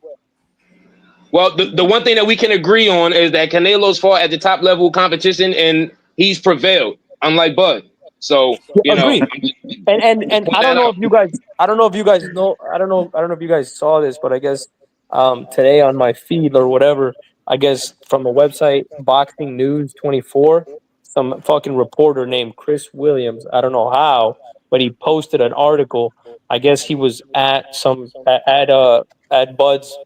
Well, the one thing that we can agree on is that Canelo's fought at the top level competition and he's prevailed, unlike Bud. So agreed. And I don't know if you guys know. I don't know if you guys saw this, but I guess today on my feed or whatever, I guess from a website, Boxing News 24, some fucking reporter named Chris Williams, I don't know how, but he posted an article. I guess he was at Bud's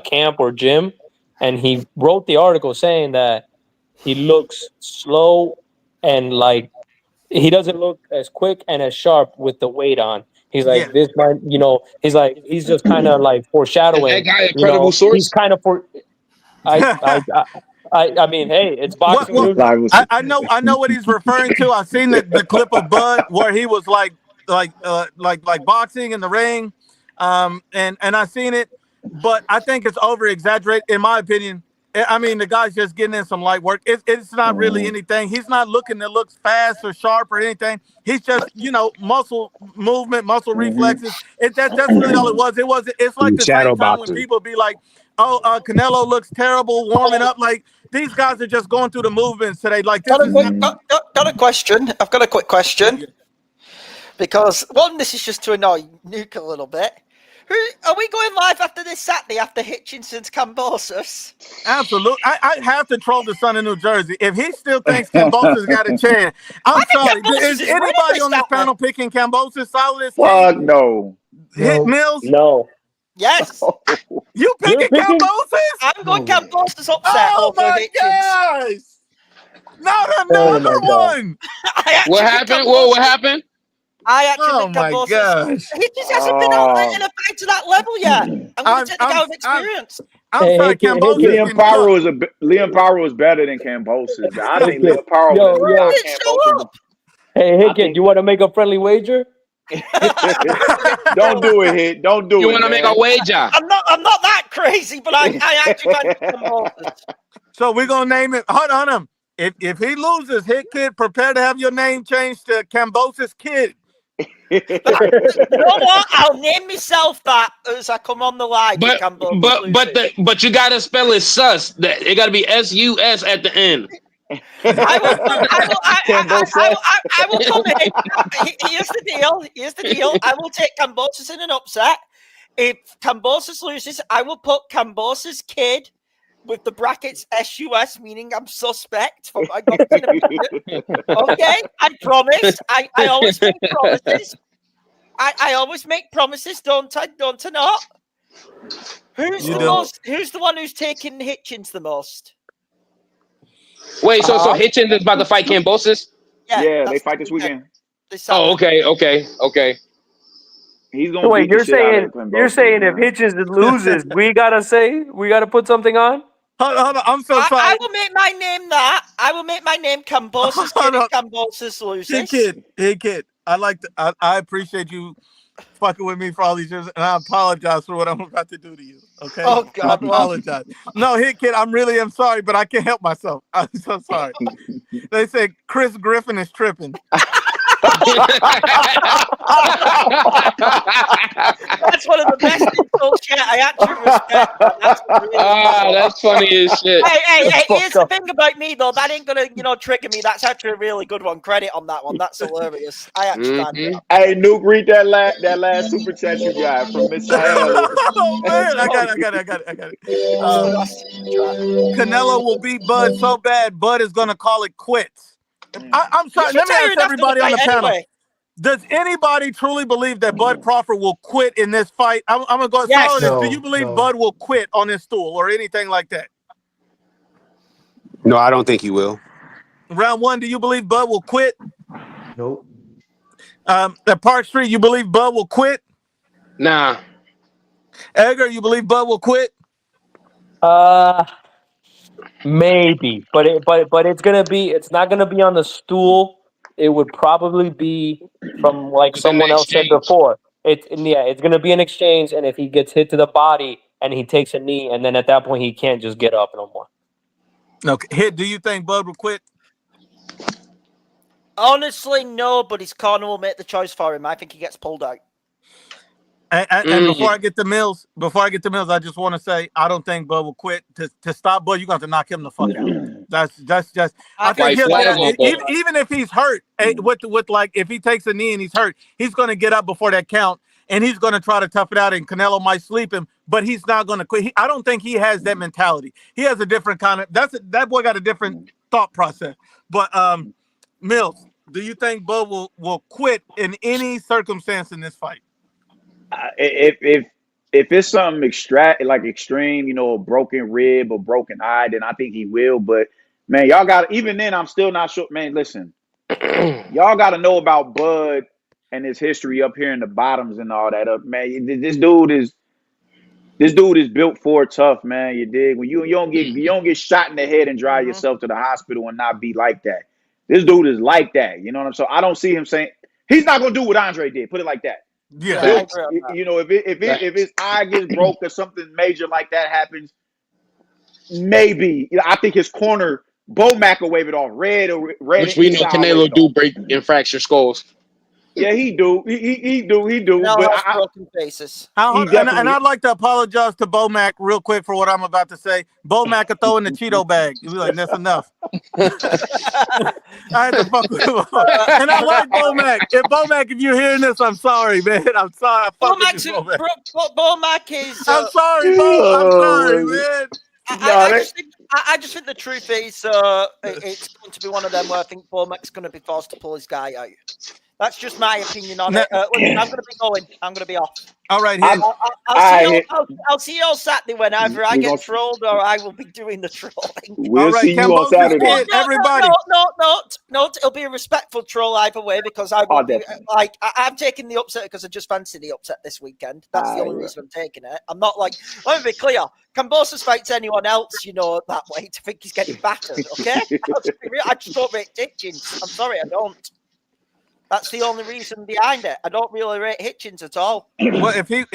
camp or gym, and he wrote the article saying that he looks slow and like he doesn't look as quick and as sharp with the weight on. He's like, this might, he's just kind of like foreshadowing. Is that guy a credible source? He's kind of I mean, hey, it's boxing news. I know what he's referring to. I've seen the clip of Bud where he was like boxing in the ring, and I seen it, but I think it's over exaggerated in my opinion. I mean, the guy's just getting in some light work. It's not really anything. He's not looking to look fast or sharp or anything. He's just, muscle movement, muscle reflexes. That's really all it was. It's like the same time when people be like, oh, Canelo looks terrible warming up. Like, these guys are just going through the movements today. Like, this got a question. I've got a quick question. Because, one, this is just to annoy Nuke a little bit. Are we going live after this Saturday after Hitchinson's Cambosis? Absolutely. I have to troll the son of New Jersey. If he still thinks Cambosis got a chance, I'm sorry. Is anybody on this panel picking Cambosis solid? Fuck no. Hit Mills? No. Yes. You picking Cambosis? I'm going Cambosis upset. Oh my gosh. Not another one. What happened? What happened? I actually think my gosh. He just hasn't been out there in a fight to that level yet. I'm going to take the guy with experience. I'm sorry, Cambosis. Liam Paro is better than Cambosis. I think Liam Paro is Hey, kid, you want to make a friendly wager? Don't do it, Hit. Don't do it. You want to make a wager? I'm not that crazy, but I actually fancy Kambosos. So we're gonna name it. Hold on. If he loses, Hit Kid, prepare to have your name changed to Kambosos Kid. You know what? I'll name myself that as I come on the line. But you gotta spell it sus. That it gotta be S-U-S at the end. I will come in. Here's the deal. I will take Kambosos in an upset. If Kambosos loses, I will put Kambosos Kid with the brackets S-U-S, meaning I'm suspect for my boxing opinion. Okay, I promise. I always make promises. I always make promises, don't I? Don't I not? Who's the one who's taking Hitchens the most? Wait, so Hitchens is about to fight Kambosos? Yeah, they fight this weekend. Oh, okay. He's gonna wait. You're saying if Hitchens loses, we gotta put something on. Hold on, I'm so sorry. I will make my name that. I will make my name Kambosos Kid if Kambosos loses. Hey kid. I appreciate you fucking with me for all these years, and I apologize for what I'm about to do to you. Okay? Oh God, I apologize. No, Hit Kid, I really am sorry, but I can't help myself. I'm so sorry. They say Chris Griffin is tripping. That's one of the best insults yet. I actually respect that. That's funny as shit. Hey, here's the thing about me though. That ain't gonna, trigger me. That's actually a really good one. Credit on that one. That's hilarious. I actually Hey, Nuke, read that last super chat you got from Miss Sahel. Oh man, I got it. Canelo will beat Bud so bad, Bud is gonna call it quits. I'm sorry. Let me ask everybody on the panel. Does anybody truly believe that Bud Crawford will quit in this fight? I'm gonna go solid. Do you believe Bud will quit on this stool or anything like that? No, I don't think he will. Round one, do you believe Bud will quit? Nope. At Park Street, you believe Bud will quit? Nah. Edgar, you believe Bud will quit? Maybe, but it's not gonna be on the stool. It would probably be from like someone else said before. It's gonna be an exchange, and if he gets hit to the body and he takes a knee, and then at that point he can't just get up no more. Okay, Hit. Do you think Bud will quit? Honestly, no, but his corner will make the choice for him. I think he gets pulled out. And before I get to Mills, I just want to say I don't think Bud will quit. To stop Bud, you got to knock him the fuck out. That's just. I think even if he's hurt, with like if he takes a knee and he's hurt, he's going to get up before that count, and he's going to try to tough it out. And Canelo might sleep him, but he's not going to quit. I don't think he has that mentality. He has a different kind of. That boy got a different thought process. But Mills, do you think Bud will quit in any circumstance in this fight? If it's something extreme, a broken rib or broken eye, then I think he will. But man, y'all got even then, I'm still not sure. Man, listen, y'all got to know about Bud and his history up here in the bottoms and all that. Man, this dude is built for tough, man. You dig? When you don't get shot in the head and drive yourself to the hospital and not be like that. This dude is like that. You know what I'm saying? I don't see him saying he's not gonna do what Andre did. Put it like that. Yeah. If his eye gets broke or something major like that happens, maybe. I think his corner, Bomac will wave it off. Which we know Canelo do break and fracture skulls. Yeah, he do. He do. No, but broken faces. And I'd like to apologize to Bomac real quick for what I'm about to say. Bomac could throw in the Cheeto bag. You'd be like, that's enough. I had to fuck with him. And I like Bomac. If you're hearing this, I'm sorry, man. I'm sorry. Bomac is. I'm sorry, Bo. I'm sorry, man. I just think the truth is it's going to be one of them where I think Bomac's going to be forced to pull his guy out. That's just my opinion on it. Listen, I'm going to be going. I'm going to be off. All right, I'll see you all Saturday whenever I get trolled or I will be doing the trolling. We'll see you on Saturday. Everybody. No, it'll be a respectful troll either way because I'm taking the upset because I just fancy the upset this weekend. That's the only reason I'm taking it. I'm not like, let me be clear. Kambosos fights anyone else, that way to think he's getting battered, okay? I just don't make Hitchens. I'm sorry, I don't. That's the only reason behind it. I don't really rate Hitchens at all. Well, if he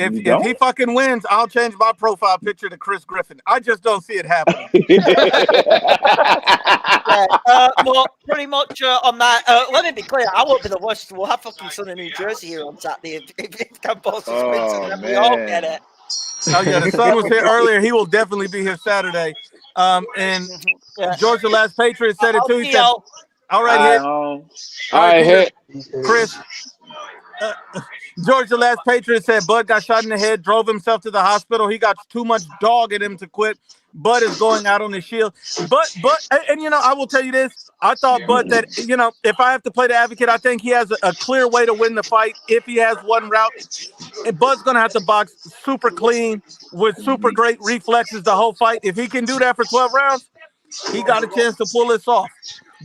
fucking wins, I'll change my profile picture to Chris Griffin. I just don't see it happening. Well, pretty much on that. Let me be clear. I won't be the worst. We'll have fucking Sun in New Jersey here on Saturday if Cambosos wins, and then we all get it. Oh yeah, the Sun was here earlier. He will definitely be here Saturday. And George, the Last Patriot, said it too. He said, "All right, Hit. All right, Hit. Chris." George, the Last Patriot, said Bud got shot in the head, drove himself to the hospital. He got too much dog in him to quit. Bud is going out on his shield. But you know, I will tell you this. I thought Bud that, you know, if I have to play the advocate, I think he has a clear way to win the fight if he has one route. And Bud's going to have to box super clean with super great reflexes the whole fight. If he can do that for 12 rounds, he got a chance to pull this off.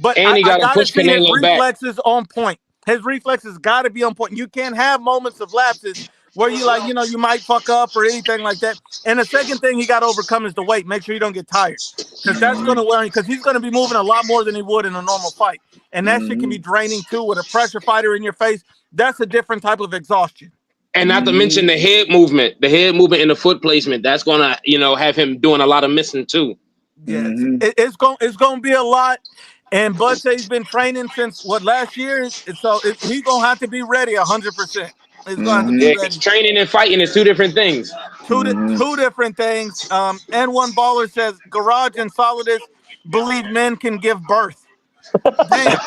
But and he got to push see his Canelo back. reflexes on point. His reflexes got to be on point. You can't have moments of lapses where you like, you know, you might fuck up or anything like that. And the second thing he got to overcome is the weight. Make sure you don't get tired, because that's going to wear him, because he's going to be moving a lot more than he would in a normal fight. And that shit can be draining too with a pressure fighter in your face. That's a different type of exhaustion. And not to mention the head movement and the foot placement. That's going to, you know, have him doing a lot of missing too. Yeah, it's going to be a lot. And Bud said he's been training since last year, so he's gonna have to be ready 100%. He's gonna have to be ready. Training and fighting is two different things. Two different things. And one baller says Garage and Solidus believe men can give birth. Damn.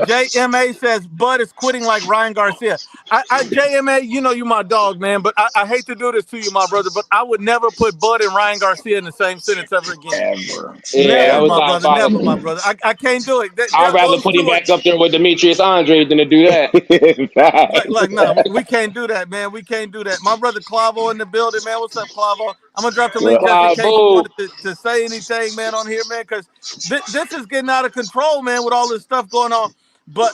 JMA says Bud is quitting like Ryan Garcia. JMA, you know you my dog, man, but I hate to do this to you, my brother, but I would never put Bud and Ryan Garcia in the same sentence ever again. Never, my brother. I can't do it. I'd rather put him back up there with Demetrius Andrade than to do that. No, we can't do that, man. We can't do that. My brother Clavo in the building, man. What's up, Clavo? I'm gonna drop the link just in case you wanted to say anything, man, on here, man, because this is getting out of control, man, with all this stuff going on. But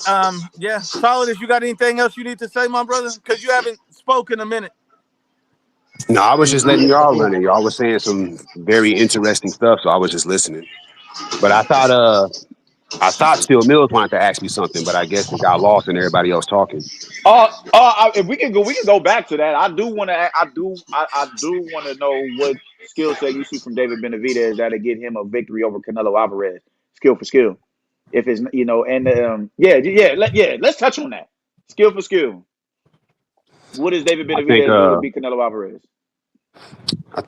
yeah, Solidus, you got anything else you need to say, my brother? Because you haven't spoken in a minute. No, I was just letting y'all run it. Y'all was saying some very interesting stuff, so I was just listening. But I thought Steel Mills wanted to ask me something, but I guess it got lost and everybody else talking. If we can go back to that. I do want to know what skill set you see from David Benavidez that'll get him a victory over Canelo Alvarez, skill for skill. If it's, you know, and let's touch on that, skill for skill. What is David Benavidez doing to beat Canelo Alvarez? I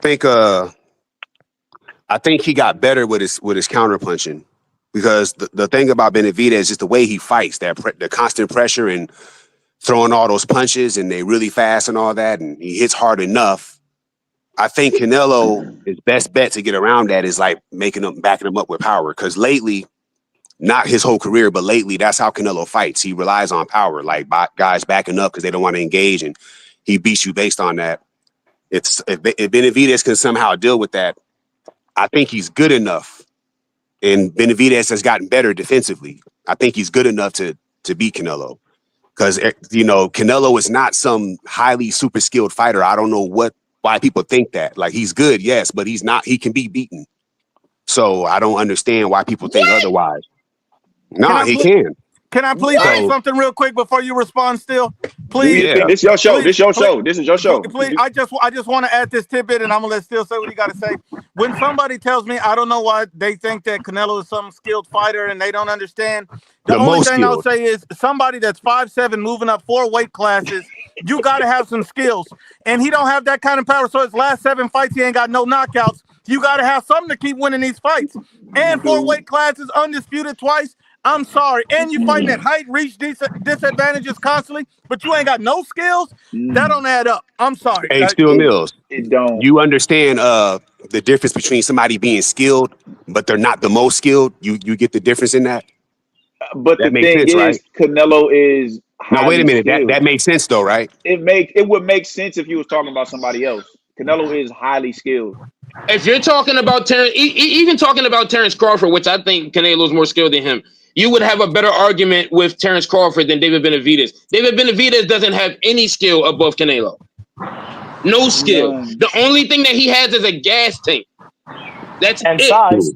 think he got better with his counter punching, because the thing about Benavidez is just the way he fights, the constant pressure and throwing all those punches, and they really fast and all that, and he hits hard enough. I think Canelo, his best bet to get around that is like backing him up with power, because lately, not his whole career, but lately, that's how Canelo fights. He relies on power, like guys backing up because they don't want to engage, and he beats you based on that. If Benavidez can somehow deal with that, I think he's good enough. And Benavidez has gotten better defensively. I think he's good enough to beat Canelo, because, you know, Canelo is not some highly super skilled fighter. I don't know why people think that. Like, he's good, yes, but he's not. He can be beaten. So I don't understand why people think otherwise. No, he can. Can I please say something real quick before you respond, Still? Please. Yeah. This is your show. This is your show. Please, I just want to add this tidbit, and I'm gonna let Still say what he got to say. When somebody tells me, I don't know why they think that Canelo is some skilled fighter and they don't understand. The only thing I'll say is somebody that's 5'7", moving up 4 weight classes, you got to have some skills, and he don't have that kind of power. So his last 7 fights, he ain't got no knockouts. You got to have something to keep winning these fights. And 4 weight classes, undisputed twice. I'm sorry. And you fighting at height, reach, disadvantages constantly, but you ain't got no skills. That don't add up. I'm sorry. Hey, Steel Mills, it don't. You understand the difference between somebody being skilled, but they're not the most skilled? You get the difference in that? But that the thing sense, is, right? Canelo is. Now wait a minute. That makes sense though, right? It would make sense if you was talking about somebody else. Canelo is highly skilled. If you're talking about even talking about Terrence Crawford, which I think Canelo is more skilled than him, you would have a better argument with Terrence Crawford than David Benavidez. David Benavidez doesn't have any skill above Canelo. No skill. The only thing that he has is a gas tank. That's And it. size.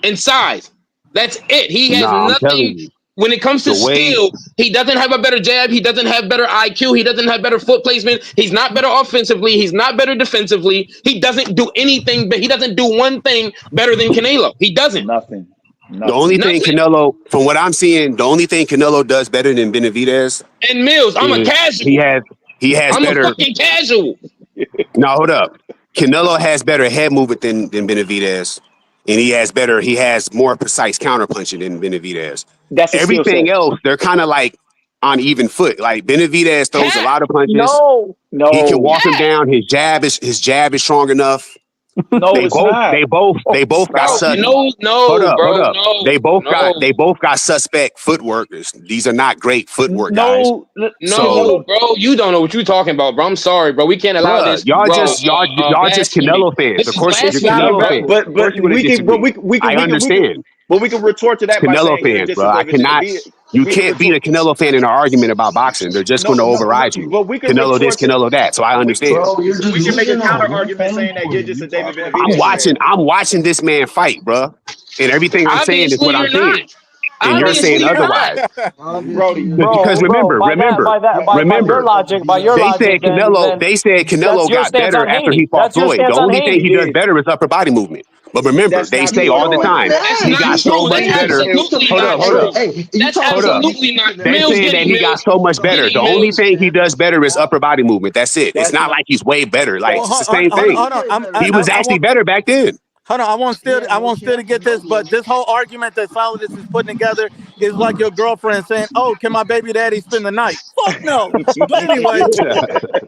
And size. That's it. He has Nah, I'm telling nothing. you. When it comes to The way skill, he doesn't have a better jab. He doesn't have better IQ. He doesn't have better foot placement. He's not better offensively. He's not better defensively. He doesn't do anything, but he doesn't do one thing better than Canelo. He doesn't. Nothing. the only thing Nothing. Canelo, from what I'm seeing, the only thing Canelo does better than Benavidez And Mills, I'm a is casual. he has I'm a better. fucking casual. No, hold up. Canelo has better head movement than Benavidez, and he has more precise counterpunching than Benavidez. That's a skill Everything set. else, they're kind of like on even foot. Like Benavidez throws a lot of punches. No. He can walk him Yeah. down. His jab is strong enough. No, They it's both not. they both got Bro, sus. no, Hold up. no, They both no. got suspect footwork. These are not great footwork guys. No, No, bro, you don't know what you're talking about, bro. I'm sorry, bro. We can't allow Bruh, this. y'all bro, just blasphemy. Canelo fans. This Of is course you're blasphemy, Canelo bro. fans. but Of course you would we can, disagree. I understand. But we can retort to that by Canelo saying you're fans, just bro. as I cannot. You we can can't beat a retort. Canelo fan in an argument about boxing. They're just going to override you. But we can Canelo this, retort to Canelo that. So I understand. Bro, you're just we can make a losing on counter one argument fan saying that you're point. just You a David talk like I'm Benavidez watching. fan. I'm watching this man fight, bro. And everything I'm saying is Obviously, what I'm you're not. saying. And you're Obviously, saying you're not. otherwise. Obviously, Brody. you're Because not. remember, by your logic, they said Canelo. then They said that's Canelo your got stance better on after he Haney. fought That's your Floyd. The stance on only thing Haney. he does better is upper body movement. But remember, That's they not say true all at the all. time That's he not got so true. much That's better. absolutely Hold not up, hold true. up. Hey, you That's talking Hold up. about absolutely not. They Mills, saying get that him, he got Mills. so much Get better. him, The only Mills. thing he does better is upper body movement. That's it. It's That's not not. like he's way better. Like Well, it's the same thing. hold on. He was I actually want. better back then. Hold on, I want still to get this, but this whole argument that Solidus is putting together is like your girlfriend saying, "Oh, can my baby daddy spend the night?" Fuck no. But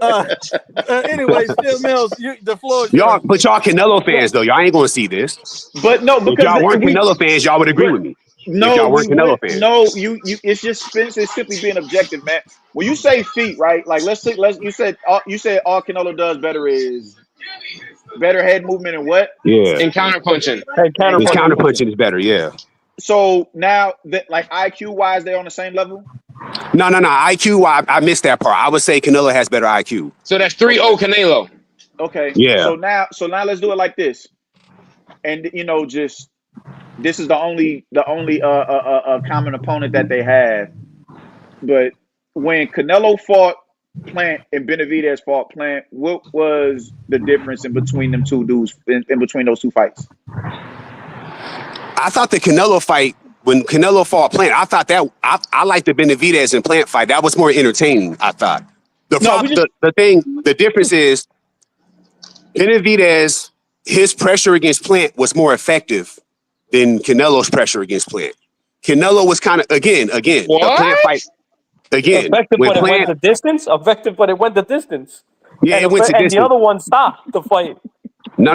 uh, anyway, still Mills, the floor is yours. But y'all Canelo fans though, y'all ain't gonna see this. But no, If because y'all weren't we. Canelo fans, y'all would agree But with me. If no, y'all we weren't would Canelo fans. no. You. It's just Spence is simply being objective, man. When you say feet, right? Like let's you said all Canelo does better is better head movement and what Yeah. And counterpunching. Hey, and His counterpunching. counterpunching is better, yeah. So now that like IQ wise, they're on the same level. No. IQ, I missed that part. I would say Canelo has better IQ. So that's 3-0 Canelo. Okay. Yeah. So now let's do it like this. And just this is the only common opponent that they have. But when Canelo fought Plant and Benavidez fought Plant, what was the difference in between them two dudes in between those two fights? I thought the Canelo fight, when Canelo fought Plant, I thought that I liked the Benavidez and Plant fight. That was more entertaining, I thought. The difference is Benavidez, his pressure against Plant was more effective than Canelo's pressure against Plant. Canelo was kind of again, What? the Plant fight. Again, Effective, but it went the distance. Effective, but it went the distance. Yeah, and it went to and distance. the other one stopped the fight. No.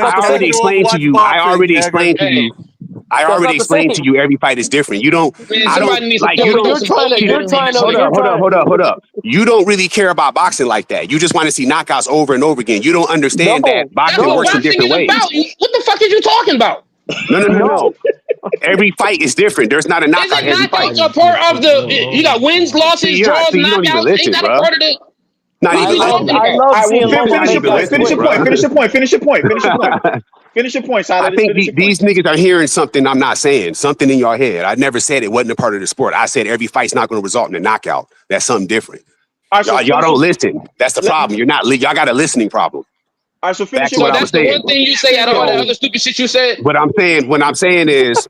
I already explained to you. I already explained to you every fight is different. You don't. Man, I somebody don't needs like. to You put don't. some holy water on this nigga. Hold up. You don't really care about boxing like that. You just want to see knockouts over and over again. You don't understand that boxing That's what works in boxing different is ways. about. What the fuck are you talking about? No. Every fight is different. There's not a knockout Isn't every fight. knockouts a part of the? You got wins, losses, draws, you don't even knockouts. listen, Ain't that a bro. part of the? Not What are even you talking listening. about? I love All right, seeing well, Lomo make that finish your point. Finish your point. Finish your point, Silas. I think these niggas are hearing something I'm not saying, something in your head. I never said it wasn't a part of the sport. I said every fight's not going to result in a knockout. That's something different. All right, so y'all don't listen. That's the problem. You're not. Y'all got a listening problem. All right, so finish So that's the one thing you say out of all the other stupid shit you said. What I'm saying is,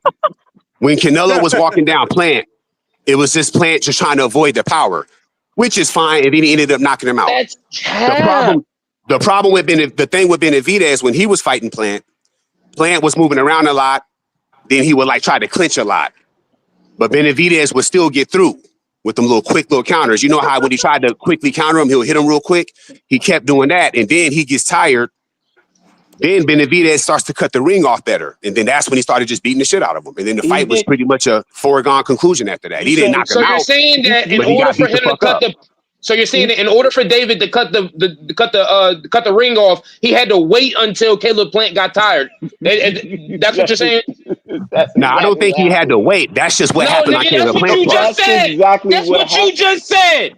when Canelo was walking down Plant, it was this Plant just trying to avoid the power, which is fine. And then he ended up knocking him out. That's The problem with the thing with Benavidez when he was fighting Plant was moving around a lot. Then he would like try to clinch a lot, but Benavidez would still get through with them quick little counters. You know how when he tried to quickly counter him, he'll hit him real quick. He kept doing that, and then he gets tired. Then Benavidez starts to cut the ring off better, and then that's when he started just beating the shit out of him. And then the fight was pretty much a foregone conclusion after that. He didn't knock him out. So you're saying that in order for him to cut the So you're saying that in order for David to cut the ring off, he had to wait until Caleb Plant got tired. That's what you're saying? No, I don't think he had to wait. That's just what happened on Caleb Plant. That's what you just said.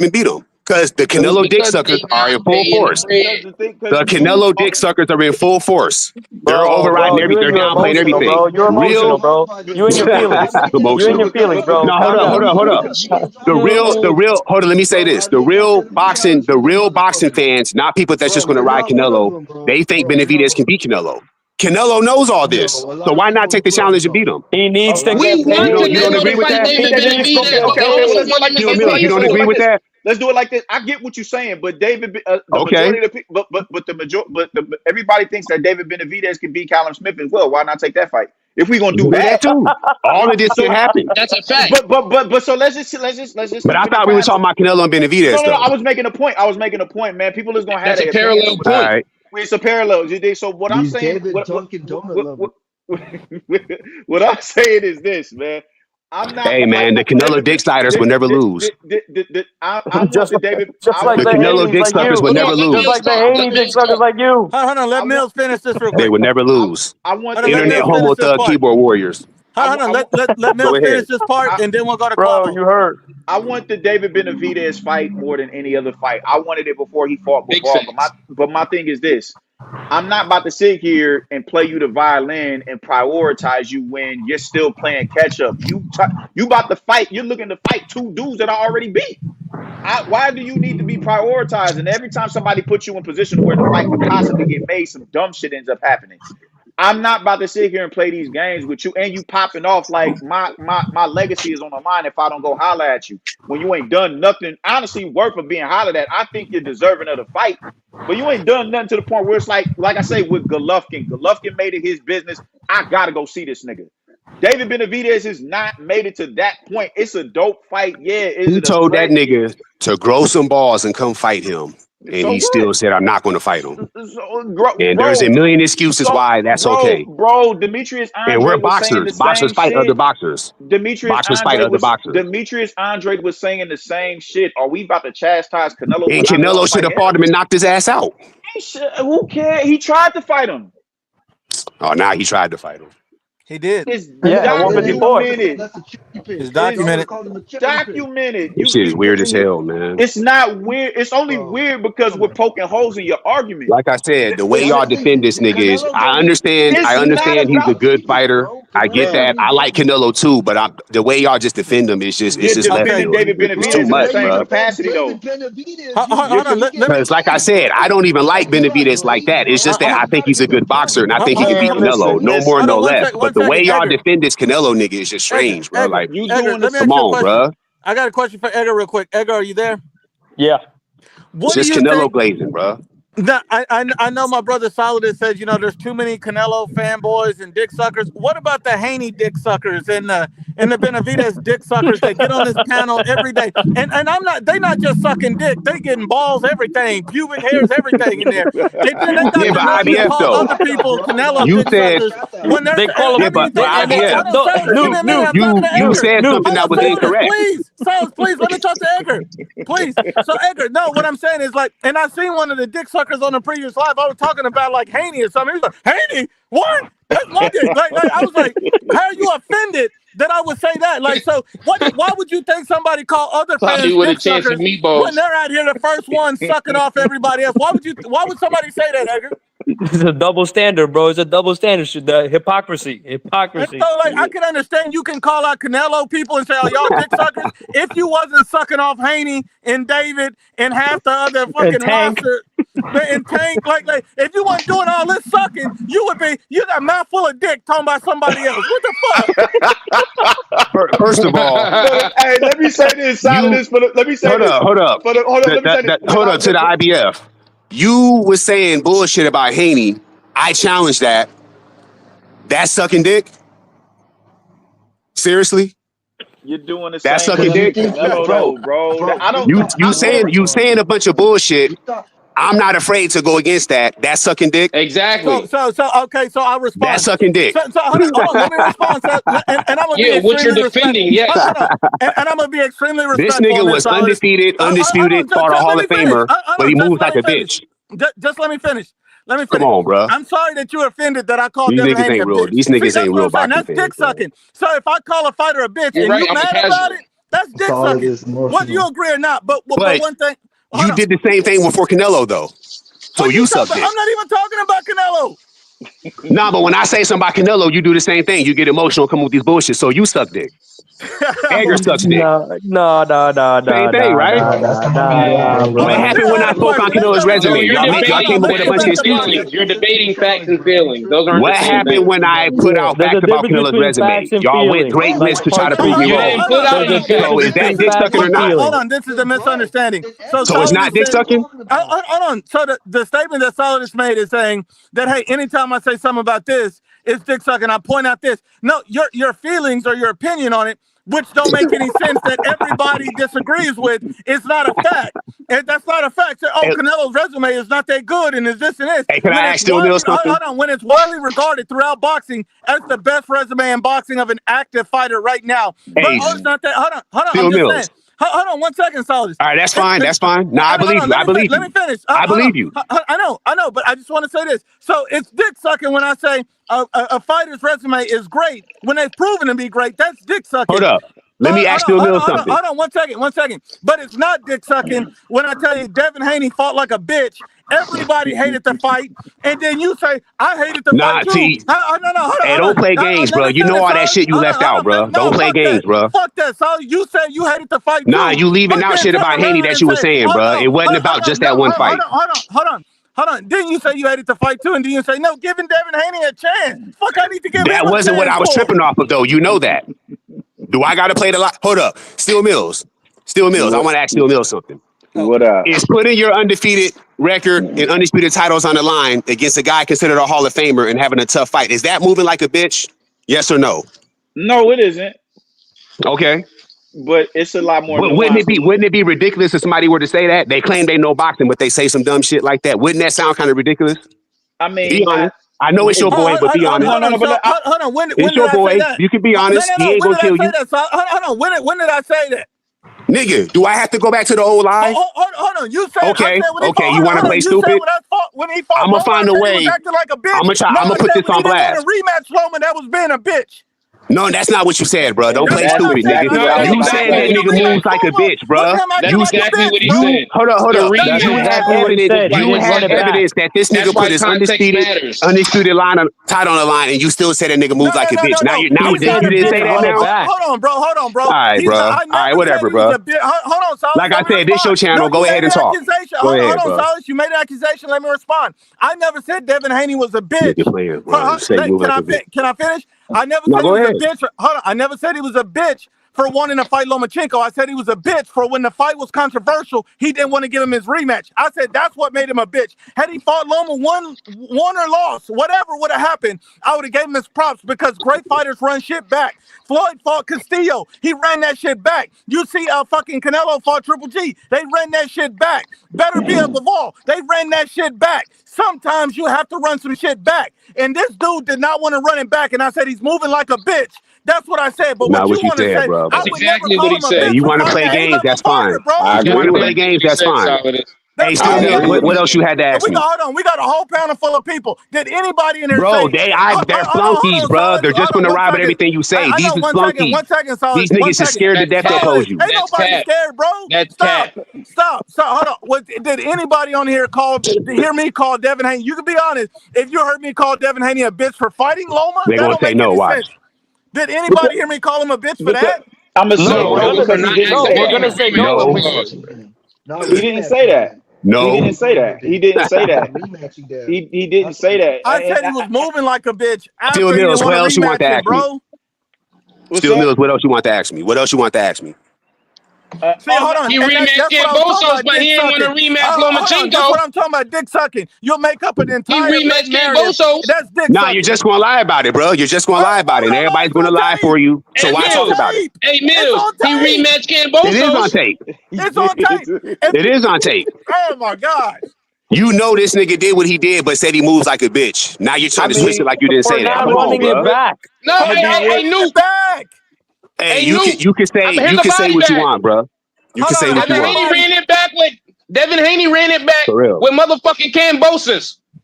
and beat him. Because the Canelo dick suckers are in full force. The Canelo dick suckers are in full force. They're overriding everything. They're downplaying everything. Bro. You're emotional, bro. You and your feelings. You and your feelings, bro. No, hold up. The real. Hold on. Let me say this: the real boxing fans, not people that's just going to ride Canelo. They think Benavidez can beat Canelo. Canelo knows all this, so why not take the challenge and beat him? He needs to We get want paid. You don't agree with that? You don't agree with that? Let's do it like this. I get what you're saying, but David, the Okay. majority of the people, but the majority, everybody thinks that David Benavidez can beat Callum Smith as well. Why not take that fight? If we gonna do that too, all of this can happen. That's a fact. But so let's just. But I thought we were talking about Canelo and Benavidez. No. I was making a point. Man. People is gonna have That's a parallel point. All right. It's a parallel. So what I'm saying, what I'm saying is this, man. I'm not. Hey man, the Canelo dick sliders will never lose. The Canelo dick suckers will never lose. Just like the Haney dick suckers like you. Hold on, let Mills finish this real quick. They would never lose. I want Internet homo thug keyboard warriors. Hold on, let Mills finish this part, and then we'll go to Bro, Quavo. you heard. I want the David Benavidez fight more than any other fight. I wanted it before he fought Bivol. But my thing is this. I'm not about to sit here and play you the violin and prioritize you when you're still playing catch up. You about to fight. You're looking to fight two dudes that I already beat. Why do you need to be prioritized? And every time somebody puts you in position where the fight could possibly get made, some dumb shit ends up happening. I'm not about to sit here and play these games with you and you popping off like my legacy is on the line if I don't go holler at you when you ain't done nothing honestly worth of being hollered at. I think you're deserving of the fight, but you ain't done nothing to the point where it's like I say with Golovkin. Golovkin made it his business. I gotta go see this nigga. David Benavidez has not made it to that point. It's a dope fight. Yeah. He told that nigga to grow some balls and come fight him. And he still said, I'm not going to fight him. And there's a million excuses why that's okay. Bro, Demetrius Andrade and we're boxers. Boxers fight other boxers. Boxers fight other boxers. Demetrius Andrade was saying the same shit. Are we about to chastise Canelo? And Canelo should have fought him and knocked his ass out. Who cares? He tried to fight him. Oh, now he tried to fight him. He did. It's documented. It's documented. Documented. This shit is weird as hell, man. It's not weird. It's only weird because we're poking holes in your argument. Like I said, the way y'all defend this nigga is, I understand he's a good fighter. I get that. I like Canelo too, but the way y'all just defend him is just defending David Benavidez it's too much, in the same bro. capacity though. Because like I said, I don't even like Benavidez like that. It's just that I think he's a good boxer and I think he can beat Canelo. No more, no less. But the way y'all defend this Canelo nigga is just strange, bro. Like, come on, bro. I got a question for Edgar real quick. Edgar, are you there? Yeah. It's just Canelo glazing, bro. No, I know my brother Solid says, there's too many Canelo fanboys and dick suckers. What about the Haney dick suckers and the Benavidez dick suckers that get on this panel every day? And they not just sucking dick, they getting balls, everything, pubic hairs, everything in there. They got but IBF though. Other people Canelo you dick said suckers when they call them. But IBF, you said something that was incorrect. Please let me talk to Edgar. Please. So Edgar, no, what I'm saying is like, and I seen one of the dick suckers on the previous live. I was talking about like Haney or something. He was like, Haney, what? That's my dick. Like I was like, how are you offended that I would say that? Like, so why would you think somebody call other fans dick suckers when they're out here the first one sucking off everybody else? Why would somebody say that, Edgar? It's a double standard, bro. It's a double standard. The hypocrisy. And so, like, I can understand you can call out Canelo people and say, "Oh, y'all dick suckers." If you wasn't sucking off Haney and David and half the other fucking roster and Tank, like if you wasn't doing all this sucking, you got a mouthful of dick talking about somebody else. What the fuck? First of all, hey, let me say this. Let me say hold this. Up. Hold up to the IBF. You was saying bullshit about Haney. I challenged that. That's sucking dick? Seriously? You're doing the same. That's sucking dick? Bro. I don't. You saying a bunch of bullshit. I'm not afraid to go against that. That's sucking dick. Exactly. So okay. So I respond. That's sucking dick. So hold on, let me respond. And I'm gonna be what you're defending, yes. And I'm gonna be extremely respectful. This nigga was undefeated, fought a Hall of Famer, but he moves like a bitch. Just let me finish. Come on, bro. I'm sorry that you're offended that I called these them niggas ain't real. These niggas ain't real boxing fans. That's dick sucking. So if I call a fighter a bitch and you mad about it, that's dick sucking. Whether you agree or not, but one thing. You did the same thing before Canelo, though. So you sucked it. I'm not even talking about Canelo. Nah, but when I say something about Canelo, you do the same thing. You get emotional, come with these bullshit. So you suck dick. Edgar sucks dick. No. Same thing, right? What happened when I spoke on Canelo's resume? Y'all came up with a bunch of excuses. You're debating facts and feelings. Those aren't What the same happened thing. when I put out There's facts a about difference Canelo's between resume? facts and Y'all went feelings, great like lengths to try to Parker prove me You said. didn't wrong. put out any There's a So difference is that between dick facts sucking or and not? feelings. Hold on, this is a misunderstanding. So So it's not dick sucking? Hold on. So the statement that Solidus made is saying that, hey, anytime I say something about this, it's dick sucking. I point out this. No, your feelings or your opinion on it, which don't make any sense, that everybody disagrees with, is not a fact. And that's not a fact. Say, oh, Canelo's resume is not that good, and is this and this. Hey, can When I it's ask Steel Mills something? hold on, when it's widely regarded throughout boxing as the best resume in boxing of an active fighter right now. But Hey, it's not that. Hold on. Steel I'm just Mills. saying. Hold on 1 second, Solidus. All right, that's fine. That's fine. No, I believe you. I believe Let me you. finish. I believe you. I know, but I just want to say this. So it's dick sucking when I say a fighter's resume is great when they've proven to be great. That's dick sucking. Hold up. Let me ask Steel Mills something. Hold on 1 second. But it's not dick sucking when I tell you Devin Haney fought like a bitch. Everybody hated the fight, and then you say I hated the Nah, fight too. see. Hold Hey, on. don't play games, bro. You know all that shit you left out, bro. Don't play games, bro. Fuck that, Solid. You said you hated the fight too. Nah, you leaving out shit about Haney that you were saying, bro. It wasn't about just that one fight. Hold on. Didn't you say you hated the fight too? And then you say, no, giving Devin Haney a chance. Fuck, I need to give him a chance. That wasn't what I was tripping off of, though. You know that. Do I got to play the lot? Hold up. Steel Mills. I want to ask Steel Mills something. What up? Is putting your undefeated record and undisputed titles on the line against a guy considered a Hall of Famer and having a tough fight, is that moving like a bitch? Yes or no? No, it isn't. Okay. But it's a lot more. But wouldn't it be ridiculous if somebody were to say that? They claim they know boxing, but they say some dumb shit like that. Wouldn't that sound kind of ridiculous? I mean, be honest. I know it's your boy, but be honest. Hold on. When it's your boy. You can be honest. He ain't gonna kill you. Hold on. When did I say that? Nigga, do I have to go back to the old lie? Hold on. You said okay. You want to play stupid? Stupid? When he fought, I'm gonna find a way. He was acting like a bitch. I'm gonna put this on blast. Rematch Loma, that was being a bitch. No, that's not what you said, bro. Don't play stupid, nigga. You said that nigga moves like a bitch, bro. That's exactly what he said. Hold up. You have evidence that this nigga put his undisputed title on the line, and you still say that nigga moves like a bitch. Now you didn't say that now? Hold on, bro. All right, bro. All right, whatever, bro. Hold on, Solid. Like I said, this your channel. Go ahead and talk. Go ahead, bro. Hold on, Solid. You made an accusation. Let me respond. I never said Devin Haney was a bitch. Can I finish? I never said he was a bitch. Hold on. I never said he was a bitch for wanting to fight Lomachenko. I said he was a bitch for when the fight was controversial, he didn't want to give him his rematch. I said that's what made him a bitch. Had he fought Loma, won or lost, whatever would have happened, I would have gave him his props because great fighters run shit back. Floyd fought Castillo. He ran that shit back. You see fucking Canelo fought Triple G. They ran that shit back. Better be up Laval. They ran that shit back. Sometimes you have to run some shit back. And this dude did not want to run it back. And I said he's moving like a bitch. That's what I said. But what you want to say, bro. That's exactly what he said. You want to play games, that's fine. You want to play games, that's fine. Hey, what else you had to ask me? Hold on, we got a whole panel full of people. Did anybody in there say... they're flunkies, bro. They're just going to ride with everything you say. These is flunkies. 1 second, Solid. These niggas is scared to death to oppose you. Ain't nobody scared, bro. Stop. Hold on. Did anybody on here hear me call Devin Haney? You can be honest. If you heard me call Devin Haney a bitch for fighting Loma, they're going to say no, watch. Did anybody hear me call him a bitch for that? I'm assuming we're going to say no. No, he didn't say that. No, he didn't say that. He didn't say that. He didn't say that. I said he was moving like a bitch. Steel Mills, what else you want to ask me? Steel Mills, what else you want to ask me? See, hold on. He rematched Bosos, but he didn't want to rematch Lomachenko. That's what I'm talking about, dick sucking. You'll make up an entire rematched Bosos. That's dick sucking. Nah, you're just going to lie about it, bro. You're just going to lie about it. And everybody's going to lie for you. So why talk about it? Hey, Mills, he rematched Ken Bosos. It is on tape. It's on tape. It is on tape. Oh, my God. You know this nigga did what he did, but said he moves like a bitch. Now you're trying to switch it like you didn't say that. Come on, bro. Back. No, hey, Nuke. Back. Hey, you can say what you want, bro. You can say what you want. Devin Haney ran it back with motherfucking Ken Bosos.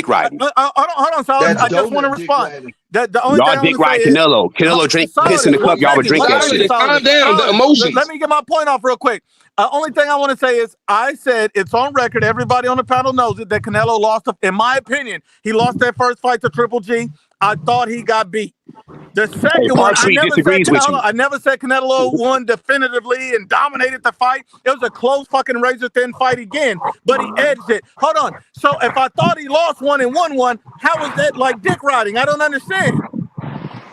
dick riding. Hold on, Solid. That's I just want to donut dick respond. riding. The only Y'all thing I want dick to say ride is, Canelo. Canelo drink piss in Solid, the cup. 1 Y'all would second, drink 1 that second, shit. Calm Solid. down. The Solid, emotions. let me get my point off real quick. Only thing I want to say is, I said it's on record. Everybody on the panel knows it that Canelo lost. In my opinion, he lost that first fight to Triple G. I thought he got beat. The Hey, second one, Park Street disagrees with you. I never said Canelo won definitively and dominated the fight. It was a close fucking razor thin fight again, but he edged it. Hold on. So if I thought he lost one and won one, how was that like dick riding? I don't understand.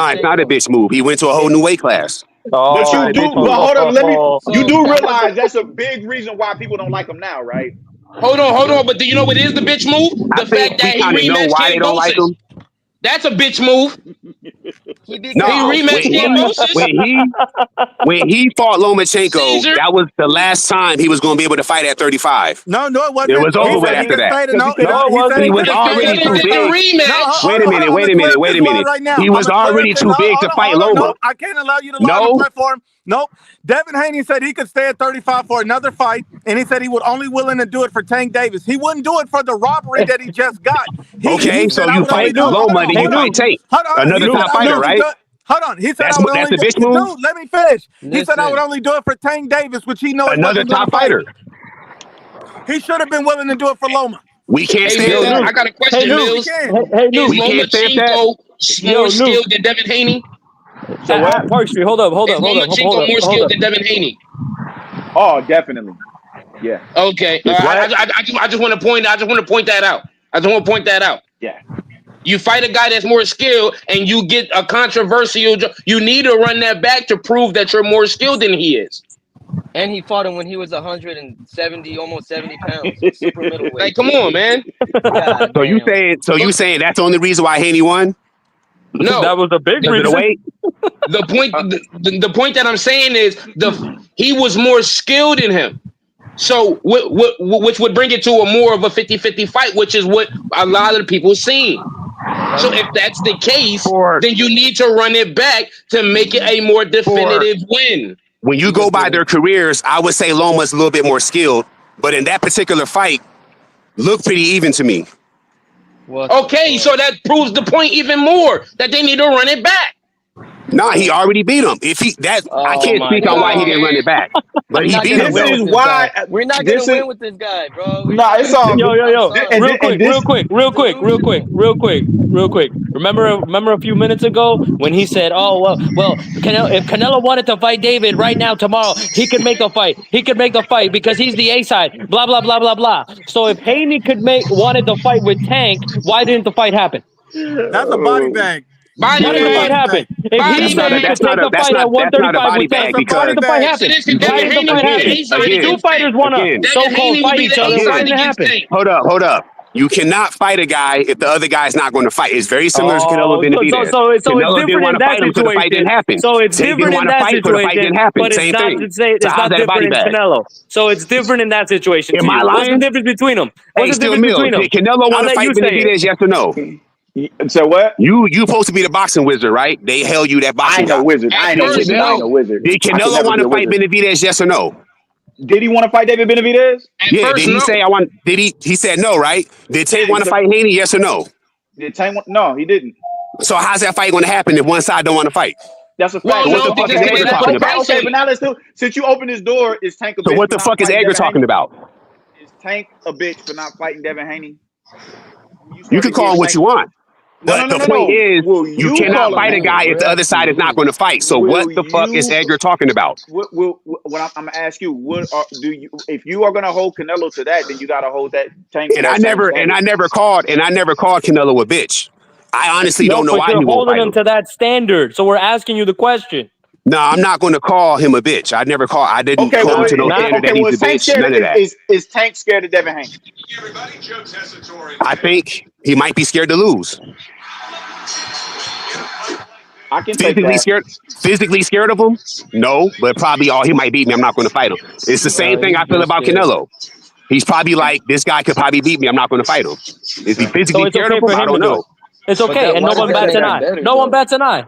Nah, it's not a bitch move. He went to a whole new weight class. But That's Oh, not you a bitch do, move. but hold on, you So do realize that's a big reason why people don't like him now, right? Hold on. But do you know what is the bitch move? I The think fact we that he kind of know rematched why they don't like Kambosos. him. That's a bitch move. he beat He No, Kambosos rematched twice. when he fought Lomachenko, Caesar. that was the last time he was going to be able to fight at 35. No, it It wasn't. was He over Oh, with said he after could that. stay to Because he no. could have. He said He he was could have because stayed already at Canelo too did the 35. big. No, rematch. Wait a minute. hold on. Wait Let's a clear minute. this Wait a lie minute. right now. He I'm was gonna clear it already because too big to fight hold on. No, Loma. I can't allow you to lie on the No, platform. Nope. Devin Haney said he could stay at 35 for another fight, and he said he would only willing to do it for Tank Davis. He wouldn't do it for the robbery that he just got. Okay, He so said I you would only fight do it. Loma, then you fight Tank. Hold on. Another He said top I would fighter, only right? do it. Hold on. He said That's I would only the do bitch move. Dude, let me finish. He said I would Listen. only do it for Tank Davis, which he know he Another wasn't going top to fight. fighter. He should have been willing to do it for Loma. We can't Hey, stamp Mills, that. I got a question, Yes, we Mills. can. Is We can't stamp that. Lomachenko more skilled than Devin Haney? So what? Parsley, hold up. Is Lomachenko more skilled than Devin Haney? Oh, definitely. Yeah. Okay. I just want to point that out. I just want to point that out. Yeah. You fight a guy that's more skilled and you get a controversial. You need to run that back to prove that you're more skilled than he is. And he fought him when he was 170, almost 70 pounds, super middleweight. Like, come on, man. God So you damn. saying that's the only reason why Haney won? No, that was a big Because of the reason. weight. The point that I'm saying is he was more skilled than him. So which would bring it to a more of a 50-50 fight, which is what a lot of the people seen. So if that's the case, then you need to run it back to make it a more definitive win. When you go by their careers, I would say Loma's a little bit more skilled, but in that particular fight, looked pretty even to me. Okay, so that proves the point even more that they need to run it back. Nah, he already beat him. I can't speak on why he didn't run it back, but he beat him. This is why we're not gonna win with this guy, bro. Nah, it's all Yo. Real quick. Remember a few minutes ago when he said, "Oh well, if Canelo wanted to fight David right now tomorrow, he could make a fight. He could make a fight because he's the A side." Blah blah blah blah blah. So if Haney wanted to fight with Tank, why didn't the fight happen? That's a body bag. Why didn't the fight happen? If he said he could take the fight at 135 with Tank, why did the fight happen? Why did the fight happen? If two fighters want to so-called fight each other, why didn't it happen? Hold up. You cannot fight a guy if the other guy's not going to fight. It's very similar to Canelo Benavidez. So it's Canelo didn't different want in to that fight him, so the fight didn't happen. So it's Tank different in that so the fight situation, didn't happen. but Same thing. it's not different in Canelo. So it's different in that situation. Am I lying? What's the difference between them? Hey, still Mills, did Canelo want to fight Benavidez, yes or no? So what? You supposed to be the boxing wizard, right? They held you that boxing. I ain't no wizard. I ain't no wizard. Did Canelo want to fight Benavidez, yes or no? Did he want to fight David Benavidez? Yeah, did he say I want? Did he said no, right? Did Tank want to fight Haney? Yes or no? Did Tank want? No, he didn't. So how's that fight going to happen if one side don't want to fight? That's a fact. So what the fuck is Edgar talking about? Okay, but now let's do. Since you opened this door, is Tank a bitch? So what the fuck is Edgar talking about? Is Tank a bitch for not fighting Devin Haney? You can call him what you want. But the point is, you cannot fight a guy if the other side is not going to fight. So what the fuck is Edgar talking about? What I'm gonna ask you? If you are gonna hold Canelo to that, then you gotta hold that Tank. And I never called Canelo a bitch. I honestly don't know why he won't holding fight him to that standard. So we're asking you the question. No, I'm not going to call him a bitch. I didn't call him to no standard that he's a bitch. None of that. Is Tank scared of Devin Haney? I think he might be scared to lose. I can physically scared of him? No, but probably he might beat me. I'm not going to fight him. It's the same thing I feel about Canelo. He's probably like, this guy could probably beat me. I'm not going to fight him. Is he physically scared of him? I don't know. It's okay, and no one bats an eye. No one bats an eye.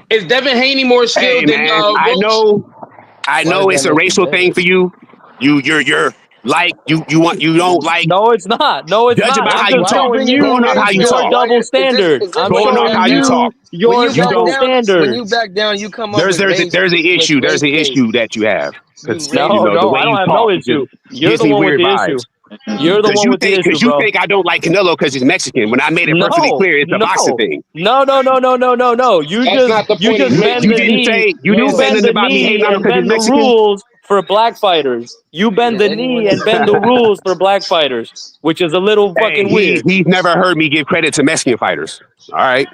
Is Devin Haney more skilled than I know it's a racial thing for you. You're like you don't like. No, it's not. No, it's not. Judge about how you talk. Going on how you talk. Double standard. I'm going on how you talk. Your double standard. When you back down, you come up. There's an issue. There's an issue that you have. No, I don't have no issue. You're the one with the issue. You're the one with the issue, because you think I don't like Canelo because he's Mexican. When I made it perfectly clear, it's a boxing thing. No. You just bend the knee. You didn't say nothing about me hating on him because he's Mexican. Rules for black fighters. You bend the knee and bend the rules for black fighters, which is a little fucking weird. He's never heard me give credit to Mexican fighters. All right.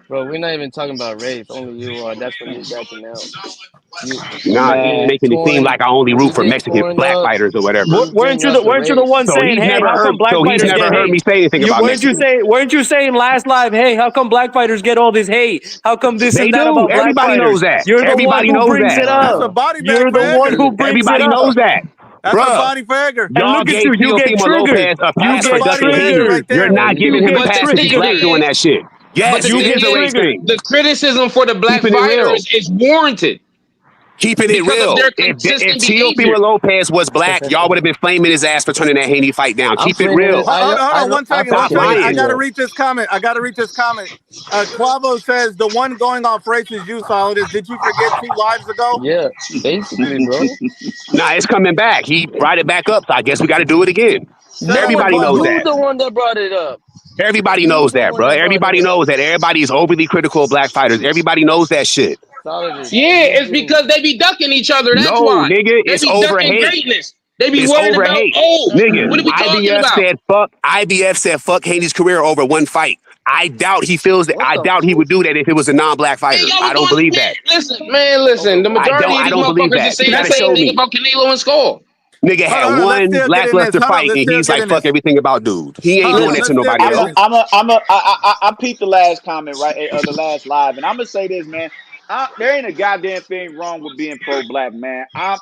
Bro, we're not even talking about race. Only you are. That's what you're backing out. Making it seem like I only root for Mexican black fighters or whatever. Weren't you the one saying, "Hey, how come black fighters get hate"? He's never heard me say anything about Mexican. Weren't you saying last live, "Hey, how come black fighters get all this hate? How come this and that about black fighters?" Everybody knows that. You're the one who brings it up. You're the one who brings it up. Everybody knows that. That's a body for Edgar. Y'all gave Teofimo Lopez a pass for ducking hate. You're not giving him a pass because he's black doing that shit. Yes, but you get the race thing. The criticism for the black fighters is warranted. Keeping it because of real. their If consistent Teofimo behavior. Lopez was black, y'all would have been flaming his ass for turning that Haney fight down. I'm Keep it flaming it. real. Hold on, one second. Stop I lying. got to read this comment. Quavo says the one going off race is you, Solidus. Did you forget 2 lives ago? Yeah, basically, bro. Nah, it's coming back. He brought it back up, so I guess we got to do it again. No, Everybody but knows you that. the one that brought it up. Everybody You knows the that, one bro. that brought it Everybody up. knows that. Everybody is overly critical of black fighters. Everybody knows that shit. Solidus, Yeah, you it's do. because they be ducking each other. That's No, why. nigga, They it's be over ducking hate. greatness. They be It's worried over about, hate. oh, Nigga, what are we talking about? IBF said fuck Haney's career over one fight. I doubt he feels that. What I the doubt he would do that if it was a non-black Man, fighter. y'all I was don't going, believe man, that. listen. The majority of I these don't believe motherfuckers that. is saying You the gotta same show thing me. about Canelo and Skull. Nigga had Hold on. Let's one still get in this. lackluster fight and he's like, fuck everything about dude. He ain't doing that to Let's still nobody get in else. this. I peeped the last comment, right? The last live, and I'm gonna say this, man. There ain't a goddamn thing wrong with being pro-black, man. My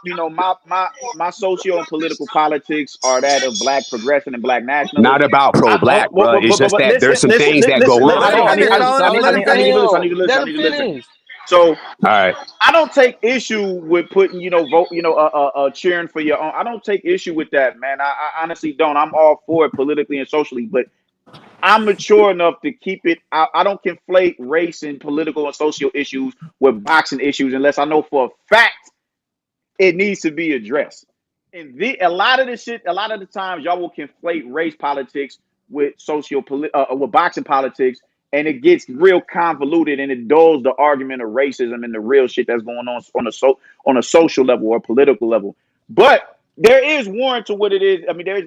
socio and political politics are that of black progression and black Not nationalism. about pro-black, bro. It's just But that there's some listen. things that go No, Let on. him I finish, need, Solid. Let him I need finish. to listen. I need to listen. Let I him need to listen. finish. So All right. I don't take issue with putting, cheering for your own. I don't take issue with that, man. I honestly don't. I'm all for it politically and socially, but I'm mature enough to keep it. I don't conflate race and political and social issues with boxing issues unless I know for a fact it needs to be addressed. And a lot of the times y'all will conflate race politics with with boxing politics, and it gets real convoluted and it dulls the argument of racism and the real shit that's going on a social level or political level. But there is warrant to what it is. I mean, there's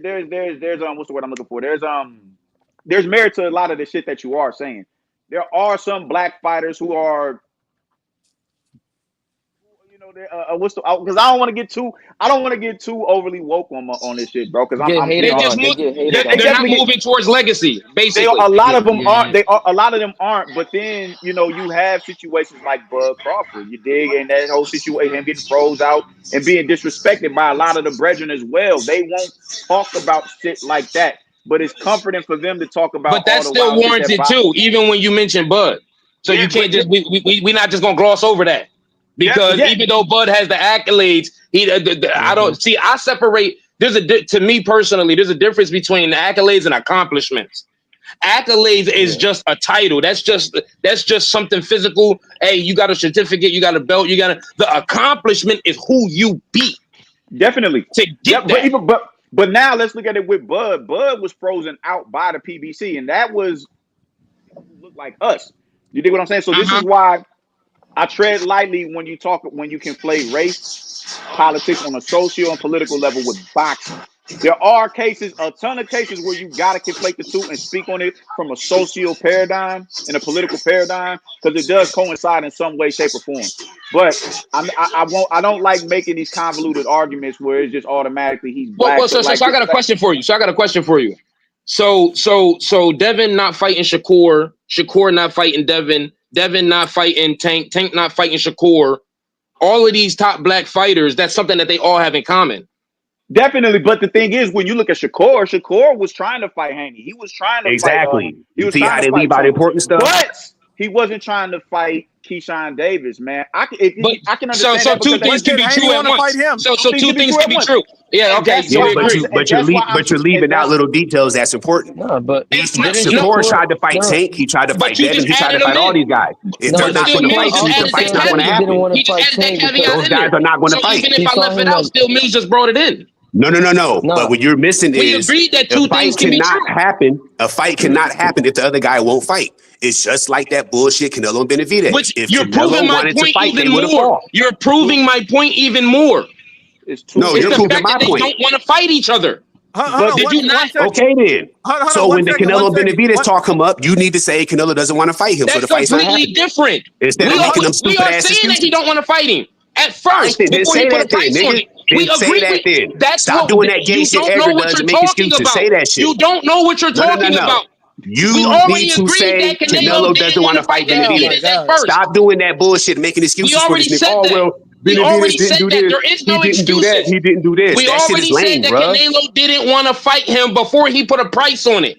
what's the word I'm looking for? There's merit to a lot of the shit that you are saying. There are some black fighters who are, because I don't want to get too overly woke on this shit, bro. Because Get I'm hated on. They get hated they on. They're not definitely get. moving towards legacy, basically. A lot Yeah, of them yeah, aren't. yeah. A lot of them aren't. But then you have situations like Bud Crawford, you dig, and that whole situation, him getting froze out and being disrespected by a lot of the brethren as well. They won't talk about shit like that, but it's comforting for them to talk about But all that's the still wild shit that. warranted too, even when you mention Bud. So Yeah, you but can't just we not just gonna gloss over that because yeah, even though Bud has the accolades, I don't see. I separate. To me personally, there's a difference between accolades and accomplishments. Accolades is just a title. That's just something physical. Hey, you got a certificate, you got a belt, the accomplishment is who you beat. Definitely. To get that. But now let's look at it with Bud. Bud was frozen out by the PBC, and that was who looked like us. You dig what I'm saying? So this is why I tread lightly when you conflate race, politics on a social and political level with boxing. There are cases, a ton of cases where you got to conflate the two and speak on it from a social paradigm and a political paradigm because it does coincide in some way, shape, or form. But I don't like making these convoluted arguments where it's just automatically he's black. So I got a question for you. So Devin not fighting Shakur not fighting Devin not fighting Tank not fighting Shakur. All of these top black fighters, that's something that they all have in common. Definitely, but the thing is, when you look at Shakur was trying to fight Haney. He was trying to fight. He was See trying how to they fight leave out Tank, important stuff? but he wasn't trying to fight Keyshan Davis, man. I can understand so that. Two things can be true at once. So two things can be true. Yeah, okay. So we agree. But you're leaving out little details that's important. No, but Shakur tried to fight Tank. He tried to fight Devin. He tried to fight all these guys. If they're not going to fight you, the fight's not going to happen. Those guys are not going to fight. Even if I left it out, still Mills just brought it in. No. But what you're missing is agreed that two things can be true. A fight cannot happen if the other guy won't fight. It's just like that bullshit Canelo and Benavidez. Which if you're Canelo proving my wanted point to fight, even they would have more. fought. You're proving my point even more. It's you're the proving fact my that they point. don't want to fight each other. Did you not? Okay, then. So when the Canelo Benavidez talk come up, you need to say Canelo doesn't want to fight him. So the fight's not happening. That's completely different. Instead of making them stupid ass excuses. Saying that he don't want to fight him at first. Then say that then, nigga. Then say that then. Stop doing that gay shit Edgar does to make excuses. Say that shit. You don't know what you're talking about. You need to say Canelo doesn't want to fight Benavidez. Stop doing that bullshit, making excuses for this nigga. Oh well, Benavidez didn't do this. There is no he didn't do that. He didn't do this. We that shit already is lame, said that bro. Canelo didn't want to fight him before he put a price on it.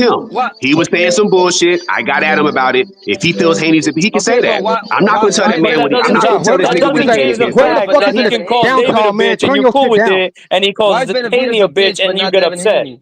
him. What? He was saying some bullshit. I got at him about it. If he feels Haney's, he can say Okay, but that. why? I'm not going to tell Why that is man it? what he, I'm doesn't not going change to tell this that nigga what doesn't he change can't the can't Where say. the fact fuck that is he the can call down David a call, man? bitch and Turn you're your cool shit with down. it, and he Why calls is Benavidez Haney a a bitch bitch but and you not get Devin upset. Haney?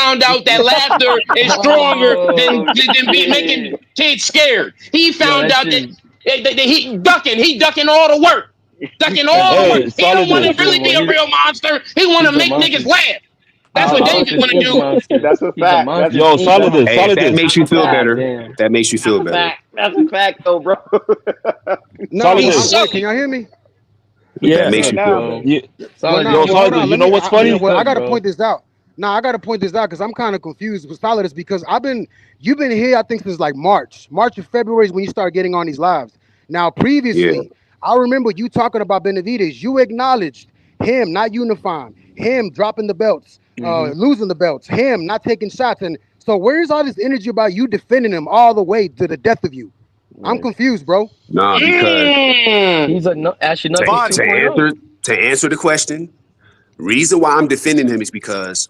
found out that laughter is stronger than making kids scared. He found out that he ducking all the work. Ducking all the work. He don't want to really be a real monster. He want to make niggas laugh. That's what David want to do. That's a fact. That's Yo, Solidus. Hey, if that makes you feel God better, damn. that makes you feel better. That's a fact, though, bro. No, Solidus. wait, can y'all hear me? That makes you feel bro. better. Yeah. Well, Yo, Solidus, you know what's funny? I gotta point this out. Now I gotta point this out because I'm kind of confused with Solidus because you've been here I think since like March or February is when you start getting on these lives. Now previously, I remember you talking about Benavidez. You acknowledged him not unifying, him dropping the belts, losing the belts, him not taking shots, and so where's all this energy about you defending him all the way to the death of you? I'm confused, bro. Nah, because He's actually not to answer the question, reason why I'm defending him is because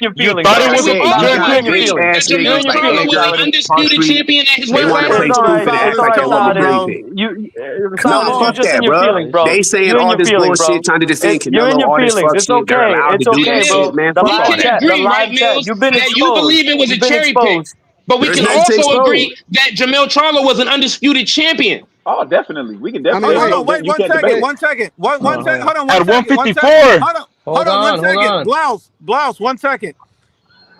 right? your You feelings, thought But it bro. can was we a all Nah, good you and your agree feelings. that Asking You Jamel and your like Charlo feelings, was an Solid. undisputed concrete. champion at his They weight want to class? play Solid, stupid and act like that Solid, wasn't a Solid. great bro. thing. Solid, No, you're fuck just in that, your bro. feelings, Nah, bro. They saying You and all your this feelings, bullshit, bro. trying to defend You're in Canelo, your all this feelings. fuck It's shit. They're okay. allowed It's to do Yeah, that okay, Mills. shit, bro. man. The Fuck We all live can that. chat, the agree, right, live chat. Mills, You've been that you exposed. believe it was a You've been cherry pick. exposed. But we There's can nothing to also expose. agree that Jamel Charlo was an undisputed champion. Oh, definitely. We can I definitely. mean, There's Hold wait, no. on, wait You one can't second, debate it. wait. one second, hold on, hold on. hold on, at one second, 154. hold on, Hold one on, hold second, on. Blouse, one second.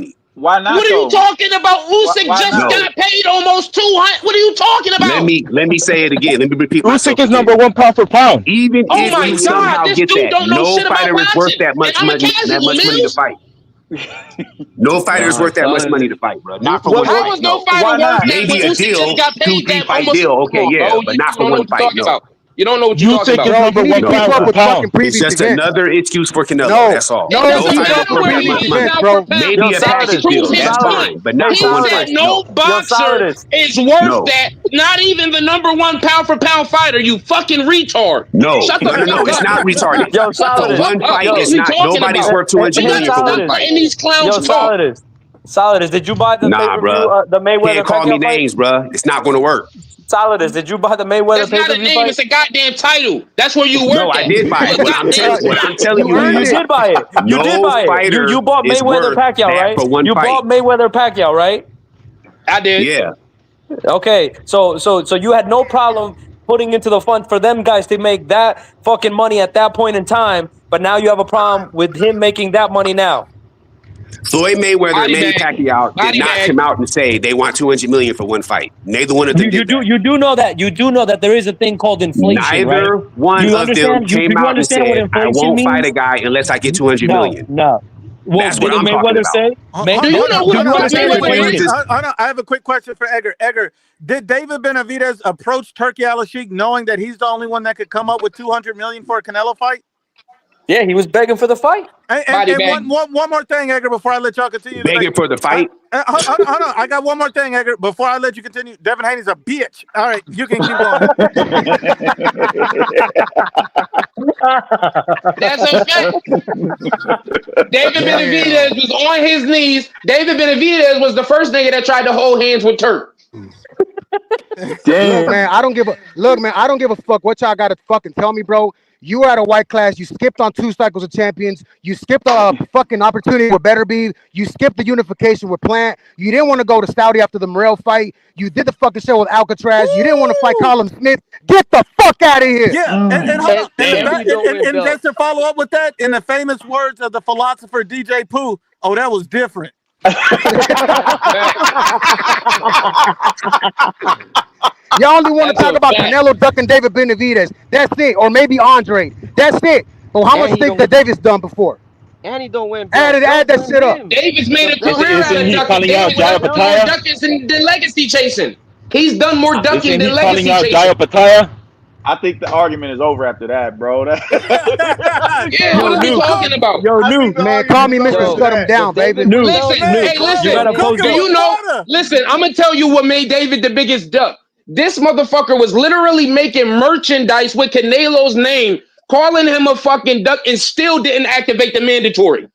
money. Why not What are you though? talking about? Usyk Why just not? No. got paid almost 200. What are you talking Let about? me say it again. Let me repeat Usyk myself is again. #1 pound for pound. Even Oh if my you Yeah. God, somehow this get dude that, don't know no shit about fighter is worth boxing. that And much I'm a money. That casual, much money to Mills. fight. No fighter is Nah, worth that much money solid. to fight, bro. Not for What? one How fight. was no No. fighter Why worth not? that when Maybe a Usyk just deal, got two, paid three that fight almost? deal. Come Okay, on, yeah, bro. but You not for don't know one what you're fight. talking No. about. You don't know what you're talking Usyk about. is Bro, you need #1 to No. keep pound up for with fucking pound. It's previous just events. another excuse for Canelo. No, That's all. It no, No doesn't keep fighter matter up is with worth where that previous much he is money. events, pound for bro. pound. Maybe Yo, a That's package Solidus. true deal. his That's point. Solidus. fine, but Hey, not for He one said fight. Solidus. no No. Yo, boxer Solidus. is worth No. that, not even the #1 pound for pound fighter, you fucking retard. No. Shut the No, no, no. fuck It's up. not retarded. Shut Yo, the For Solidus. fuck one up. fight, What Yo, is it's we not. talking Nobody's about? worth hey, 200 You hey, gotta million for stop one Solidus. fight. letting these clowns Yo, talk. Solidus. Solidus, did you buy the Nah, pay-per-view, bruh. the Mayweather Can't call me Pacquiao fight? names, bruh. It's not going to work. Solidus, did you buy the Mayweather That's not a pay-per-view name. fight? It's a goddamn title. That's where you No, work I at. did buy You it. a goddamn What I'm telling title. you You is, did buy it. You did no buy it. fighter You bought is Mayweather worth Pacquiao, that right? for one You fight. bought Mayweather Pacquiao, right? I did. Yeah. Okay, so you had no problem putting into the fund for them guys to make that fucking money at that point in time, but now you have a problem with him making that money now. Floyd Mayweather and Body Manny bag. Pacquiao did Body not bag. come out and say they want $200 million for one fight. Neither one of them did that. You do know that there is a thing called inflation, right? Neither one You of them understand? came Do you out and understand what said, "I inflation won't fight means? a guy unless I get $200 million." No. Well, That's what didn't I'm talking Mayweather about. say? Do you know who Do the you fuck understand Mayweather inflation? is? I have a quick question for Edgar. Edgar, did David Benavidez approach Turkey Al-Sheikh knowing that he's the only one that could come up with $200 million for a Canelo fight? Yeah, he was begging for the fight. And one more thing, Edgar, before I let y'all continue. Begging for the fight? Hold on. I got one more thing, Edgar, before I let you continue. Devin Haney's a bitch. All right, you can keep going. That's a fact. David Benavidez was on his knees. David Benavidez was the first nigga that tried to hold hands with Turk. Look, man, I don't give a fuck what y'all gotta fucking tell me, bro. You were at a white class. You skipped on 2 cycles of champions. You skipped a fucking opportunity with Better Be. You skipped the unification with Plant. You didn't want to go to Saudi after the Morrell fight. You did the fucking show with Alcatraz. You didn't want to fight Colin Smith. Get the fuck out of here. Yeah, and hold on. And just to follow up with that, in the famous words of the philosopher DJ Pooh, oh, that was different. Y'all only want to talk about Canelo ducking David Benavidez. That's it. Or maybe Andre. That's it. But how much think that Davis done before? And he don't win. Add that shit up. Davis made a career out of ducking. Davis done more ducking than legacy chasing. He's done more ducking than legacy chasing. I think the argument is over after that, bro. Yeah, what are we talking about? Yo, Nuke, man, call me Mr. Shut him down, baby. Listen, do you know? Listen, I'm gonna tell you what made David the biggest duck. This motherfucker was literally making merchandise with Canelo's name, calling him a fucking duck, and still didn't activate the mandatory.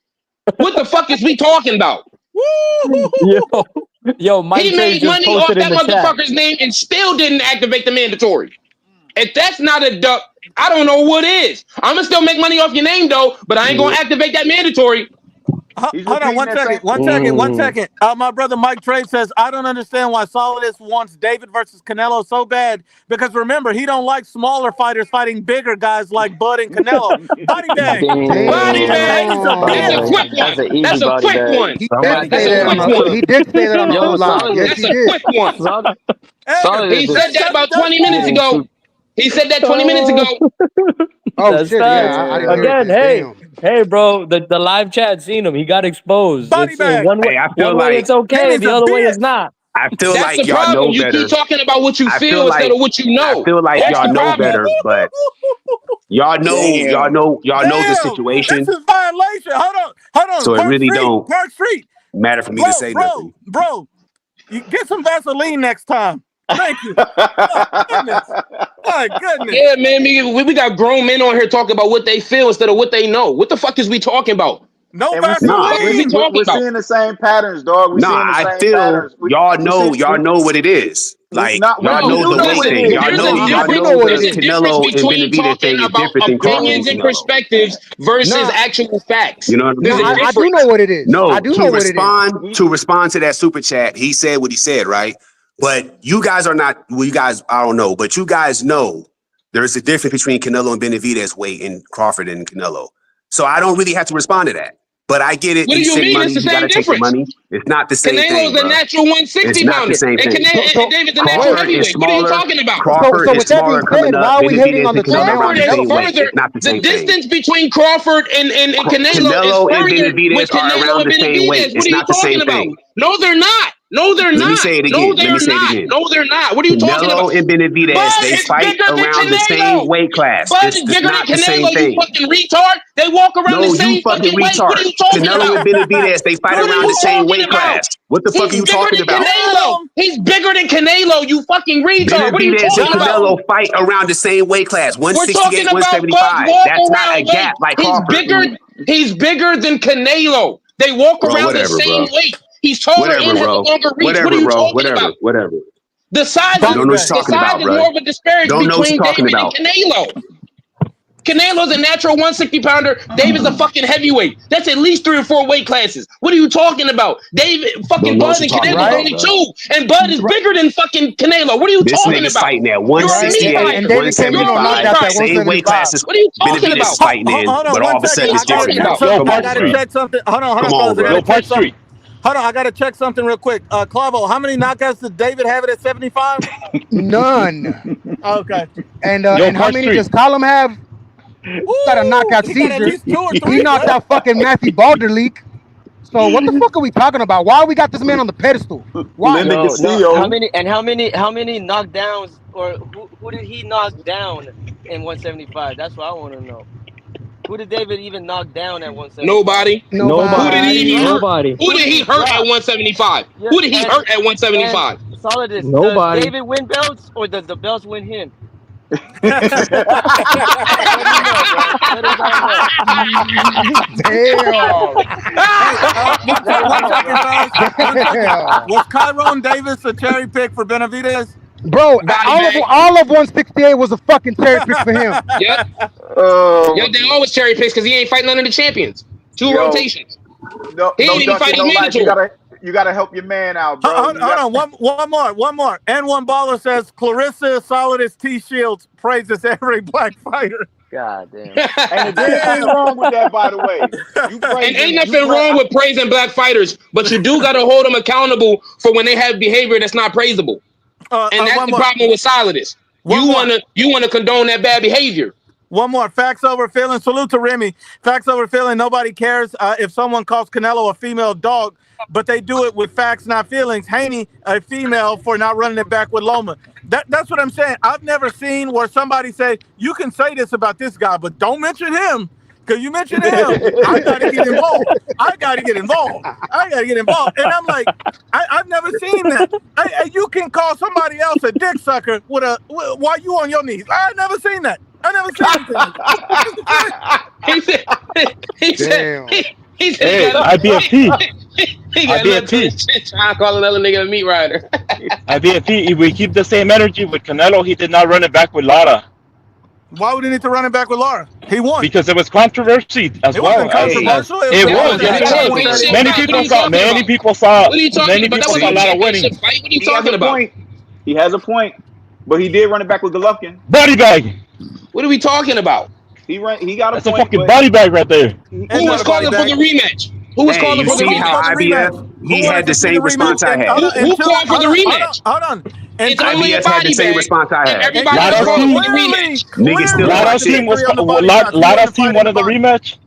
What the fuck is we talking about? Yo, Mike he made money off that motherfucker's name and still didn't activate the mandatory. If that's not a duck, I don't know what is. I'm gonna still make money off your name though, but I ain't gonna activate that mandatory. Hold on one second. My brother Mike Trey says, I don't understand why Solidus wants David versus Canelo so bad, because remember, he don't like smaller fighters fighting bigger guys like Bud and Canelo. Body bag. Body bag. That's a quick one. That's a quick one. He did say that on the live. Yes, That's he a did. quick one. He said that about 20 minutes ago. He said that 20 minutes ago. Oh shit! Yeah, hey, bro. The live chat seen him. He got exposed. Body bag. One way, it's okay. The other way is not. I feel That's like the y'all problem. know better. You keep talking about what you feel instead of what you know. I feel like That's y'all the know problem. better, but y'all know the situation. This is violation. Hold on. So it really don't Park Street. matter for me to say nothing. Bro, you get some Vaseline next time. Thank you. My goodness. Yeah, man. We got grown men on here talking about what they feel instead of what they know. What the fuck is we talking about? No, we're seeing the same patterns, dog. I feel y'all know what it is. Like y'all know the weight thing. Y'all know that Canelo and Benavidez thing is different than Crawford opinions and perspectives versus actual facts. You know what I mean? I do know what it is. No, I do know what it is. To respond to that super chat, he said what he said, right? But you guys are not. Well, you guys, I don't know, but you guys know there's a difference between Canelo and Benavidez weight and Crawford and Canelo. So I don't really have to respond to that. But I get it. What do you mean? It's the same difference. It's not the same thing. Canelo's a natural 160 pounder. And David's a natural heavyweight. What are you talking about? Crawford is smaller coming up. Why are we hating on the Crawford is further. The distance between Crawford and Canelo is further with Canelo and Benavidez. What are you talking about? No, they're not. No, they're not. Let me say it again. No, they're not. No, they're not. What are you talking about? Canelo and Benavidez, they fight around the same weight class. Bud is bigger than Canelo, you fucking retard. They walk around the same fucking weight. What are you talking about? Canelo and Benavidez, they fight around the same weight class. What the fuck are you talking about? He's bigger than Canelo, you fucking retard. What are you talking about? Canelo fight around the same weight class, 168, 175. That's not a gap like Crawford. He's bigger than Canelo. They walk around the same weight. He's taller Whatever, and has a bro. longer reach. What are Whatever, you bro. talking about? Whatever. The size You is don't know what you're talking about, bro. more of a disparity Don't know what between you're talking David about. and Canelo. Canelo's a natural 160 pounder. David's a fucking heavyweight. That's at least 3 or 4 weight classes. What are you talking about? David, fucking know Bud what and you're talking Canelo's about, only bro. 2, and Bud is bigger than fucking Canelo. What are you This talking nigga's about? fighting at You're a 168, meat And grinder. David came in You're a on meat knockouts at grinder. same weight 175. classes. What are you talking Benavidez is about? fighting in, Hold on but all of one a sudden second. it's I gotta different check now. something. Come I on, gotta bro. check something. Hold on, Come fellas. on, I bro. gotta check something. Hold on, I gotta check something real quick. Clavo, how many knockouts did David have it at 75? None. Okay. And Yo, how Park many Street. does Column have? Got a Woo! knockout He got at Caesar. least 2 or He 3, knocked right? out fucking Matthew Balderleek. So what the fuck are we talking about? Why we got this man on the pedestal? Why? Linda No, how Castillo. many knockdowns, or who did he knock down in 175? That's what I want to know. Who did David even knock down at 175? Nobody. Who did he Nobody. even hurt? Nobody. Who Who did did he he hurt at drop? 175? Yeah, Who did he hurt at 175? and Solidus, does Nobody. David win belts or does the belts win him? Damn. Let me know, bro. Let us all know. Damn. One second, fellas. One second. Damn. Was Kyron Davis a cherry pick for Benavidez? Bro, Body bag. all of 168 was a fucking cherry pick for him. Yep. Oh, Yep, they always cherry picks because he ain't fighting none of the champions. 2 yo, rotations. no, He no ain't even Dustin, fighting no life. You mandatory. gotta help your man out, bro. Hold on. One more. And one baller says Clarissa Solidus T Shields praises every black fighter. God damn. And there's nothing wrong with that, by the way. You And ain't nothing wrong with praising black fighters, but you do got to hold them accountable for when they have behavior that's not praisable. And that's the problem with Solidus. You wanna condone that bad behavior. One more. Facts over feeling. Salute to Remy. Facts over feeling. Nobody cares if someone calls Canelo a female dog, but they do it with facts, not feelings. Haney, a female, for not running it back with Loma. That's what I'm saying. I've never seen where somebody say, you can say this about this guy, but don't mention him. Because you mentioned him, I got to get involved. And I'm like, I've never seen that. You can call somebody else a dick sucker while you on your knees. I've never seen that. I never seen anything. He said, Hey, IBFP. He got nothing trying to call another nigga a meat rider. IBFP, if we keep the same energy with Canelo, he did not run it back with Lara. Why would he need to run it back with Lara? He won. Because it was controversy as well. Wasn't controversial. It was. Many people saw. What are you talking about? That wasn't a Lara winning. championship fight. What are you talking about? He has a point, but he did run it back with Golovkin. Body bag. What are we talking about? He got a point. That's a fucking body bag right there. Who was calling for the rematch? Who was calling for the rematch? How IBF, he had the same response I had. Who called for the rematch? Hold on. It's only a IBF had body the same bag. response I had. Everybody was calling for the rematch. Niggas still Lara's team Lara's team wanted the rematch.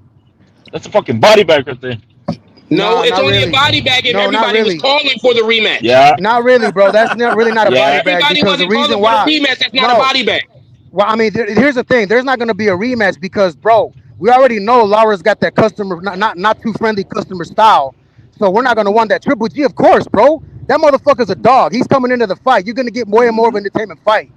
That's a fucking body bag right there. No, it's only a body bag if everybody was calling for the rematch. Yeah. Not really, bro. That's not really not a body bag. Everybody Because the wasn't reason calling why. for the rematch. That's not a body bag. Well, I mean, here's the thing. There's not going to be a rematch because, bro, we already know Lara's got that customer, not too friendly customer style. So we're not going to want that. Triple G, of course, bro. That motherfucker's a dog. He's coming into the fight. You're going to get more and more of an entertainment fight.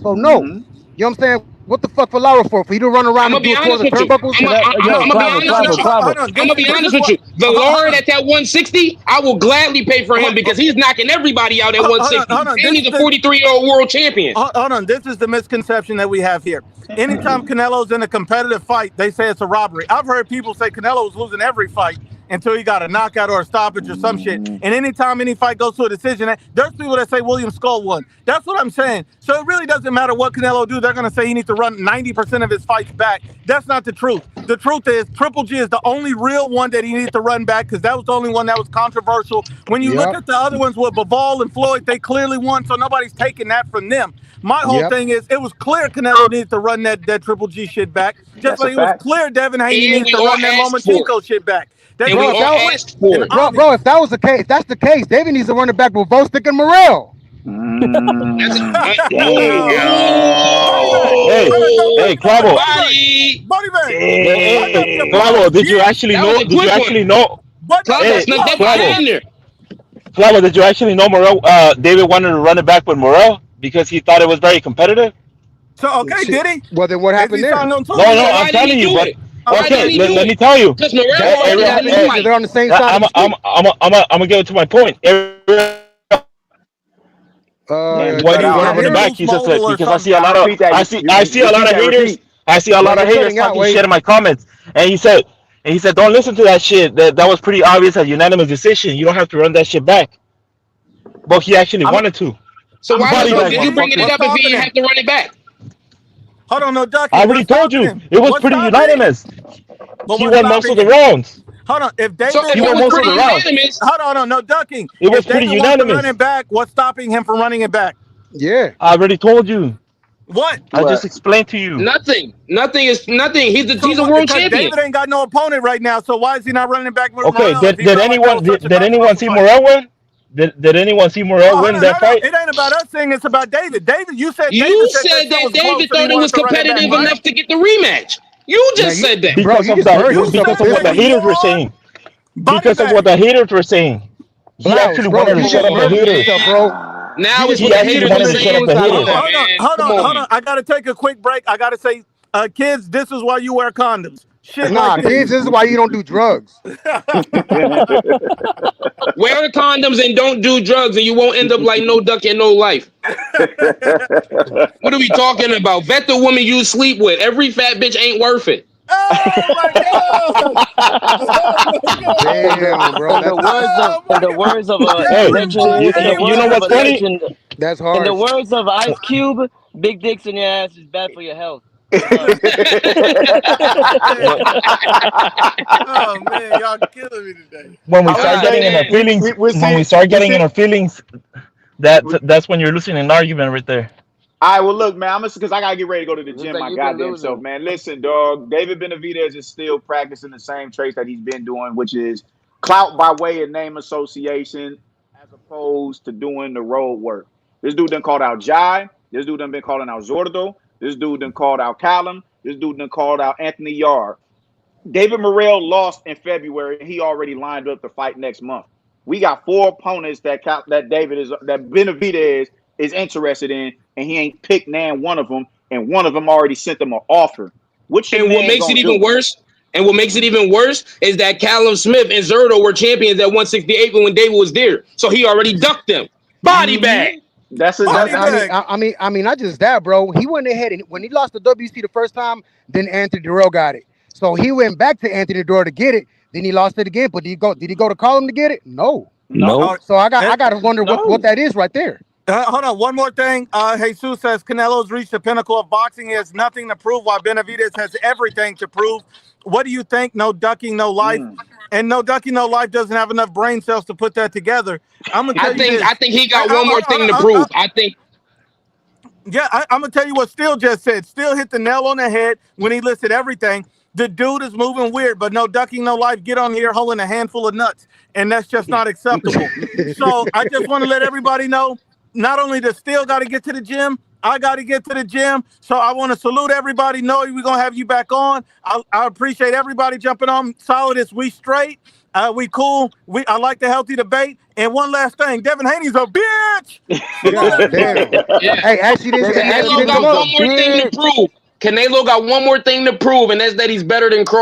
So, no. You know what I'm saying? What the fuck for Lara for? For you to run around and do a tour of the turnbuckles? I'm going to be honest with you. The Lord at that 160, I will gladly pay for him because he's knocking everybody out at 160. And he's a 43-year-old world champion. Hold on. This is the misconception that we have here. Anytime Canelo's in a competitive fight, they say it's a robbery. I've heard people say Canelo was losing every fight until he got a knockout or a stoppage or some shit. And anytime any fight goes to a decision, there's people that say William Skull won. That's what I'm saying. So it really doesn't matter what Canelo do. They're going to say he needs to run 90% of his fights back. That's not the truth. The truth is Triple G is the only real one that he needs to run back because that was the only one that was controversial. When you look at the other ones with Bivol and Floyd, they clearly won, so nobody's taking that from them. My whole thing is it was clear Canelo needs to run that Triple G shit back. Just like it was clear Devin Haney needs to run that Lomachenko shit back. Bro, if that was the case, if that's the case, David needs to run it back with Vostok and Morrell. Hey, Clavo. Clavo, did you actually know? Clavo, did you actually know Morrell? David wanted to run it back with Morrell because he thought it was very competitive. So did he? Well, then what happened there? No, I'm telling you, Why didn't he do let me it? tell you. Because Morrell That already ain't had happening the either. fight. They're on the same side of the street. I'm gonna get to my point. Damn, you Why cut do you out, want to run it Henry. back? He says that Mobile or because I see something. a Now lot of repeat that. I see a lot Repeat of that haters. repeat. I see a lot Yeah, of you're haters cutting out, talking shit Wade. in my comments. And he said, don't listen to that shit. That was pretty obvious, a unanimous decision. You don't have to run that shit back. But he actually I'm wanted to. So I'm why gonna the Body show fuck bag, you. did you bring it motherfucker. What's up if he stopping didn't him? have to run it back? Hold on, no I ducking. already What's told stopping you. him? It was What's pretty stopping him? unanimous. But He what's won most stopping of the him? rounds. Hold on. If So David if He it won was wants to most of pretty the run, rounds. unanimous, hold on, no ducking. It was If pretty David wants to run unanimous. it back, what's stopping him from running it back? Yeah. I already told you. What? I just What? explained to you. nothing. Nothing is nothing. So He's a what? world Because champion. David ain't got no opponent right now. So why is he not running back with Okay, Morrell if he felt like that was such a did anyone controversial see fight? Morel win? Did anyone see Morel Oh, hold win on, no, that no. fight? It ain't about us saying it's about David. David, you said You David said that said shit that was close David and he thought it wanted was to run it back, competitive right? enough to get the rematch. You Man, just said that. bro, Because you of just heard You some stuff said what different. the when you haters were won, saying. body Because of what bag. the haters were saying. He Blouse, actually bro, wanted to you shut just up the Oh heard some haters. stuff, man. bro. You Now it's just what He the you actually haters just are wanted to heard shut the up saying. the inside Come Hold, haters. on, line. hold on, man. hold Come on, on, hold man. on. I gotta take a quick break. I gotta say, kids, this is why you wear condoms. Shit like Nah, this. kids, this is why you don't do drugs. Wear condoms and don't do drugs, and you won't end up like No Duck and No Life. What are we talking about? Vet the woman you sleep with. Every fat bitch ain't worth it. Oh my god! Oh my god! Damn, bro, In the words of Oh my god! Hey, legend, in the you know words of what's a funny? legend, that's in the harsh. words of Ice Cube, big dicks in your ass is bad for your health. Sorry. Wh- Oh man, y'all killing me today. When we I would start God say getting in our damn. feelings, we when we see start we getting in see. our feelings, that's when you're losing an argument right there. All right, well, look, man, I'm because I gotta get ready to go to the Looks gym. like My you've been goddamn self, losing. man. Listen, dog. David Benavidez is still practicing the same traits that he's been doing, which is clout by way of name association, as opposed to doing the road work. This dude done called out Jai. This dude done been calling out Zordo. This dude done called out Callum. This dude done called out Anthony Yard. David Morrell lost in February, and he already lined up to fight next month. We got 4 opponents that Benavidez is interested in, and he ain't picked nan one of them, and one of them already sent them an offer. What's your And what man makes it gonna even do? worse, and what makes it even worse is that Callum Smith and Zerto were champions at 168 when David was there. So he already ducked them. Body bag. That's a I, Body that. I mean, bag. I, I mean, I mean, not just that, bro. He went ahead and when he lost the WC the first time, then Anthony Durrell got it. So he went back to Anthony Durrell to get it. Then he lost it again. But did he go to call him to get it? No. No, Oh, So I and, got to wonder what no. that is right there. hold on, one more thing. Jesus says Canelo's reached the pinnacle of boxing. He has nothing to prove, while Benavidez has everything to prove. What do you think? No ducking, no life, and no ducking, no life doesn't have enough brain cells to put that together. I'm gonna I tell you think this. I think he I, got I, one more hold on, thing to hold on, prove. I think yeah, I'm gonna tell you what Steele just said. Steele hit the nail on the head when he listed everything. The dude is moving weird, but no ducking, no life. Get on here holding a handful of nuts, and that's just not acceptable. So I just want to let everybody know. Not only does Steele got to get to the gym, I got to get to the gym. So I want to salute everybody. Know we're gonna have you back on. I appreciate everybody jumping on. Solid as we straight. We cool. I like the healthy debate. And one last thing, Devin Haney's a bitch. Salute God everybody. damn. yeah. Hey, actually, David actually Canelo Haney didn't come got is a up. one more thing to bitch. prove. Canelo got one more thing to prove, and that's that he's better than Crawford.